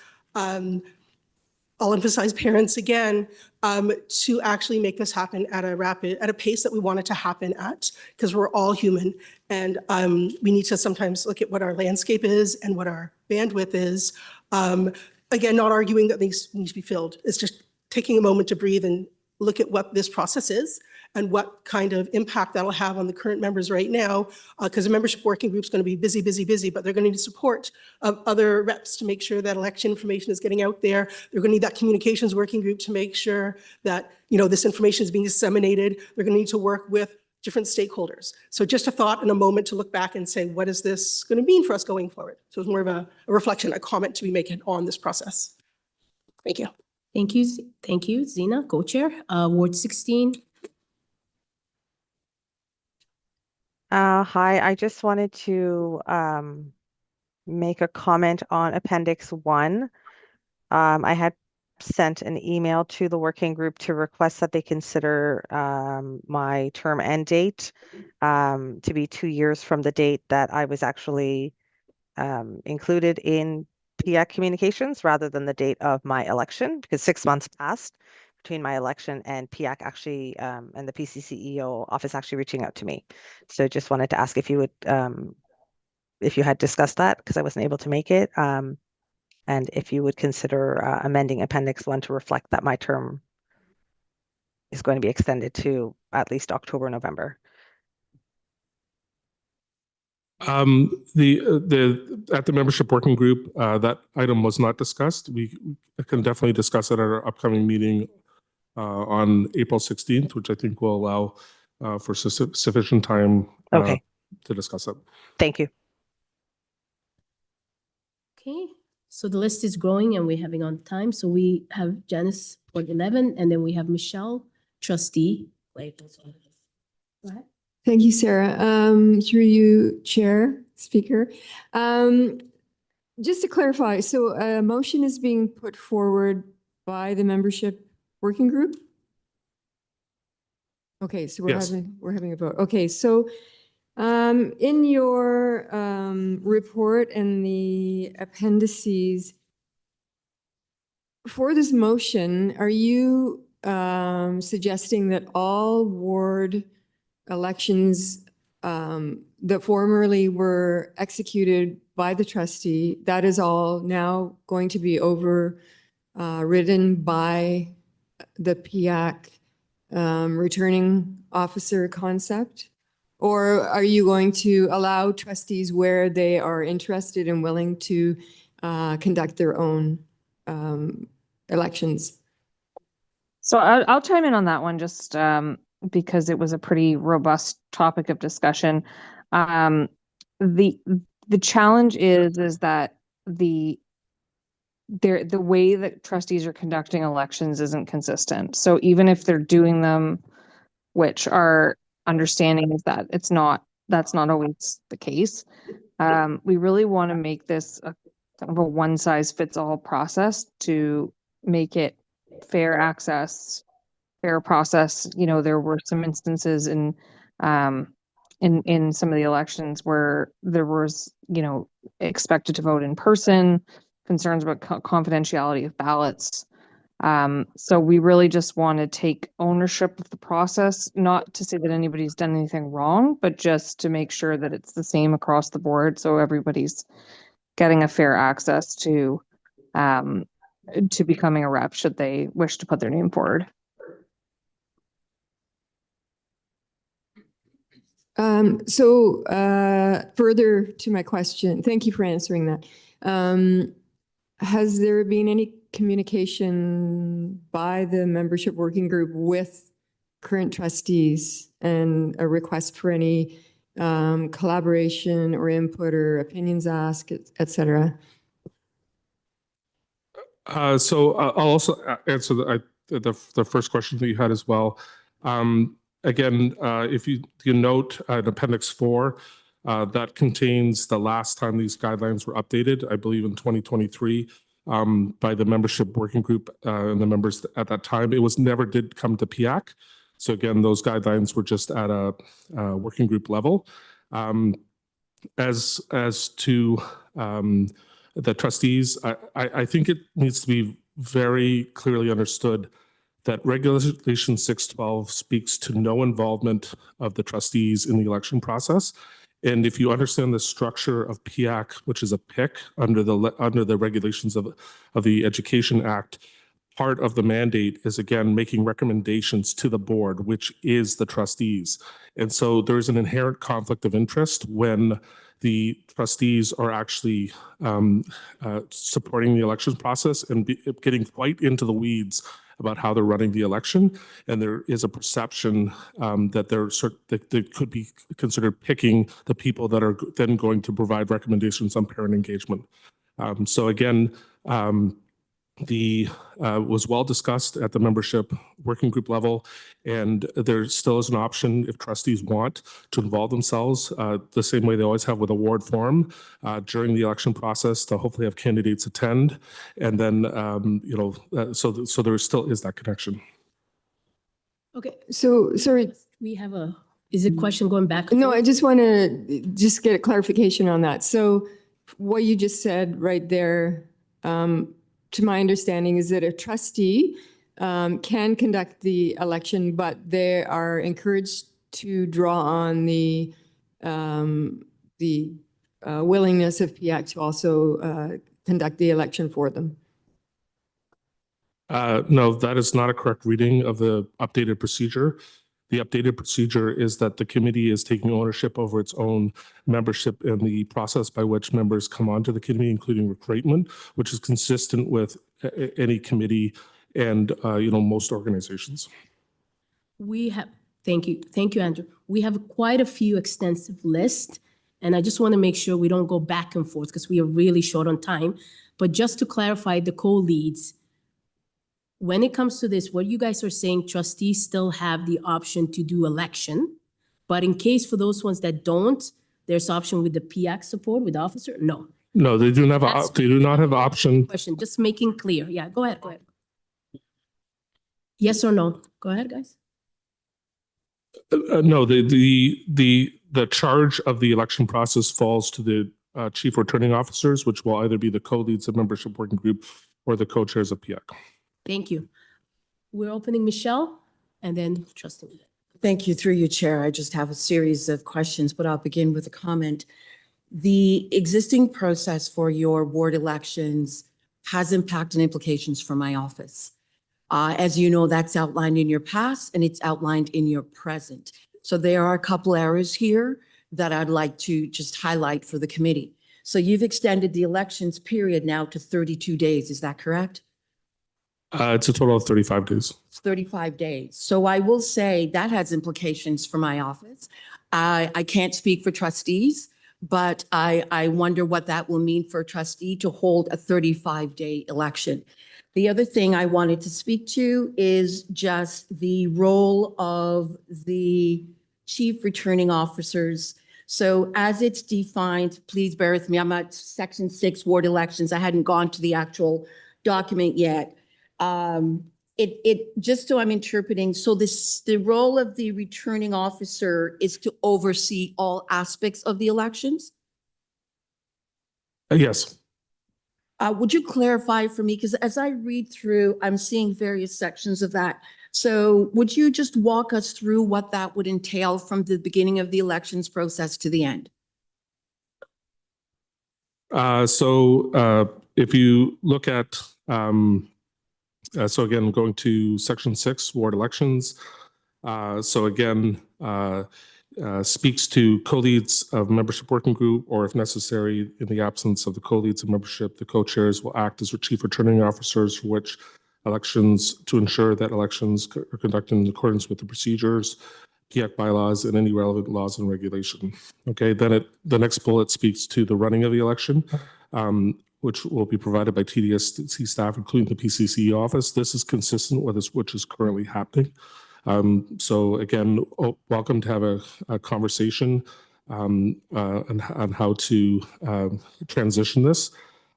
I'll emphasize parents again, to actually make this happen at a pace that we want it to happen at, because we're all human. And we need to sometimes look at what our landscape is and what our bandwidth is. Again, not arguing that these need to be filled. It's just taking a moment to breathe and look at what this process is and what kind of impact that'll have on the current members right now, because the membership working group is going to be busy, but they're going to need support of other reps to make sure that election information is getting out there. They're going to need that communications working group to make sure that this information is being disseminated. They're going to need to work with different stakeholders. So just a thought and a moment to look back and say, what is this going to mean for us going forward? So it's more of a reflection, a comment to be making on this process. Thank you. Thank you, Zena, co-chair. Ward 16. Hi, I just wanted to make a comment on Appendix 1. I had sent an email to the working group to request that they consider my term end date to be 2 years from the date that I was actually included in PIAC communications rather than the date of my election, because 6 months passed between my election and PIAC actually, and the PCCEO office actually reaching out to me. So just wanted to ask if you would, if you had discussed that, because I wasn't able to make it, and if you would consider amending Appendix 1 to reflect that my term is going to be extended to at least October, November. At the membership working group, that item was not discussed. We can definitely discuss it at our upcoming meeting on April 16th, which I think will allow for sufficient time to discuss it. Thank you. Okay, so the list is growing and we're having on time. So we have Janice for 11, and then we have Michelle, trustee. Wait, that's all. Go ahead. Thank you, Sarah. Through you, Chair, Speaker. Just to clarify, so a motion is being put forward by the membership working group? Okay, so we're having a vote. Okay, so in your report and the appendices for this motion, are you suggesting that all ward elections that formerly were executed by the trustee, that is all now going to be overridden by the PIAC returning officer concept? Or are you going to allow trustees where they are interested and willing to conduct their own elections? So I'll chime in on that one just because it was a pretty robust topic of discussion. The challenge is that the way that trustees are conducting elections isn't consistent. So even if they're doing them, which our understanding is that that's not always the case. We really want to make this a kind of a one size fits all process to make it fair access, fair process. You know, there were some instances in some of the elections where there was, you know, expected to vote in person, concerns about confidentiality of ballots. So we really just want to take ownership of the process, not to say that anybody's done anything wrong, but just to make sure that it's the same across the board. So everybody's getting a fair access to becoming a rep should they wish to put their name forward. Further to my question, thank you for answering that. Has there been any communication by the membership working group with current trustees and a request for any collaboration or input or opinions asked, et cetera? So I'll also answer the first question that you had as well. Again, if you note in Appendix 4, that contains the last time these guidelines were updated, I believe in 2023, by the membership working group and the members at that time. It never did come to PIAC. So again, those guidelines were just at a working group level. As to the trustees, I think it needs to be very clearly understood that Regulation 612 speaks to no involvement of the trustees in the election process. And if you understand the structure of PIAC, which is a PIC under the regulations of the Education Act, part of the mandate is, again, making recommendations to the board, which is the trustees. And so there's an inherent conflict of interest when the trustees are actually supporting the elections process and getting quite into the weeds about how they're running the election. And there is a perception that they could be considered picking the people that are then going to provide recommendations on parent engagement. So again, was well discussed at the membership working group level, and there still is an option if trustees want to involve themselves the same way they always have with a ward forum during the election process to hopefully have candidates attend, and then so there still is that connection. Okay, so sorry. Is it question going back? No, I just want to just get a clarification on that. So what you just said right there, to my understanding, is that a trustee can conduct the election, but they are encouraged to draw on the willingness of PIAC to also conduct the election for them. No, that is not a correct reading of the updated procedure. The updated procedure is that the committee is taking ownership over its own membership and the process by which members come onto the committee, including recruitment, which is consistent with any committee and most organizations. Thank you, Andrew. We have quite a few extensive lists, and I just want to make sure we don't go back and forth because we are really short on time. But just to clarify the co-leads, when it comes to this, what you guys are saying, trustees still have the option to do election, but in case for those ones that don't, there's option with the PIAC support with the officer? No. No, they do not have option. Question, just making clear. Yeah, go ahead. Yes or no? Go ahead, guys. No, the charge of the election process falls to the chief returning officers, which will either be the co-leads of membership working group or the co-chairs of PIAC. Thank you. We're opening Michelle and then trustee. Thank you. Through you, Chair. I just have a series of questions, but I'll begin with a comment. The existing process for your ward elections has impact and implications for my office. As you know, that's outlined in your past and it's outlined in your present. So there are a couple errors here that I'd like to just highlight for the committee. So you've extended the elections period now to 32 days, is that correct? It's a total of 35 days. 35 days. So I will say that has implications for my office. I can't speak for trustees, but I wonder what that will mean for a trustee to hold a 35-day election. The other thing I wanted to speak to is just the role of the chief returning officers. So as it's defined, please bear with me, I'm at section 6 ward elections. I hadn't gone to the actual document yet. Just so I'm interpreting, so the role of the returning officer is to oversee all aspects of the elections? Yes. Would you clarify for me? Because as I read through, I'm seeing various sections of that. So would you just walk us through what that would entail from the beginning of the elections process to the end? If you look at, so again, going to section 6, ward elections. So again, speaks to co-leads of membership working group, or if necessary, in the absence of the co-leads of membership, the co-chairs will act as chief returning officers for which elections, to ensure that elections are conducted in accordance with the procedures, PIAC bylaws, and any relevant laws and regulation. Okay, then the next bullet speaks to the running of the election, which will be provided by TDSC staff, including the PCC office. This is consistent with which is currently happening. So again, welcome to have a conversation on how to transition this.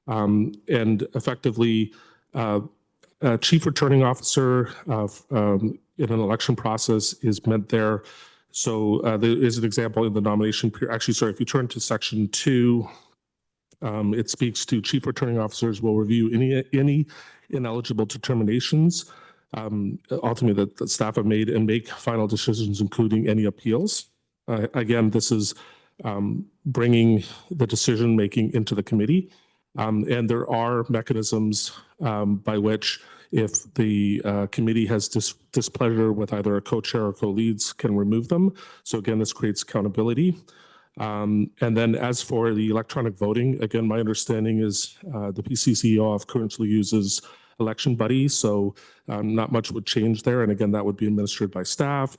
And effectively, chief returning officer in an election process is meant there. So there is an example in the nomination period. Actually, sorry, if you turn to section 2, it speaks to chief returning officers will review any ineligible determinations ultimately that the staff have made and make final decisions, including any appeals. Again, this is bringing the decision making into the committee. And there are mechanisms by which, if the committee has displeasure with either a co-chair or co-leads, can remove them. So again, this creates accountability. And then as for the electronic voting, again, my understanding is the PCCOF currently uses Election Buddy, so not much would change there. And again, that would be administered by staff.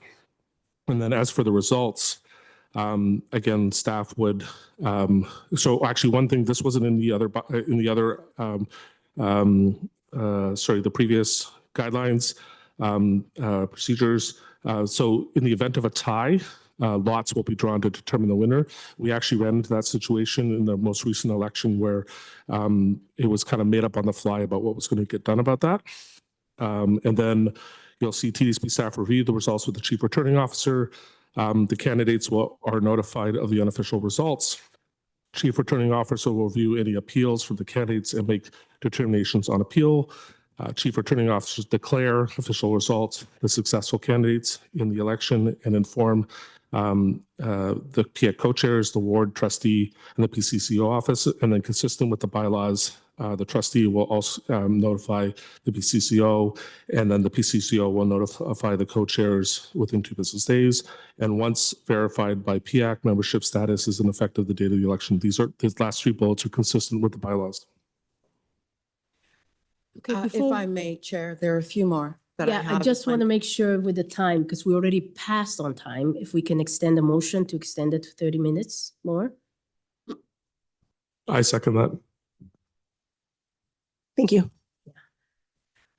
And then as for the results, again, staff would, so actually one thing, this wasn't in the other, the previous guidelines, procedures. So in the event of a tie, lots will be drawn to determine the winner. We actually ran into that situation in the most recent election where it was kind of made up on the fly about what was going to get done about that. And then you'll see TDSP staff review the results with the chief returning officer. The candidates are notified of the unofficial results. Chief returning officer will review any appeals from the candidates and make determinations on appeal. Chief returning officers declare official results, the successful candidates in the election, and inform the PIAC co-chairs, the ward trustee, and the PCCO office. And then consistent with the bylaws, the trustee will also notify the PCCO, and then the PCCO will notify the co-chairs within 2 business days. And once verified by PIAC, membership status is in effect of the date of the election. These last 3 bullets are consistent with the bylaws. Okay, if I may, Chair, there are a few more that I Yeah, have. I just want to make sure with the time, because we already passed on time, if we can extend the motion to extend it to 30 minutes more. I second that. Thank you.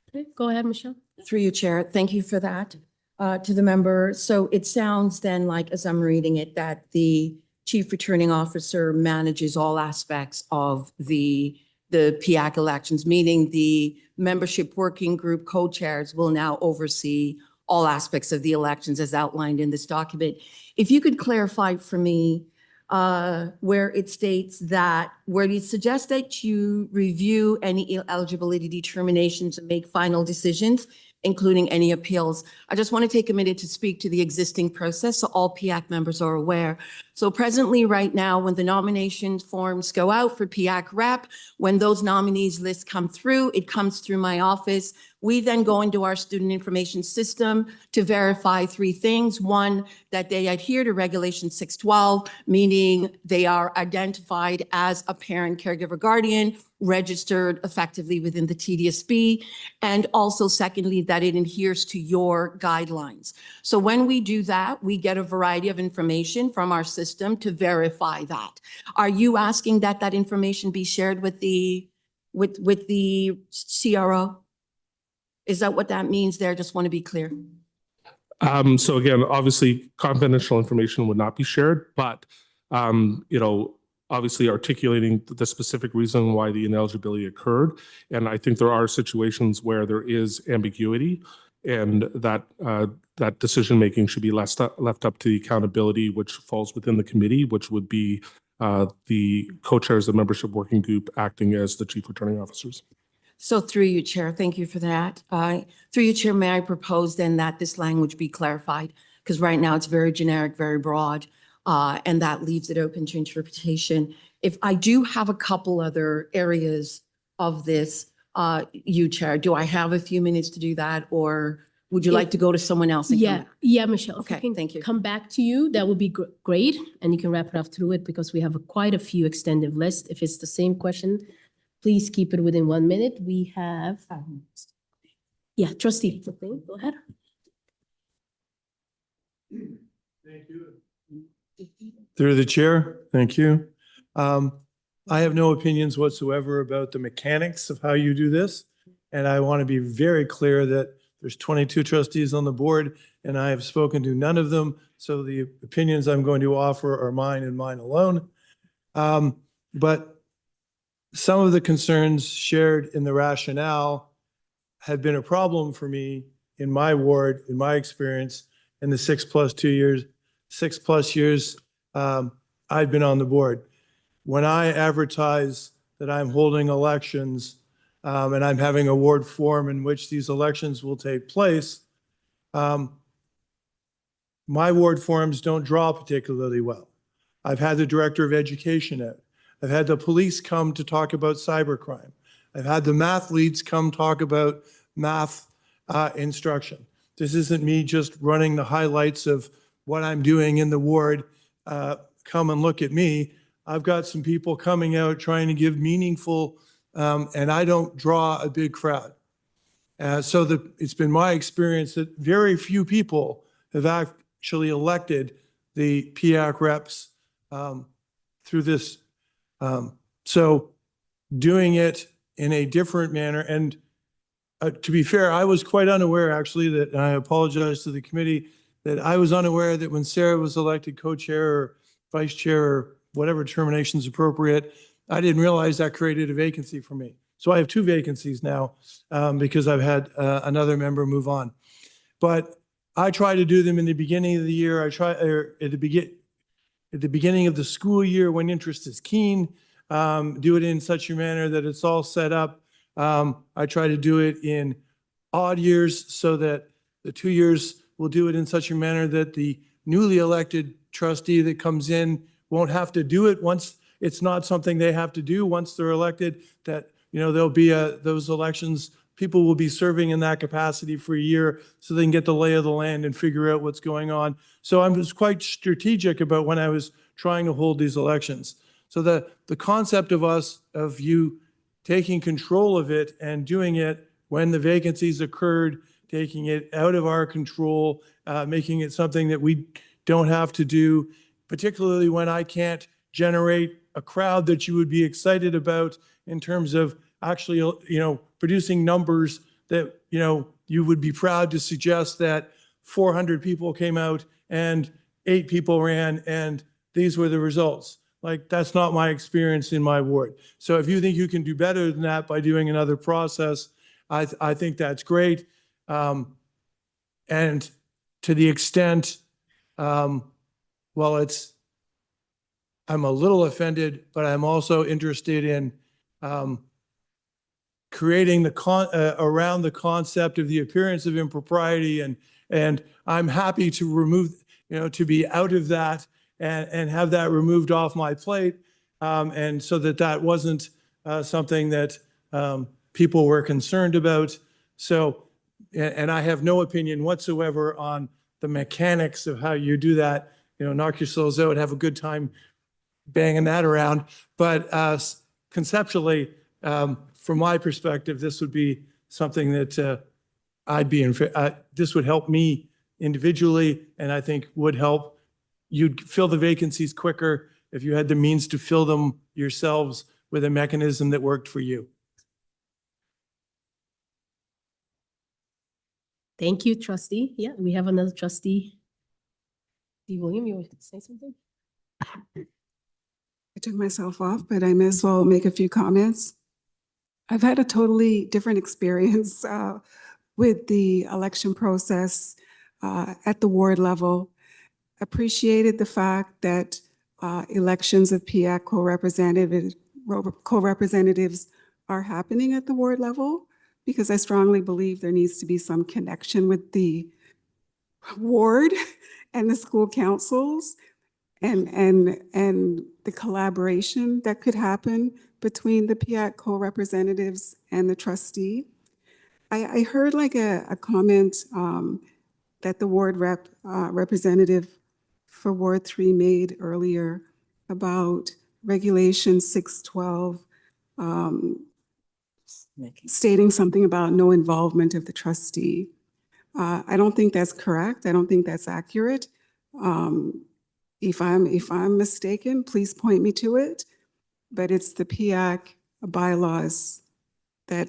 Okay, go ahead, Michelle. Through you, Chair. Thank you for that. To the member. So it sounds then like, as I'm reading it, that the chief returning officer manages all aspects of the PIAC elections, meaning the membership working group co-chairs will now oversee all aspects of the elections as outlined in this document. If you could clarify for me where it states that, where you suggest that you review any eligibility determinations and make final decisions, including any appeals. I just want to take a minute to speak to the existing process so all PIAC members are aware. So presently, right now, when the nomination forms go out for PIAC rep, when those nominees lists come through, it comes through my office. We then go into our student information system to verify three things. One, that they adhere to Regulation 612, meaning they are identified as a parent, caregiver, guardian, registered effectively within the TDSB, and also secondly, that it adheres to your guidelines. So when we do that, we get a variety of information from our system to verify that. Are you asking that that information be shared with the CRO? Is that what that means there? Just want to be clear. So again, obviously confidential information would not be shared, but, obviously articulating the specific reason why the ineligibility occurred. And I think there are situations where there is ambiguity, and that that decision-making should be left up to the accountability, which falls within the committee, which would be the co-chairs of the membership working group acting as the chief returning officers. So through you, Chair, thank you for that. Through you, Chair, may I propose then that this language be clarified? Because right now it's very generic, very broad, and that leaves it open to interpretation. If I do have a couple other areas of this, you, Chair, do I have a few minutes to do that, or would you like to go to someone else? And come back? Yeah, Michelle. if we Okay, can thank you. Come back to you, that would be great, and you can wrap it up through it because we have quite a few extended list. If it's the same question, please keep it within 1 minute. We have, yeah, trustee, go ahead. Thank you. Through the chair, thank you. I have no opinions whatsoever about the mechanics of how you do this. And I want to be very clear that there's 22 trustees on the board and I have spoken to none of them. So the opinions I'm going to offer are mine and mine alone. But some of the concerns shared in the rationale have been a problem for me in my ward, in my experience, in the 6+ years I've been on the board. When I advertise that I'm holding elections and I'm having a ward forum in which these elections will take place, my ward forums don't draw particularly well. I've had the director of education out. I've had the police come to talk about cybercrime. I've had the math leads come talk about math instruction. This isn't me just running the highlights of what I'm doing in the ward. Come and look at me. I've got some people coming out trying to give meaningful, and I don't draw a big crowd. It's been my experience that very few people have actually elected the PIAC reps through this. So doing it in a different manner, and to be fair, I was quite unaware actually that, and I apologize to the committee, that I was unaware that when Sarah was elected co-chair or vice chair or whatever termination is appropriate, I didn't realize that created a vacancy for me. So I have 2 vacancies now because I've had another member move on. But I try to do them in the beginning of the year. At the beginning of the school year when interest is keen, do it in such a manner that it's all set up. I try to do it in odd years so that the 2 years will do it in such a manner that the newly elected trustee that comes in won't have to do it once it's not something they have to do once they're elected, that, there'll be those elections, people will be serving in that capacity for a year so they can get the lay of the land and figure out what's going on. So I was quite strategic about when I was trying to hold these elections. So the concept of you taking control of it and doing it when the vacancies occurred, taking it out of our control, making it something that we don't have to do, particularly when I can't generate a crowd that you would be excited about in terms of actually, producing numbers that, you would be proud to suggest that 400 people came out and 8 people ran and these were the results. Like, that's not my experience in my ward. So if you think you can do better than that by doing another process, I think that's great. And to the extent, I'm a little offended, but I'm also interested in creating around the concept of the appearance of impropriety, and I'm happy to remove, to be out of that and have that removed off my plate, and so that wasn't something that people were concerned about. So, and I have no opinion whatsoever on the mechanics of how you do that. Knock yourselves out, have a good time banging that around. But conceptually, from my perspective, this would be something that this would help me individually, and I think would help. You'd fill the vacancies quicker if you had the means to fill them yourselves with a mechanism that worked for you. Thank you, trustee. Yeah, we have another trustee. D. William, you want to say something? I took myself off, but I may as well make a few comments. I've had a totally different experience with the election process at the ward level. Appreciated the fact that elections of PIAC co-representatives are happening at the ward level, because I strongly believe there needs to be some connection with the ward and the school councils and the collaboration that could happen between the PIAC co-representatives and the trustee. I heard like a comment that the ward representative for Ward 3 made earlier about Regulation 612, stating something about no involvement of the trustee. I don't think that's correct. I don't think that's accurate. If I'm mistaken, please point me to it. But it's the PIAC bylaws that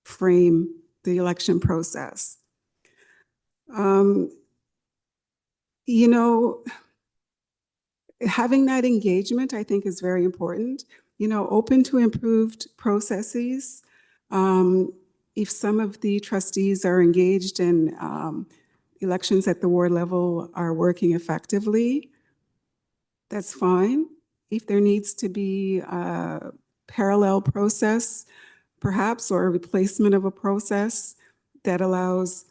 frame the election process. Having that engagement, I think, is very important. Open to improved processes. If some of the trustees are engaged in elections at the ward level are working effectively, that's fine. If there needs to be a parallel process, perhaps, or a replacement of a process that allows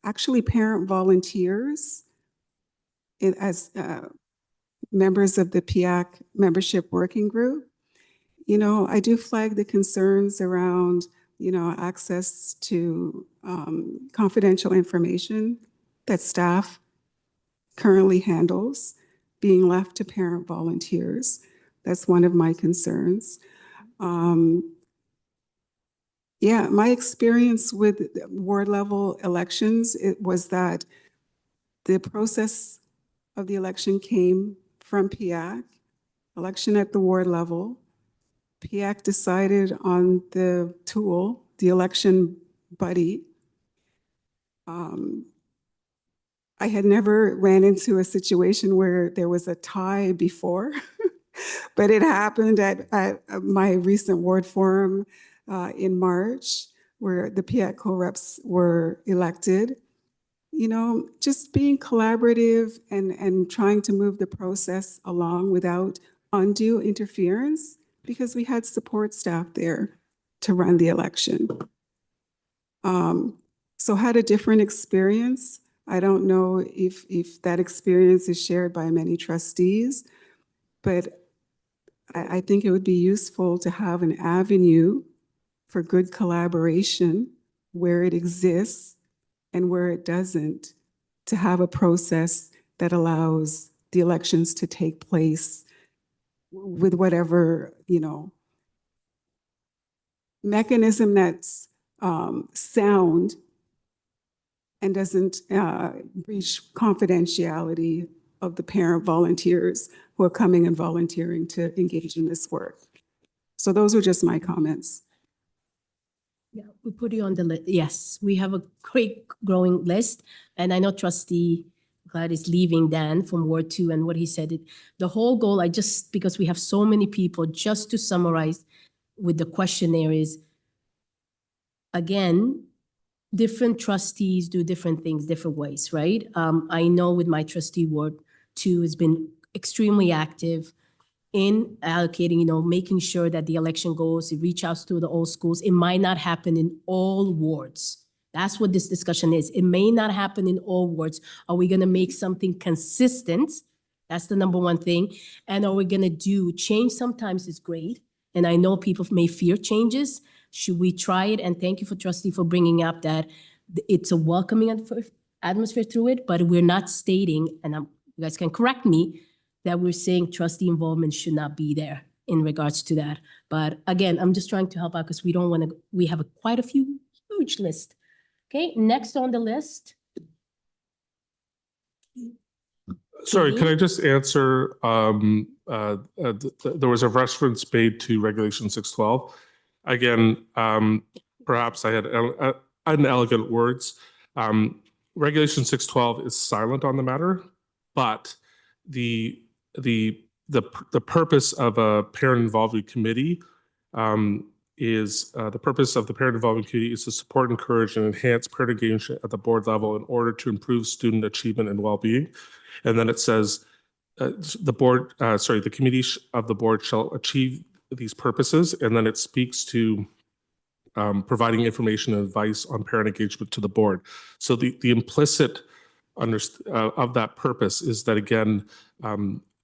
actually parent volunteers as members of the PIAC membership working group. I do flag the concerns around, access to confidential information that staff currently handles being left to parent volunteers. That's one of my concerns. Yeah, my experience with ward level elections, it was that the process of the election came from PIAC, election at the ward level. PIAC decided on the tool, the election buddy. I had never ran into a situation where there was a tie before, but it happened at my recent ward forum in March, where the PIAC co-reps were elected. Just being collaborative and trying to move the process along without undue interference, because we had support staff there to run the election. So had a different experience. I don't know if that experience is shared by many trustees, but I think it would be useful to have an avenue for good collaboration where it exists and where it doesn't, to have a process that allows the elections to take place with whatever, mechanism that's sound and doesn't breach confidentiality of the parent volunteers who are coming and volunteering to engage in this work. So those are just my comments. Yeah, we put you on the list. Yes, we have a great growing list. And I know trustee Glad is leaving Dan from Ward 2 and what he said. The whole goal, because we have so many people, just to summarize with the questionnaire is, again, different trustees do different things different ways, right? I know with my trustee Ward 2 has been extremely active in allocating, you know, making sure that the election goes, it reach out to the old schools. It might not happen in all wards. That's what this discussion is. It may not happen in all wards. Are we gonna make something consistent? That's the number one thing. And are we gonna change sometimes is great. And I know people may fear changes. Should we try it? And thank you for trustee for bringing up that it's a welcoming atmosphere through it, but we're not stating, and you guys can correct me, that we're saying trustee involvement should not be there in regards to that. But again, I'm just trying to help out because we don't want to, we have quite a few huge list. Okay, next on the list. Sorry, can I just answer? There was a reference made to Regulation 612. Again, perhaps I had unelegant words. Regulation 612 is silent on the matter, but the purpose of a parent involvement committee is to support, encourage, and enhance parent engagement at the board level in order to improve student achievement and well-being. And then it says the committee of the board shall achieve these purposes, and then it speaks to providing information and advice on parent engagement to the board. So the implicit of that purpose is that, again,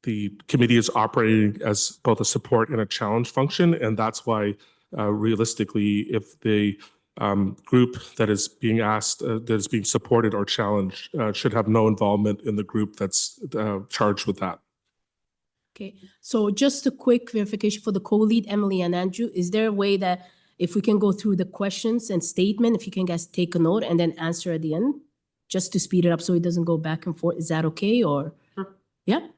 the committee is operating as both a support and a challenge function, and that's why realistically, if the group that is being asked, that is being supported or challenged, should have no involvement in the group that's charged with that. Okay, so just a quick verification for the co-lead, Emily and Andrew, is there a way that if we can go through the questions and statement, if you can guys take a note and then answer at the end, just to speed it up so it doesn't go back and forth, is that okay, or? Sure. Yeah?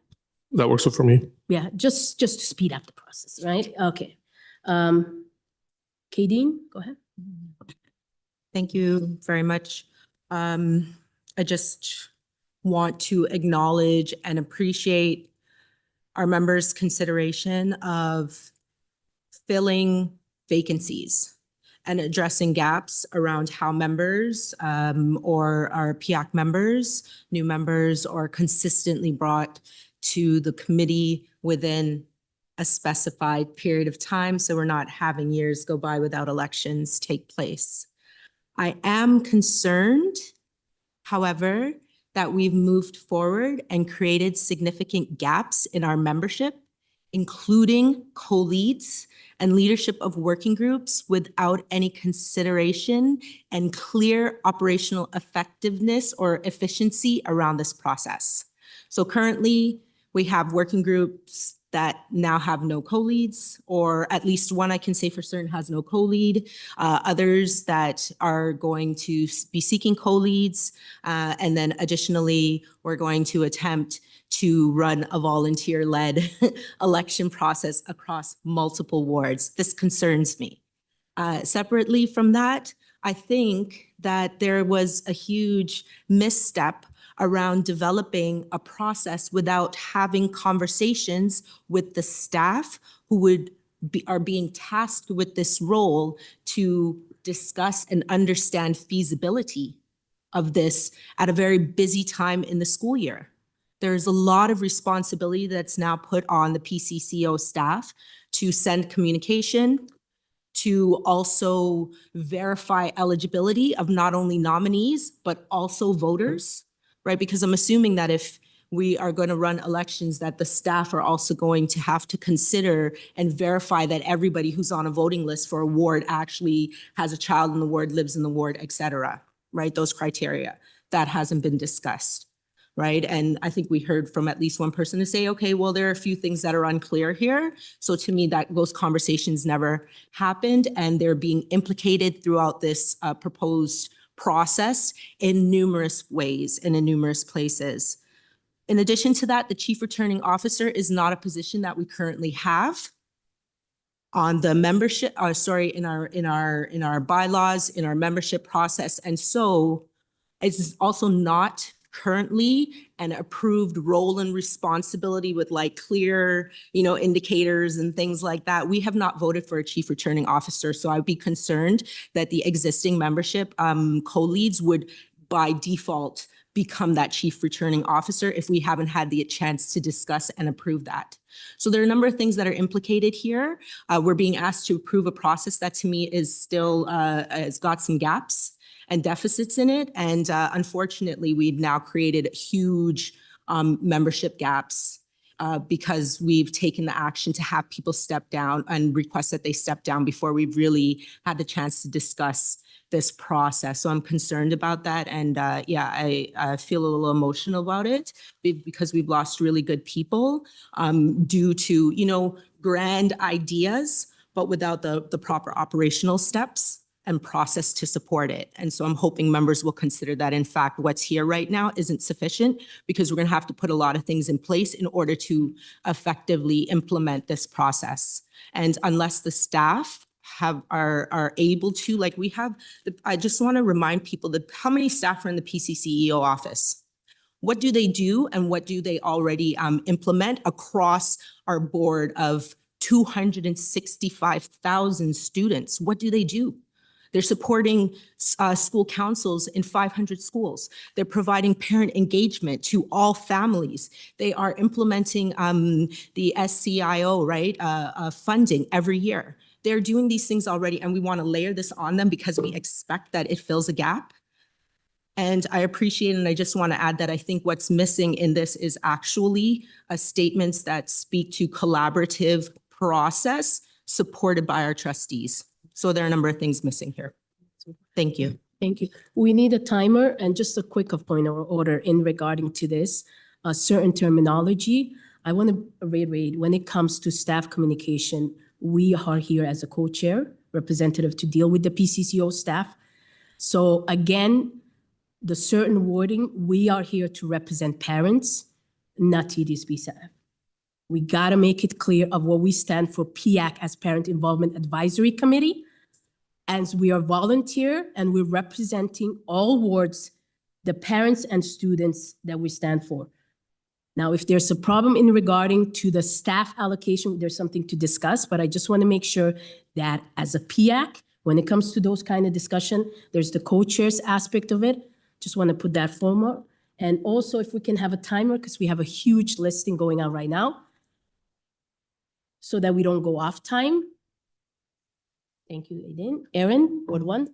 That works for me. Yeah, just to speed up the process, right? Okay. Kadeen, go ahead. Thank you very much. I just want to acknowledge and appreciate our members' consideration of filling vacancies and addressing gaps around how members or our PIAC members, new members, are consistently brought to the committee within a specified period of time, so we're not having years go by without elections take place. I am concerned, however, that we've moved forward and created significant gaps in our membership, including co-leads and leadership of working groups, without any consideration and clear operational effectiveness or efficiency around this process. So currently, we have working groups that now have no co-leads, or at least one I can say for certain has no co-lead, others that are going to be seeking co-leads, and then additionally, we're going to attempt to run a volunteer-led election process across multiple wards. This concerns me. Separately from that, I think that there was a huge misstep around developing a process without having conversations with the staff who are being tasked with this role to discuss and understand feasibility of this at a very busy time in the school year. There's a lot of responsibility that's now put on the PCCO staff to send communication, to also verify eligibility of not only nominees, but also voters, right? Because I'm assuming that if we are going to run elections, that the staff are also going to have to consider and verify that everybody who's on a voting list for a ward actually has a child in the ward, lives in the ward, et cetera, right? Those criteria. That hasn't been discussed, right? And I think we heard from at least one person to say, okay, well, there are a few things that are unclear here. So to me, that those conversations never happened, and they're being implicated throughout this proposed process in numerous ways and in numerous places. In addition to that, the chief returning officer is not a position that we currently have on the membership, in our bylaws, in our membership process. And so it's also not currently an approved role and responsibility with like clear, indicators and things like that. We have not voted for a chief returning officer. So I'd be concerned that the existing membership co-leads would by default become that chief returning officer if we haven't had the chance to discuss and approve that. So there are a number of things that are implicated here. We're being asked to approve a process that to me is still, has got some gaps and deficits in it. And unfortunately, we've now created huge membership gaps because we've taken the action to have people step down and request that they step down before we've really had the chance to discuss this process. So I'm concerned about that. And yeah, I feel a little emotional about it because we've lost really good people due to, you know, grand ideas, but without the proper operational steps and process to support it. And so I'm hoping members will consider that, in fact, what's here right now isn't sufficient because we're going to have to put a lot of things in place in order to effectively implement this process. And unless the staff are able to, like we have, I just want to remind people that how many staff are in the PCCEO office? What do they do and what do they already implement across our board of 265,000 students? What do they do? They're supporting school councils in 500 schools. They're providing parent engagement to all families. They are implementing the SCIO, right, funding every year. They're doing these things already, and we want to layer this on them because we expect that it fills a gap. And I appreciate, and I just want to add that I think what's missing in this is actually statements that speak to collaborative process supported by our trustees. So there are a number of things missing here. Thank you. Thank you. We need a timer and just a quick point of order in regarding to this, certain terminology. I want to reiterate, when it comes to staff communication, we are here as a co-chair representative to deal with the PCCO staff. So again, the certain wording, we are here to represent parents, not TDSB staff. We got to make it clear of what we stand for PIAC as Parent Involvement Advisory Committee. As we are volunteer and we're representing all wards, the parents and students that we stand for. Now, if there's a problem in regarding to the staff allocation, there's something to discuss, but I just want to make sure that as a PIAC, when it comes to those kind of discussion, there's the co-chairs aspect of it. Just want to put that forward. And also if we can have a timer, because we have a huge listing going on right now, so that we don't go off time. Thank you, Aiden. Erin, Ward 1.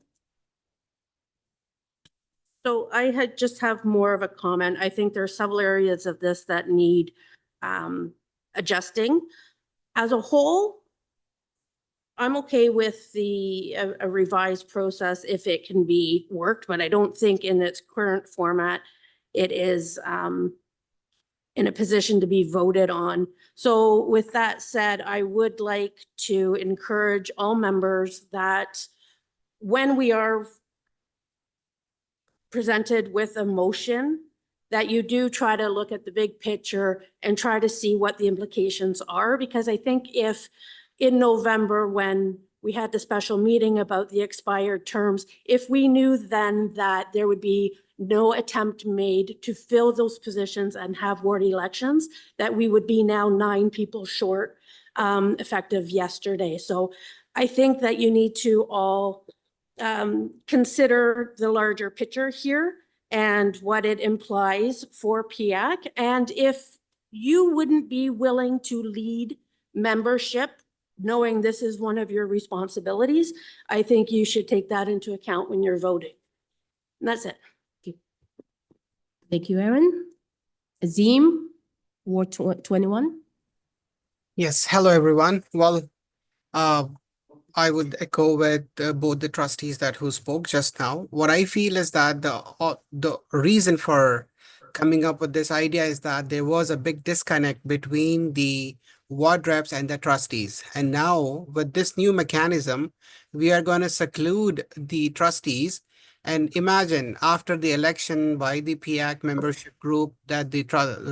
So I had just have more of a comment. I think there are several areas of this that need adjusting. As a whole, I'm okay with the a revised process if it can be worked, but I don't think in its current format it is in a position to be voted on. So with that said, I would like to encourage all members that when we are presented with a motion, that you do try to look at the big picture and try to see what the implications are. Because I think if in November, when we had the special meeting about the expired terms, if we knew then that there would be no attempt made to fill those positions and have ward elections, that we would be now 9 people short effective yesterday. So I think that you need to all consider the larger picture here and what it implies for PIAC. And if you wouldn't be willing to lead membership, knowing this is one of your responsibilities, I think you should take that into account when you're voting. And that's it. Thank you, Erin. Azim, Ward 21. Yes, hello everyone. Well, I would echo with both the trustees who spoke just now. What I feel is that the reason for coming up with this idea is that there was a big disconnect between the ward reps and the trustees. And now with this new mechanism, we are going to seclude the trustees. And imagine after the election by the PIAC membership group that the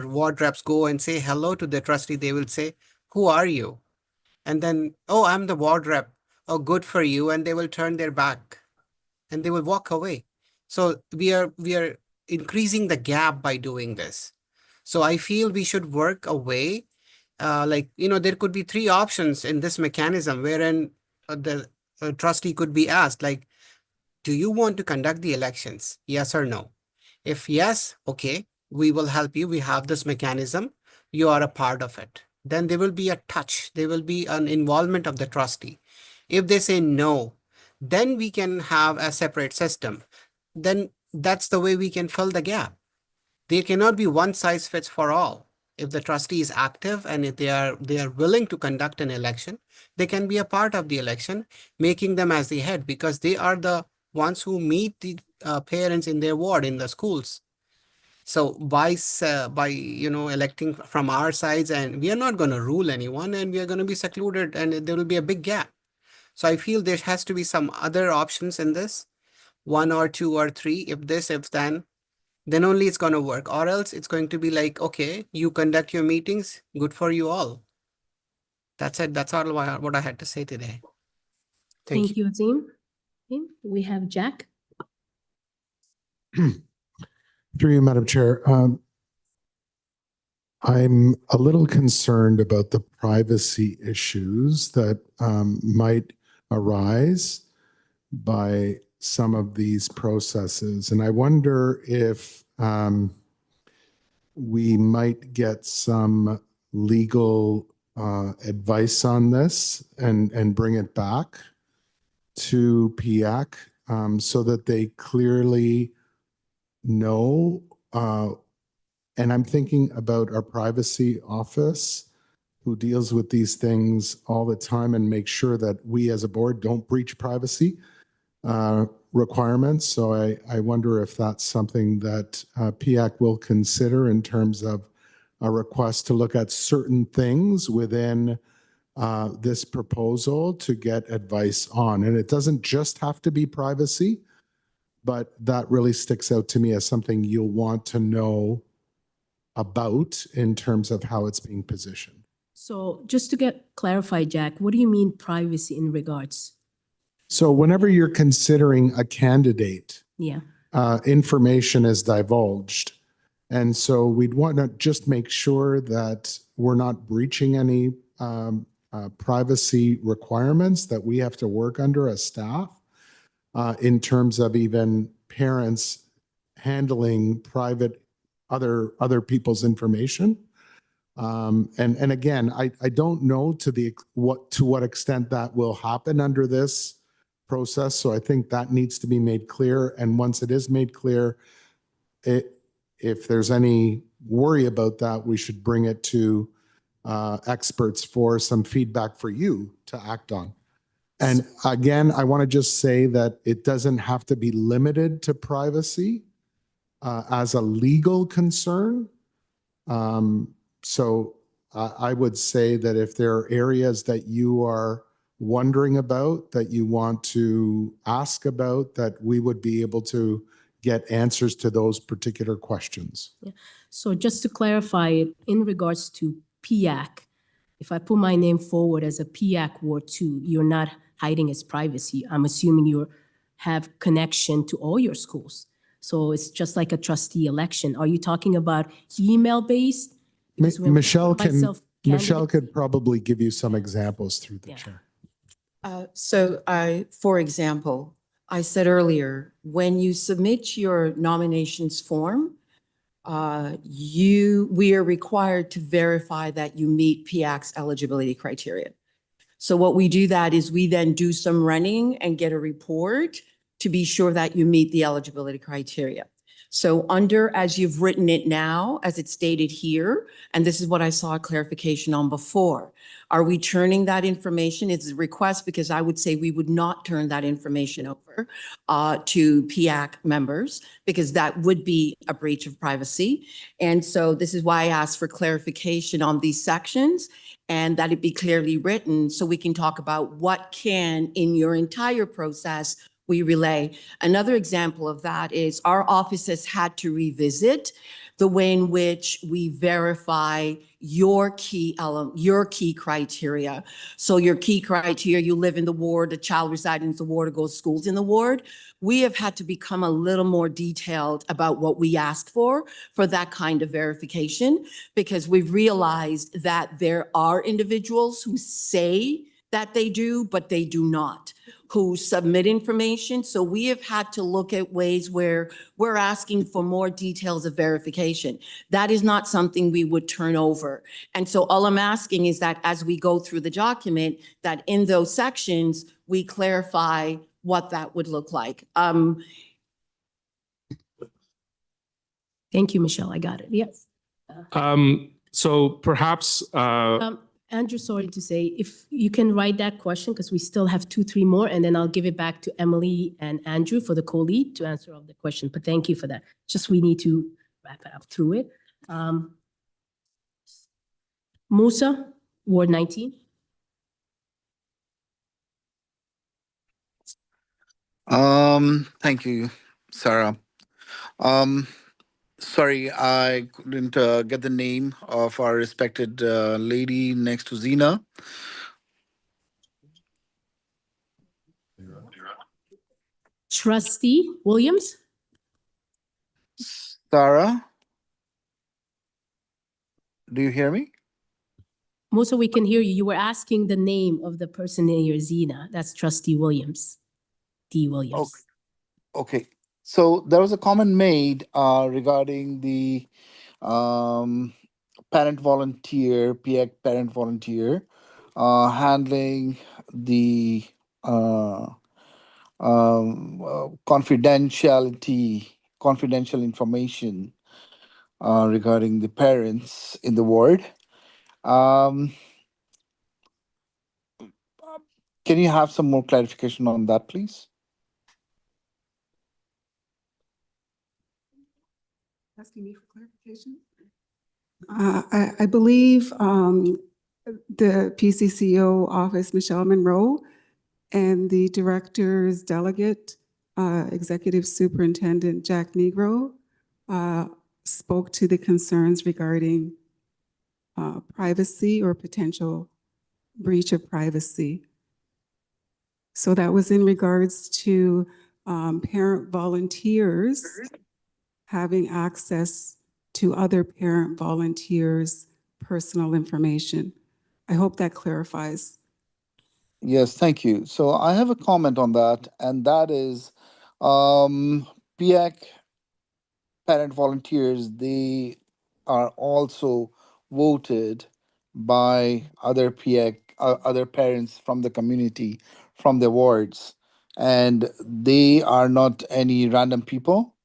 ward reps go and say hello to the trustee, they will say, "Who are you?" And then, "Oh, I'm the ward rep. Oh, good for you." And they will turn their back and they will walk away. So we are increasing the gap by doing this. So I feel we should work a way, there could be 3 options in this mechanism wherein the trustee could be asked, like, do you want to conduct the elections? Yes or no? If yes, okay, we will help you. We have this mechanism. You are a part of it. Then there will be a touch. There will be an involvement of the trustee. If they say no, then we can have a separate system. Then that's the way we can fill the gap. There cannot be one size fits for all. If the trustee is active and if they are willing to conduct an election, they can be a part of the election, making them as the head because they are the ones who meet the parents in their ward in the schools. So by electing from our sides, and we are not going to rule anyone, and we are going to be secluded, and there will be a big gap. So I feel there has to be some other options in this, 1 or 2 or 3. If this, if then only it's going to work. Or else it's going to be like, okay, you conduct your meetings, good for you all. That's it. That's all what I had to say today. Thank you, Azim. Okay, we have Jack. Through you, Madam Chair. I'm a little concerned about the privacy issues that might arise by some of these processes. And I wonder if we might get some legal advice on this and bring it back to PIAC so that they clearly know. And I'm thinking about our privacy office who deals with these things all the time and make sure that we as a board don't breach privacy requirements. So I wonder if that's something that PIAC will consider in terms of a request to look at certain things within this proposal to get advice on. And it doesn't just have to be privacy, but that really sticks out to me as something you'll want to know about in terms of how it's being positioned. So just to get clarified, Jack, what do you mean privacy in regards? So whenever you're considering a candidate, Yeah. Information is divulged. And so we'd want to just make sure that we're not breaching any privacy requirements that we have to work under as staff in terms of even parents handling private other people's information. And again, I don't know to what extent that will happen under this process. So I think that needs to be made clear. And once it is made clear, if there's any worry about that, we should bring it to experts for some feedback for you to act on. And again, I want to just say that it doesn't have to be limited to privacy as a legal concern. So I would say that if there are areas that you are wondering about, that you want to ask about, that we would be able to get answers to those particular questions. Yeah. So just to clarify it, in regards to PIAC, if I put my name forward as a PIAC Ward 2, you're not hiding its privacy. I'm assuming you have connection to all your schools. So it's just like a trustee election. Are you talking about email-based? Michelle could probably give you some examples through the chair. For example, I said earlier, when you submit your nominations form, we are required to verify that you meet PIAC's eligibility criteria. So what we do that is we then do some running and get a report to be sure that you meet the eligibility criteria. So as you've written it now, as it's stated here, and this is what I saw a clarification on before, are we turning that information? It's a request because I would say we would not turn that information over to PIAC members because that would be a breach of privacy. And so this is why I asked for clarification on these sections and that it be clearly written so we can talk about what can in your entire process we relay. Another example of that is our office has had to revisit the way in which we verify your key criteria. So your key criteria, you live in the ward, the child resides in the ward or goes to schools in the ward. We have had to become a little more detailed about what we ask for that kind of verification, because we've realized that there are individuals who say that they do, but they do not. who submit information. So we have had to look at ways where we're asking for more details of verification. That is not something we would turn over. And so all I'm asking is that as we go through the document, that in those sections, we clarify what that would look like. Thank you, Michelle. I got it. Yes. So perhaps, Andrew, sorry to say, if you can write that question, because we still have 2, 3 more, and then I'll give it back to Emily and Andrew for the co-lead to answer all the questions. But thank you for that. Just we need to wrap it up through it. Musa, Ward 19. Thank you, Sarah. Sorry, I couldn't get the name of our respected lady next to Zena. Trustee Williams. Sarah, do you hear me? Musa, we can hear you. You were asking the name of the person in your Zena. That's Trustee Williams. D. Williams. Okay. So there was a comment made regarding the parent volunteer, PIAC parent volunteer, handling the confidential information regarding the parents in the ward. Can you have some more clarification on that, please? Asking me for clarification? I believe the PCCO office, Michelle Monroe, and the director's delegate, Executive Superintendent Jack Negro, spoke to the concerns regarding privacy or potential breach of privacy. So that was in regards to parent volunteers having access to other parent volunteers' personal information. I hope that clarifies. Yes, thank you. So I have a comment on that, and that is PIAC parent volunteers, they are also voted by other PIAC, other parents from the community, from the wards, and they are not any random people,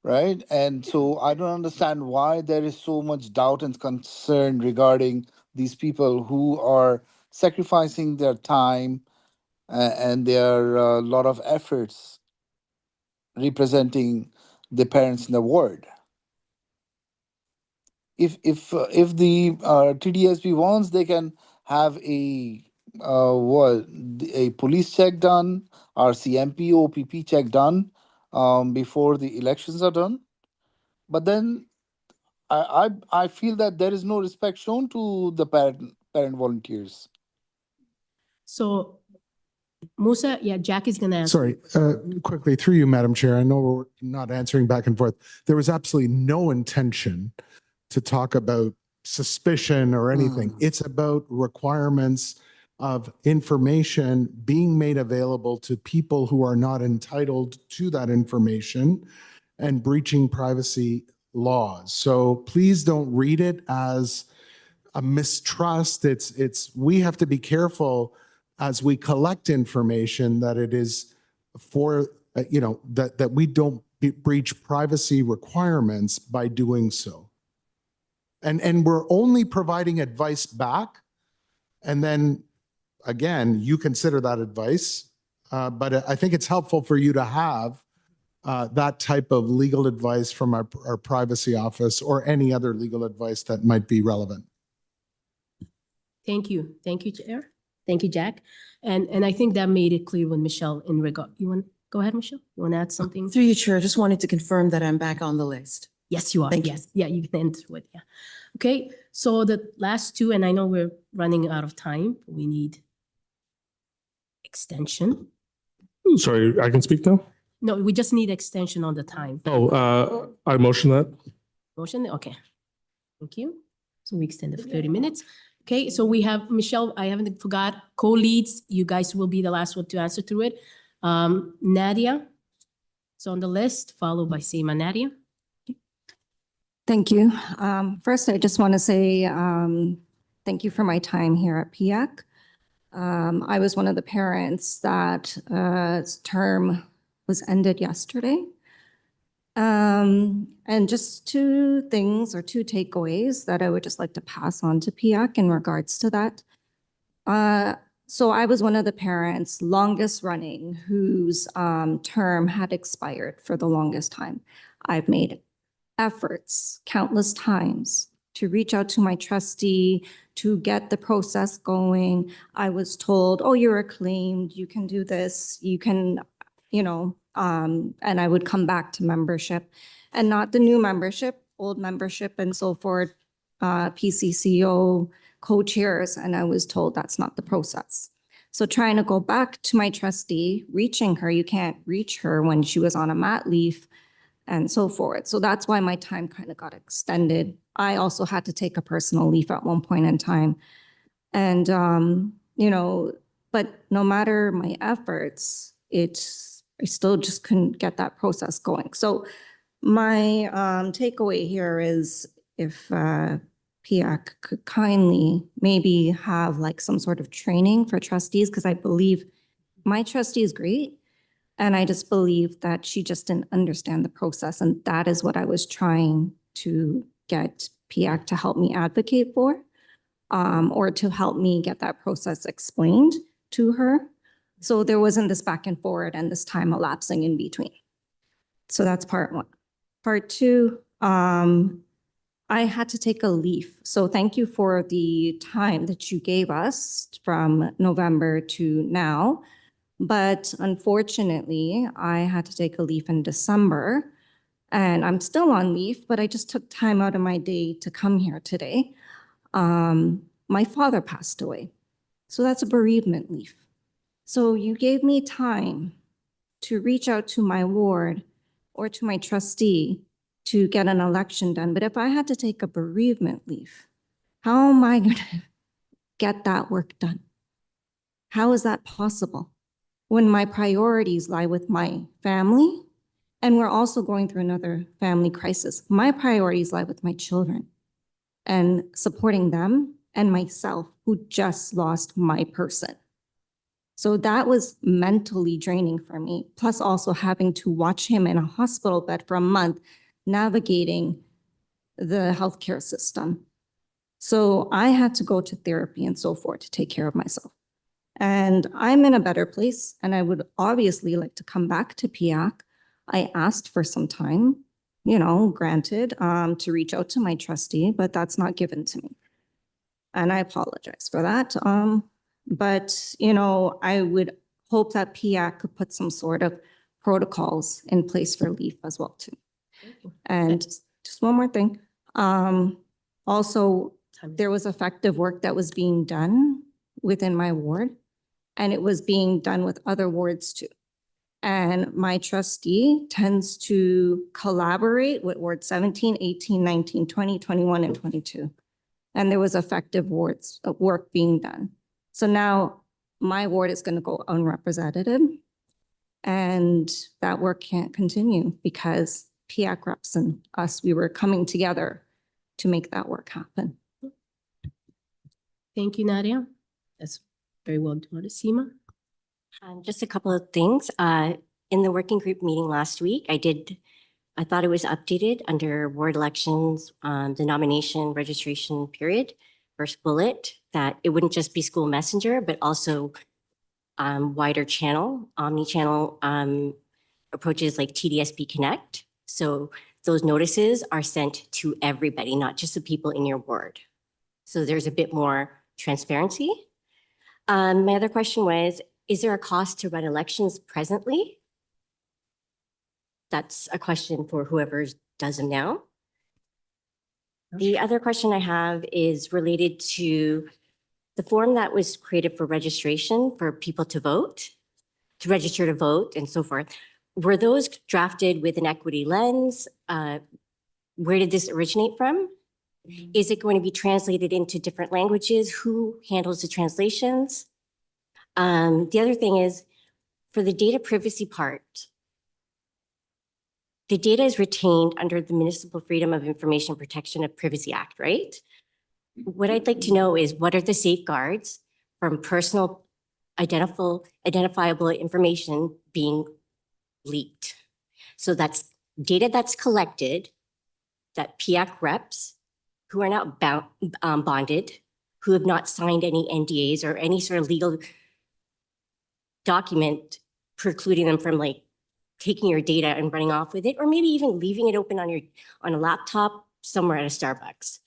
right? And so I don't understand why there is so much doubt and concern regarding these people who are sacrificing their time and their lot of efforts representing the parents in the ward. If the TDSB wants, they can have a police check done, or CMP OPP check done before the elections are done. But then I feel that there is no respect shown to the parent volunteers. So Musa, yeah, Jack is gonna answer. Sorry, quickly through you, Madam Chair. I know we're not answering back and forth. There was absolutely no intention to talk about suspicion or anything. It's about requirements of information being made available to people who are not entitled to that information and breaching privacy laws. So please don't read it as a mistrust. We have to be careful as we collect information that it is for, that we don't breach privacy requirements by doing so. And we're only providing advice back. And then again, you consider that advice. But I think it's helpful for you to have that type of legal advice from our privacy office or any other legal advice that might be relevant. Thank you. Thank you, Chair. Thank you, Jack. And I think that made it clear when Michelle in regard, you want, go ahead, Michelle? You want to add something? Through you, Chair, just wanted to confirm that I'm back on the list. Yes, you are. Thank you. Yes. Yeah, you can enter it. Yeah. Okay. So the last two, and I know we're running out of time. We need extension. sorry, I can speak now? No, we just need extension on the time. I motion that. Motion? Okay. Thank you. So we extended for 30 minutes. Okay, so we have Michelle, I haven't forgot, co-leads. You guys will be the last one to answer through it. Nadia is on the list, followed by Seema. Nadia? Thank you. First, I just want to say thank you for my time here at PIAC. I was one of the parents that term was ended yesterday. And just two things or two takeaways that I would just like to pass on to PIAC in regards to that. So I was one of the parents, longest running, whose term had expired for the longest time. I've made efforts countless times to reach out to my trustee, to get the process going. I was told, oh, you're acclaimed, you can do this, you can, and I would come back to membership and not the new membership, old membership and so forth, PCCO co-chairs, and I was told that's not the process. So trying to go back to my trustee, reaching her, you can't reach her when she was on a mat leave and so forth. So that's why my time kind of got extended. I also had to take a personal leave at one point in time. And, but no matter my efforts, I still just couldn't get that process going. So my takeaway here is if PIAC could kindly maybe have like some sort of training for trustees, because I believe my trustee is great. And I just believe that she just didn't understand the process. And that is what I was trying to get PIAC to help me advocate for, or to help me get that process explained to her. So there wasn't this back and forward and this time elapsing in between. So that's part one. Part two, I had to take a leave. So thank you for the time that you gave us from November to now. But unfortunately, I had to take a leave in December and I'm still on leave, but I just took time out of my day to come here today. My father passed away. So that's a bereavement leave. So you gave me time to reach out to my ward or to my trustee to get an election done. But if I had to take a bereavement leave, how am I going to get that work done? How is that possible when my priorities lie with my family and we're also going through another family crisis? My priorities lie with my children and supporting them and myself, who just lost my person. So that was mentally draining for me, plus also having to watch him in a hospital bed for a month, navigating the healthcare system. So I had to go to therapy and so forth to take care of myself. And I'm in a better place, and I would obviously like to come back to PIAC. I asked for some time, granted, to reach out to my trustee, but that's not given to me. And I apologize for that. But, I would hope that PIAC could put some sort of protocols in place for leave as well too. And just one more thing. Also, there was effective work that was being done within my ward, and it was being done with other wards too. And my trustee tends to collaborate with Ward 17, 18, 19, 20, 21, and 22. And there was effective work being done. So now my ward is going to go unrepresented, and that work can't continue because PIAC reps and us, we were coming together to make that work happen. Thank you, Nadia. That's very well done, Seema. Just a couple of things. In the working group meeting last week, I thought it was updated under ward elections, the nomination registration period, first bullet, that it wouldn't just be school messenger, but also wider channel, omni-channel approaches like TDSP Connect. So those notices are sent to everybody, not just the people in your ward. So there's a bit more transparency. My other question was, is there a cost to run elections presently? That's a question for whoever does them now. The other question I have is related to the form that was created for registration for people to vote, to register to vote and so forth. Were those drafted with an equity lens? Where did this originate from? Is it going to be translated into different languages? Who handles the translations? The other thing is, for the data privacy part, the data is retained under the Municipal Freedom of Information Protection of Privacy Act, right? What I'd like to know is, what are the safeguards from personal identifiable information being leaked? So that's data that's collected, that PIAC reps who are not bonded, who have not signed any NDAs or any sort of legal document precluding them from like taking your data and running off with it, or maybe even leaving it open on a laptop somewhere at a Starbucks.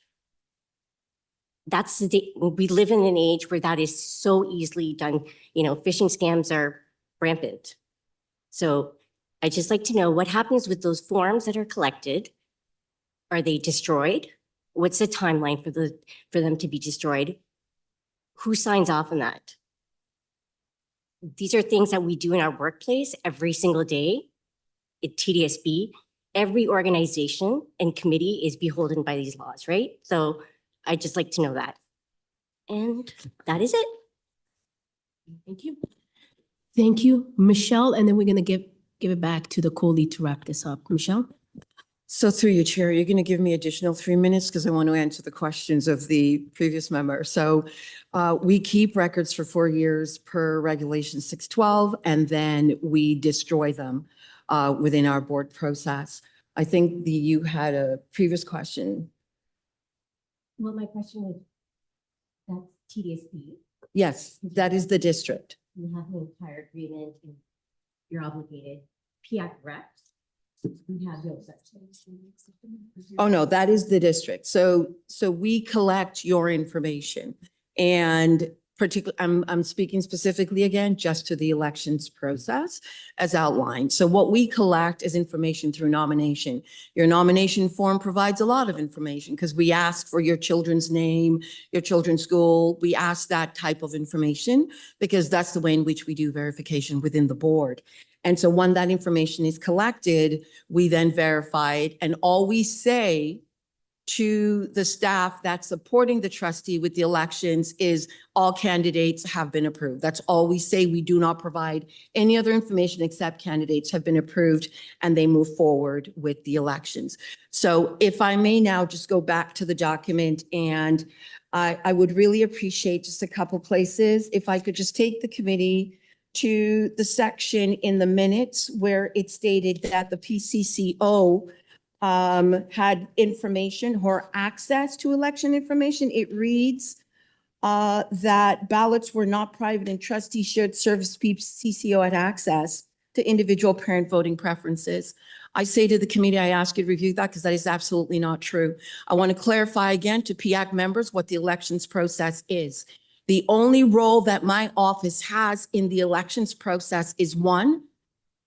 That's we live in an age where that is so easily done. You know, phishing scams are rampant. So I'd just like to know what happens with those forms that are collected. Are they destroyed? What's the timeline for them to be destroyed? Who signs off on that? These are things that we do in our workplace every single day at TDSB. Every organization and committee is beholden by these laws, right? So I'd just like to know that. And that is it. Thank you. Thank you, Michelle. And then we're going to give it back to the co-lead to wrap this up. Michelle? So through you, Chair, you're going to give me additional 3 minutes because I want to answer the questions of the previous member. So we keep records for 4 years per Regulation 612, and then we destroy them within our board process. I think you had a previous question. Well, my question was, that's TDSB. Yes, that is the district. You have an entire agreement and you're obligated. PIAC reps, we have no such thing. Oh, no, that is the district. So we collect your information, and particularly, I'm speaking specifically again, just to the elections process as outlined. So what we collect is information through nomination. Your nomination form provides a lot of information because we ask for your children's name, your children's school. We ask that type of information because that's the way in which we do verification within the board. And so when that information is collected, we then verify it, and all we say to the staff that's supporting the trustee with the elections is all candidates have been approved. That's all we say. We do not provide any other information except candidates have been approved and they move forward with the elections. So if I may now just go back to the document, and I would really appreciate just a couple places. If I could just take the committee to the section in the minutes where it stated that the PCCO had information or access to election information. It reads that ballots were not private and trustee shared service PCCO had access to individual parent voting preferences. I say to the committee, I ask you to review that because that is absolutely not true. I want to clarify again to PIAC members what the elections process is. The only role that my office has in the elections process is 1,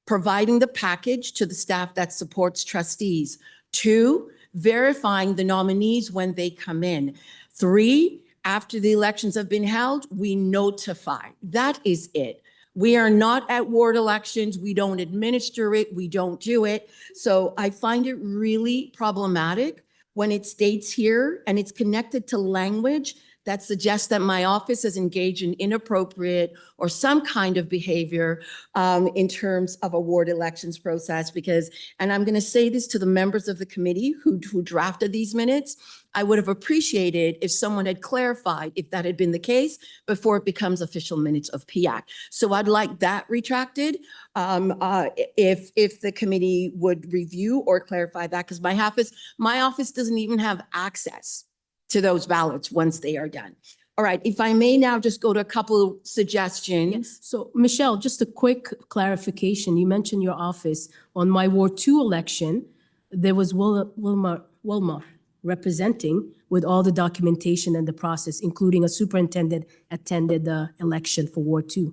providing the package to the staff that supports trustees. 2, verifying the nominees when they come in. 3, after the elections have been held, we notify. That is it. We are not at ward elections. We don't administer it. We don't do it. So I find it really problematic when it states here, and it's connected to language that suggests that my office is engaged in inappropriate or some kind of behavior in terms of a ward elections process. Because, and I'm going to say this to the members of the committee who drafted these minutes, I would have appreciated if someone had clarified if that had been the case before it becomes official minutes of PIAC. So I'd like that retracted if the committee would review or clarify that, because my office doesn't even have access to those ballots once they are done. All right, if I may now just go to a couple of suggestions. Yes. So Michelle, just a quick clarification. You mentioned your office. On my Ward 2 election, there was Wilma representing with all the documentation and the process, including a superintendent attended the election for Ward 2.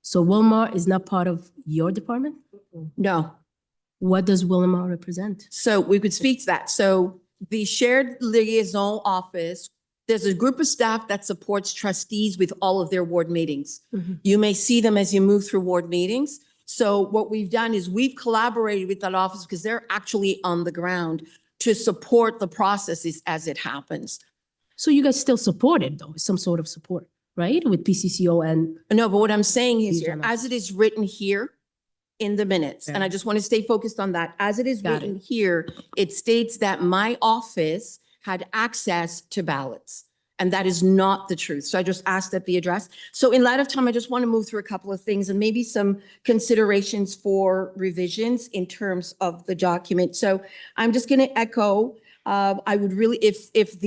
So Wilma is not part of your department? No. What does Wilma represent? So we could speak to that. So the shared liaison office, there's a group of staff that supports trustees with all of their ward meetings. You may see them as you move through ward meetings. So what we've done is we've collaborated with that office because they're actually on the ground. to support the processes as it happens. So you guys still support it though, some sort of support, right? With PCCO and. No, but what I'm saying is here, Regional. as it is written here in the minutes, and I just want to stay focused on that, as it is Got written here, it states that my office had access to ballots. And that is not the truth. So I just asked that be addressed. So in light of time, I just want to move through a couple of things and maybe some considerations for revisions in terms of the document. So I'm just going to echo, I would really, if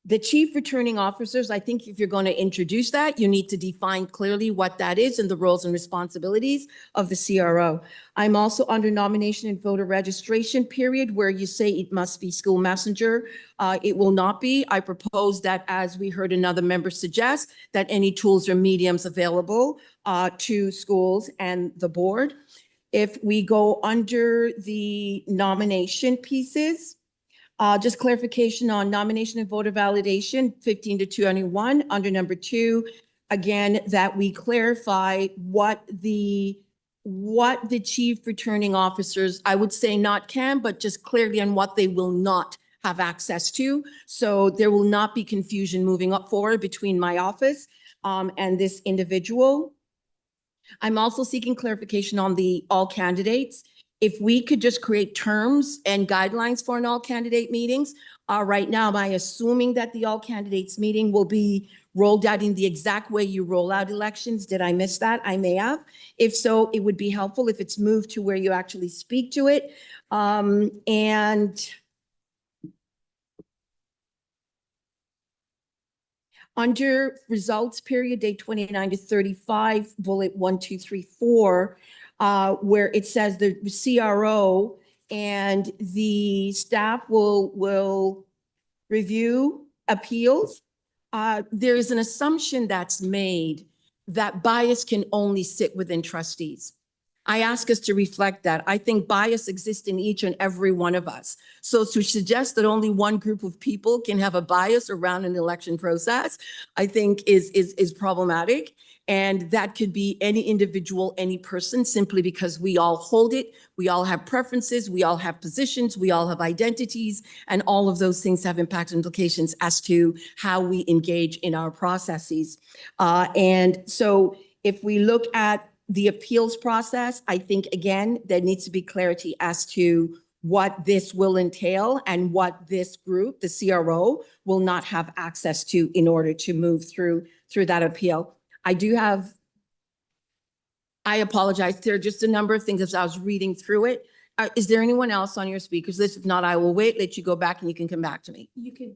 the chief returning officers, I think if you're going to introduce that, you need to define clearly what that is and the roles and responsibilities of the CRO. I'm also under nomination and voter registration period where you say it must be school messenger. It will not be. I propose that, as we heard another member suggest, that any tools or mediums available to schools and the board. If we go under the nomination pieces, just clarification on nomination and voter validation, 15 to 21. Under number 2, again, that we clarify what the chief returning officers, I would say not can, but just clearly on what they will not have access to. So there will not be confusion moving up forward between my office and this individual. I'm also seeking clarification on the all candidates. If we could just create terms and guidelines for an all candidate meetings. Right now, am I assuming that the all candidates meeting will be rolled out in the exact way you roll out elections? Did I miss that? I may have. If so, it would be helpful if it's moved to where you actually speak to it. And under results period, day 29 to 35, bullet 1, 2, 3, 4, where it says the CRO and the staff will review appeals. There is an assumption that's made that bias can only sit within trustees. I ask us to reflect that. I think bias exists in each and every one of us. So to suggest that only one group of people can have a bias around an election process, I think is problematic. And that could be any individual, any person, simply because we all hold it. We all have preferences. We all have positions. We all have identities. And all of those things have impact and implications as to how we engage in our processes. And so if we look at the appeals process, I think, again, there needs to be clarity as to what this will entail and what this group, the CRO, will not have access to in order to move through that appeal. I apologize. There are just a number of things as I was reading through it. Is there anyone else on your speakers list? If not, I will wait, let you go back and you can come back to me. You can.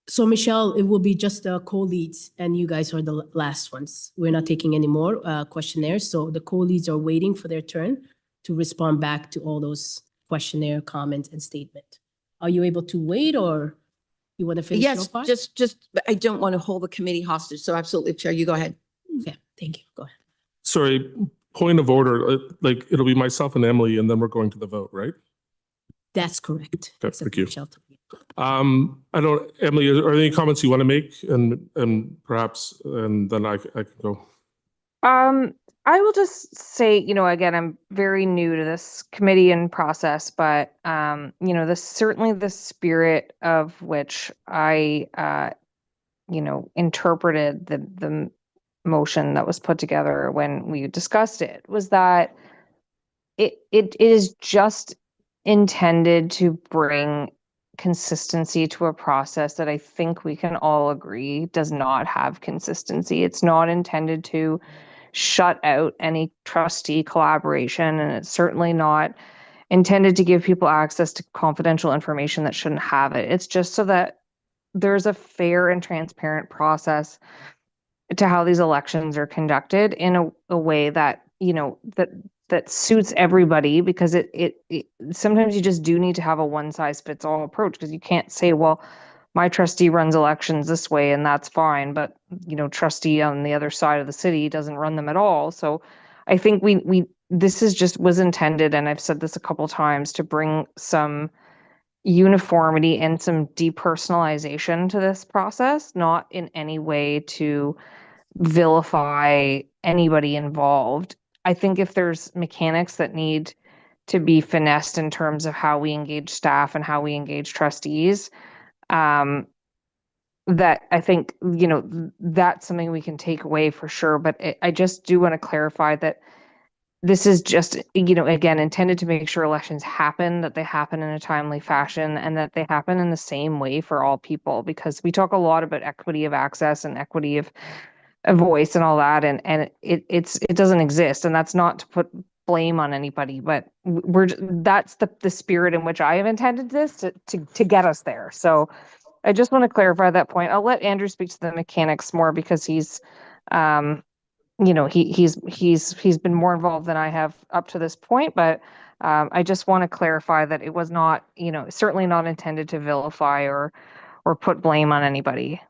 So Michelle, it will be just the co-leads and you guys are the last ones. We're not taking any more questionnaires. So the co-leads are waiting for their turn to respond back to all those questionnaire comments and statement. Are you able to wait or you want to finish your Yes, part? just, I don't want to hold the committee hostage. So absolutely, Chair, you go ahead. Okay, thank you. Go ahead. Sorry, point of order, like it'll be myself and Emily and then we're going to the vote, right? That's correct. Okay, Except thank you. Michelle. I don't, Emily, are there any comments you want to make and perhaps, and then I can go. I will just say, again, I'm very new to this committee and process, but this certainly the spirit of which I interpreted the motion that was put together when we discussed it was that it is just intended to bring consistency to a process that I think we can all agree does not have consistency. It's not intended to shut out any trustee collaboration, and it's certainly not intended to give people access to confidential information that shouldn't have it. It's just so that there's a fair and transparent process to how these elections are conducted in a way that, that suits everybody, because it sometimes you just do need to have a one size fits all approach, because you can't say, well, my trustee runs elections this way and that's fine, but trustee on the other side of the city doesn't run them at all. So I think this was intended, and I've said this a couple times, to bring some uniformity and some depersonalization to this process, not in any way to vilify anybody involved. I think if there's mechanics that need to be finessed in terms of how we engage staff and how we engage trustees. That I think, you know, that's something we can take away for sure. But I just do want to clarify that this is just, you know, again, intended to make sure elections happen, that they happen in a timely fashion, and that they happen in the same way for all people, because we talk a lot about equity of access and equity of voice and all that, and it doesn't exist. And that's not to put blame on anybody, but that's the spirit in which I have intended this to get us there. So I just want to clarify that point. I'll let Andrew speak to the mechanics more, because he's you know, he's been more involved than I have up to this point, but I just want to clarify that it was not, you know, certainly not intended to vilify or put blame on anybody.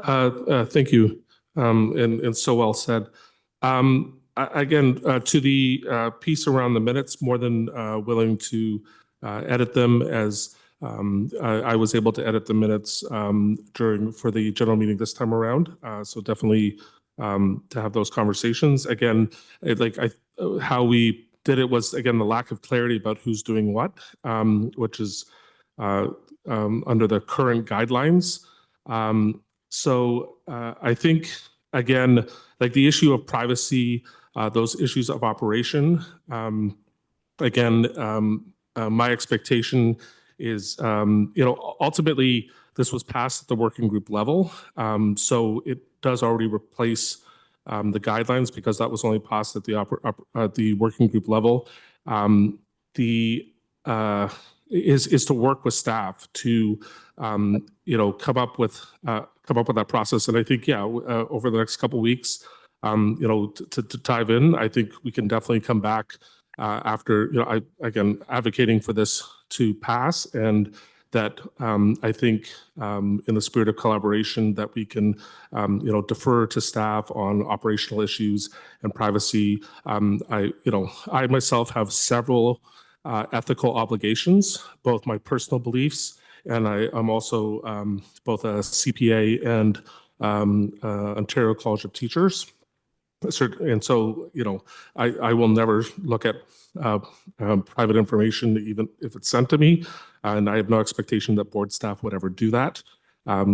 Thank you, and so well said. Again, to the piece around the minutes, more than willing to edit them, as I was able to edit the minutes for the general meeting this time around. So definitely to have those conversations. Again, how we did it was, again, the lack of clarity about who's doing what, which is under the current guidelines. So I think, again, like the issue of privacy, those issues of operation, again, my expectation is, you know, ultimately this was passed at the working group level. So it does already replace the guidelines, because that was only passed at the working group level. Is to work with staff to, you know, come up with that process. And I think, yeah, over the next couple of weeks, you know, to dive in, I think we can definitely come back after, you know, again, advocating for this to pass, and that I think in the spirit of collaboration that we can, you know, defer to staff on operational issues and privacy. I myself have several ethical obligations, both my personal beliefs, and I'm also both a CPA and Ontario College of Teachers. And so, you know, I will never look at private information, even if it's sent to me, and I have no expectation that board staff would ever do that.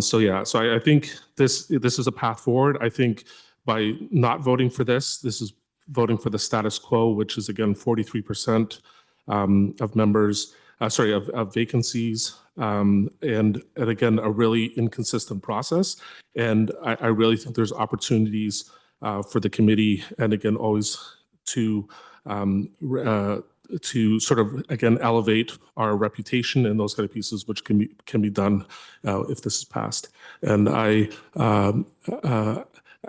So yeah, so I think this is a path forward. I think by not voting for this is voting for the status quo, which is, again, 43% of members, of vacancies, and again, a really inconsistent process. And I really think there's opportunities for the committee, and again, always to sort of, again, elevate our reputation and those kind of pieces, which can be done if this is passed. And I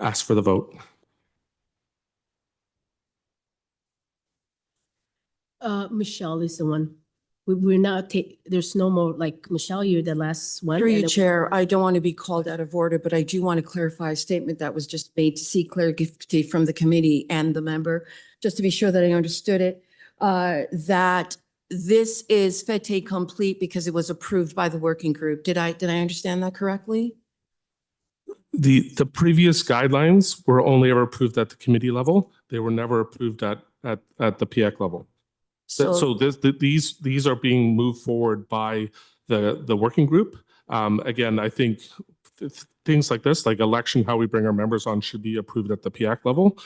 ask for the vote. Michelle is the one. We're not, there's no more, like, Michelle, you're the last one. Through and you, then- Chair, I don't want to be called out of order, but I do want to clarify a statement that was just made to seek clarity from the committee and the member, just to be sure that I understood it, that this is fait complete because it was approved by the working group. Did I understand that correctly? The previous guidelines were only ever approved at the committee level. They were never approved at the PIAC level. So these are being moved forward by the working group. Again, I think things like this, like election, how we bring our members on, should be approved at the PIAC level.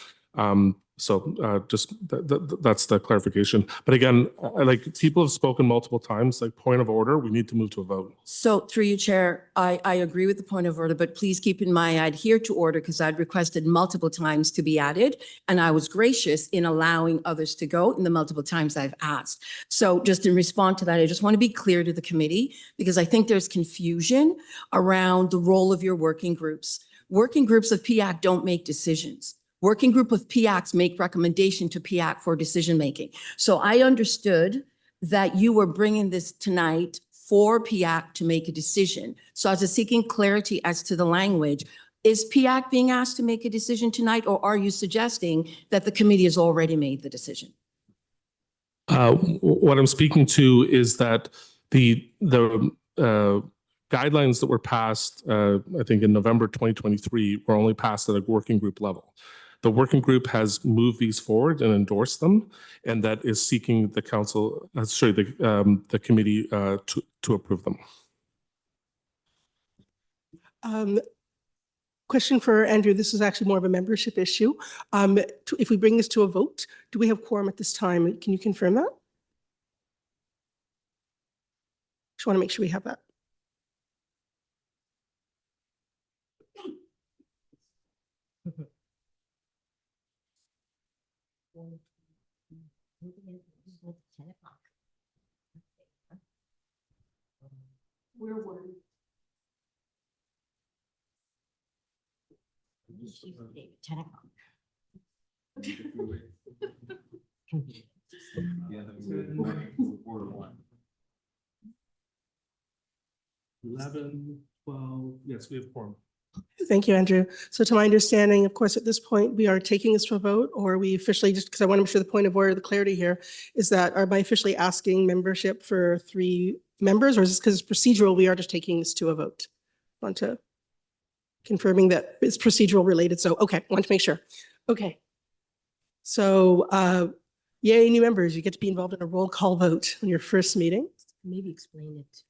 So just that's the clarification. But again, like, people have spoken multiple times, like, point of order, we need to move to a vote. So through you, Chair, I agree with the point of order, but please keep in mind I adhere to order because I'd requested multiple times to be added, and I was gracious in allowing others to go in the multiple times I've asked. So just in response to that, I just want to be clear to the committee, because I think there's confusion around the role of your working groups. Working groups of PIAC don't make decisions. Working group of PIACs make recommendation to PIAC for decision-making. So I understood that you were bringing this tonight for PIAC to make a decision. So I was seeking clarity as to the language. Is PIAC being asked to make a decision tonight, or are you suggesting that the committee has already made the decision? What I'm speaking to is that the guidelines that were passed, I think in November 2023, were only passed at a working group level. The working group has moved these forward and endorsed them, and that is seeking the council, the committee to approve them. Question for Andrew. This is actually more of a membership issue. If we bring this to a vote, do we have quorum at this time? Can you confirm that? Just want to make sure we have that. We're one. Tuesday, 10 o'clock. One. 11, 12, yes, we have quorum. Thank you, Andrew. So to my understanding, of course, at this point, we are taking this to a vote, or we officially, just because I want to make sure the point of order, the clarity here is that, am I officially asking membership for 3 members, or is this because it's procedural, we are just taking this to a vote? Want to confirming that it's procedural related. So, okay, want to make sure. Okay. So, yay, new members, you get to be involved in a roll call vote on your first meeting. Maybe explain it.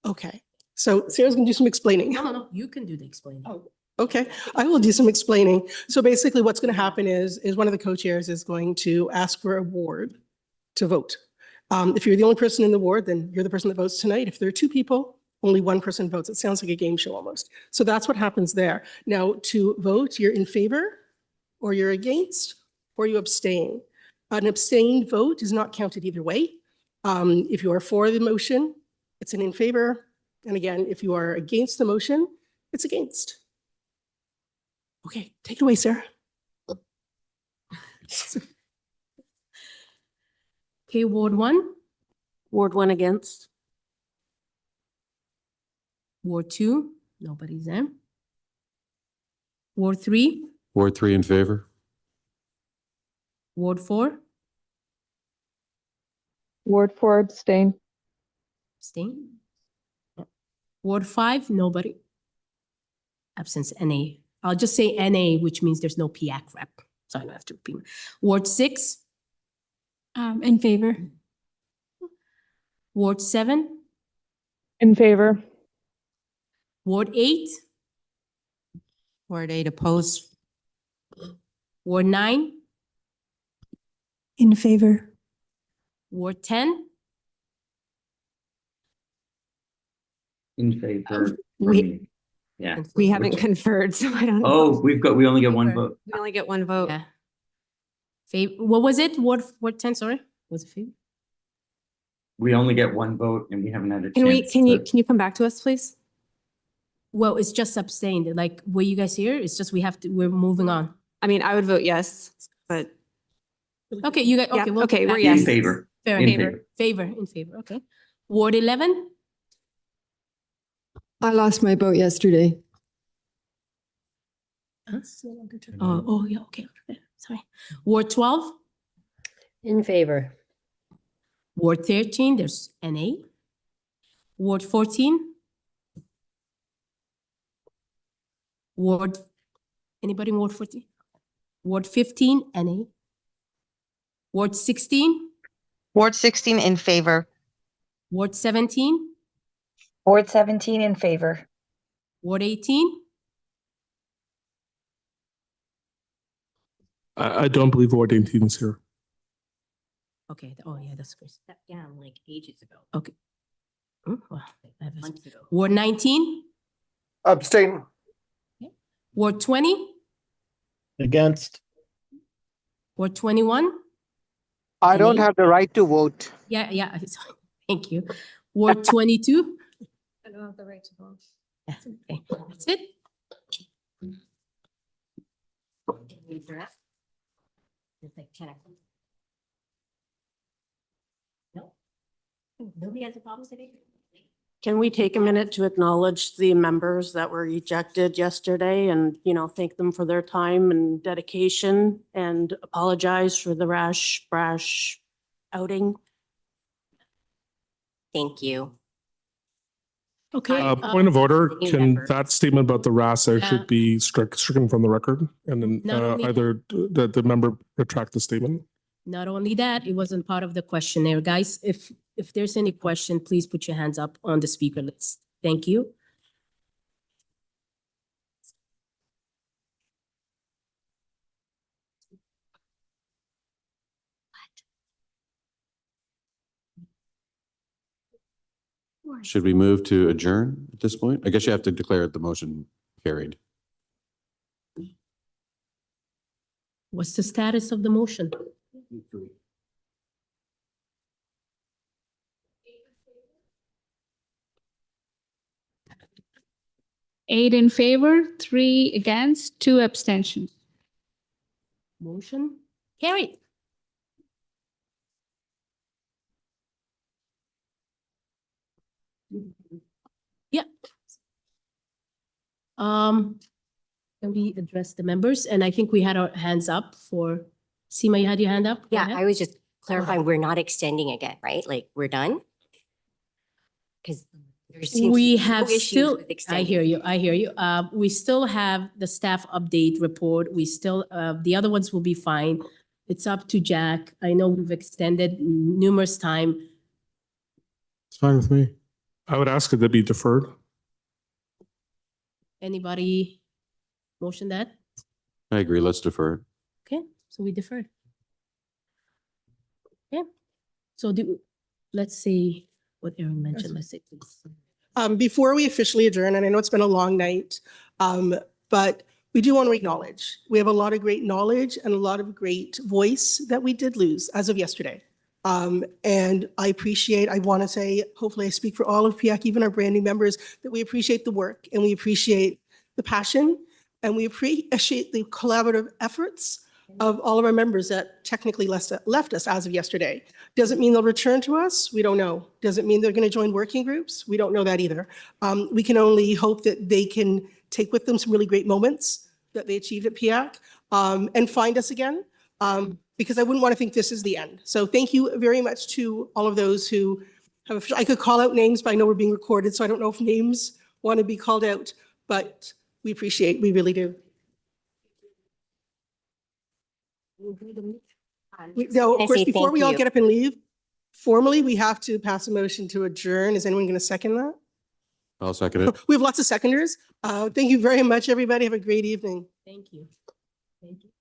Okay. So Sarah's gonna do some explaining. No, you can do the explaining. Oh, okay, I will do some explaining. So basically what's gonna happen is one of the co-chairs is going to ask for a ward to vote. If you're the only person in the ward, then you're the person that votes tonight. If there are 2 people, only 1 person votes. It sounds like a game show almost. So that's what happens there. Now to vote, you're in favor, or you're against, or you abstain. An abstained vote is not counted either way. If you are for the motion, it's an in favor. And again, if you are against the motion, it's against. Okay, take it away, Sarah. Okay, Ward 1. Ward 1 against. Ward 2, nobody's there. Ward 3, Ward 3 in favor. Ward 4, Ward 4 abstain. abstain. Ward 5, nobody. Absence NA. I'll just say NA, which means there's no PIAC rep. So I don't have to repeat. Ward 6, In favor. Ward 7, In favor. Ward 8, Ward 8 opposed. Ward 9, In favor. Ward 10, In favor for we- me. Yeah. We haven't conferred, so I don't know. Oh, we only get one vote. We only get 1 vote. yeah. What was it? Ward 10, sorry? Was it favor? We only get 1 vote and we haven't had a Can we, chance. can you come back to us, please? Well, it's just abstained. Like, were you guys here? It's just we're moving on. I mean, I would vote yes, but Okay, you guys, Yeah, okay. we'll okay, come we're back. yes. In favor. Fair In enough. favor. In favor, okay. Ward 11, I lost my vote yesterday. oh, yeah, okay, sorry. Ward 12, In favor. Ward 13, there's NA. Ward 14. Anybody in Ward 14? Ward 15, NA. Ward 16, Ward 16 in favor. Ward 17, Ward 17 in favor. Ward 18, I don't believe Ward 18 is here. okay, oh yeah, that's great. Stepped down like ages ago. Okay. Well, I have Months ago. Ward 19, Abstain. Ward 20, Against. Ward 21. I don't Any? have the right to vote. Yeah, sorry. Thank you. Ward 22. I don't have the right to vote. Yeah, okay, that's it. It's like 10 o'clock. No. Nobody has a problem today? Can we take a minute to acknowledge the members that were ejected yesterday and, thank them for their time and dedication and apologize for the brash outing? Thank you. Okay. Point of order, new can member. that statement about the RASA Yeah. should be stricken from the record? And then Not only either that the member retract the statement? Not only that, it wasn't part of the questionnaire. Guys, if there's any question, please put your hands up on the speaker list. Thank you. Should we move to adjourn at this point? I guess you have to declare the motion carried. What's the status of the motion? 8 in favor, 3 against, 2 abstentions. Motion carried. Yeah. Can we address the members? And I think we had our hands up for, Seema, you had your hand up? Go Yeah, ahead. I was just clarifying, we're not extending again, right? Like, we're done? Because there seems to We be have no issues still, with I extending. hear you, I hear you. We still have the staff update report. We still, the other ones will be fine. It's up to Jack. I know we've extended numerous time. It's fine with me. I would ask it to be deferred. Anybody motion that? I agree. Let's defer. Okay, so we deferred. Okay, so let's see what Aaron mentioned. Let's see, please. Before we officially adjourn, and I know it's been a long night, but we do want to acknowledge, we have a lot of great knowledge and a lot of great voice that we did lose as of yesterday. And I want to say, hopefully I speak for all of PIAC, even our brand new members, that we appreciate the work and we appreciate the passion and we appreciate the collaborative efforts of all of our members that technically left us as of yesterday. Doesn't mean they'll return to us. We don't know. Doesn't mean they're going to join working groups. We don't know that either. We can only hope that they can take with them some really great moments that they achieved at PIAC and find us again. Because I wouldn't want to think this is the end. So thank you very much to all of those who have, I could call out names, but I know we're being recorded, so I don't know if names want to be called out, but we really do. Now, of course, before we all get up and leave, formally, we have to pass a motion to adjourn. Is anyone going to second that? I'll second it. We have lots of seconders. Thank you very much, everybody. Have a great evening. Thank you. Thank you.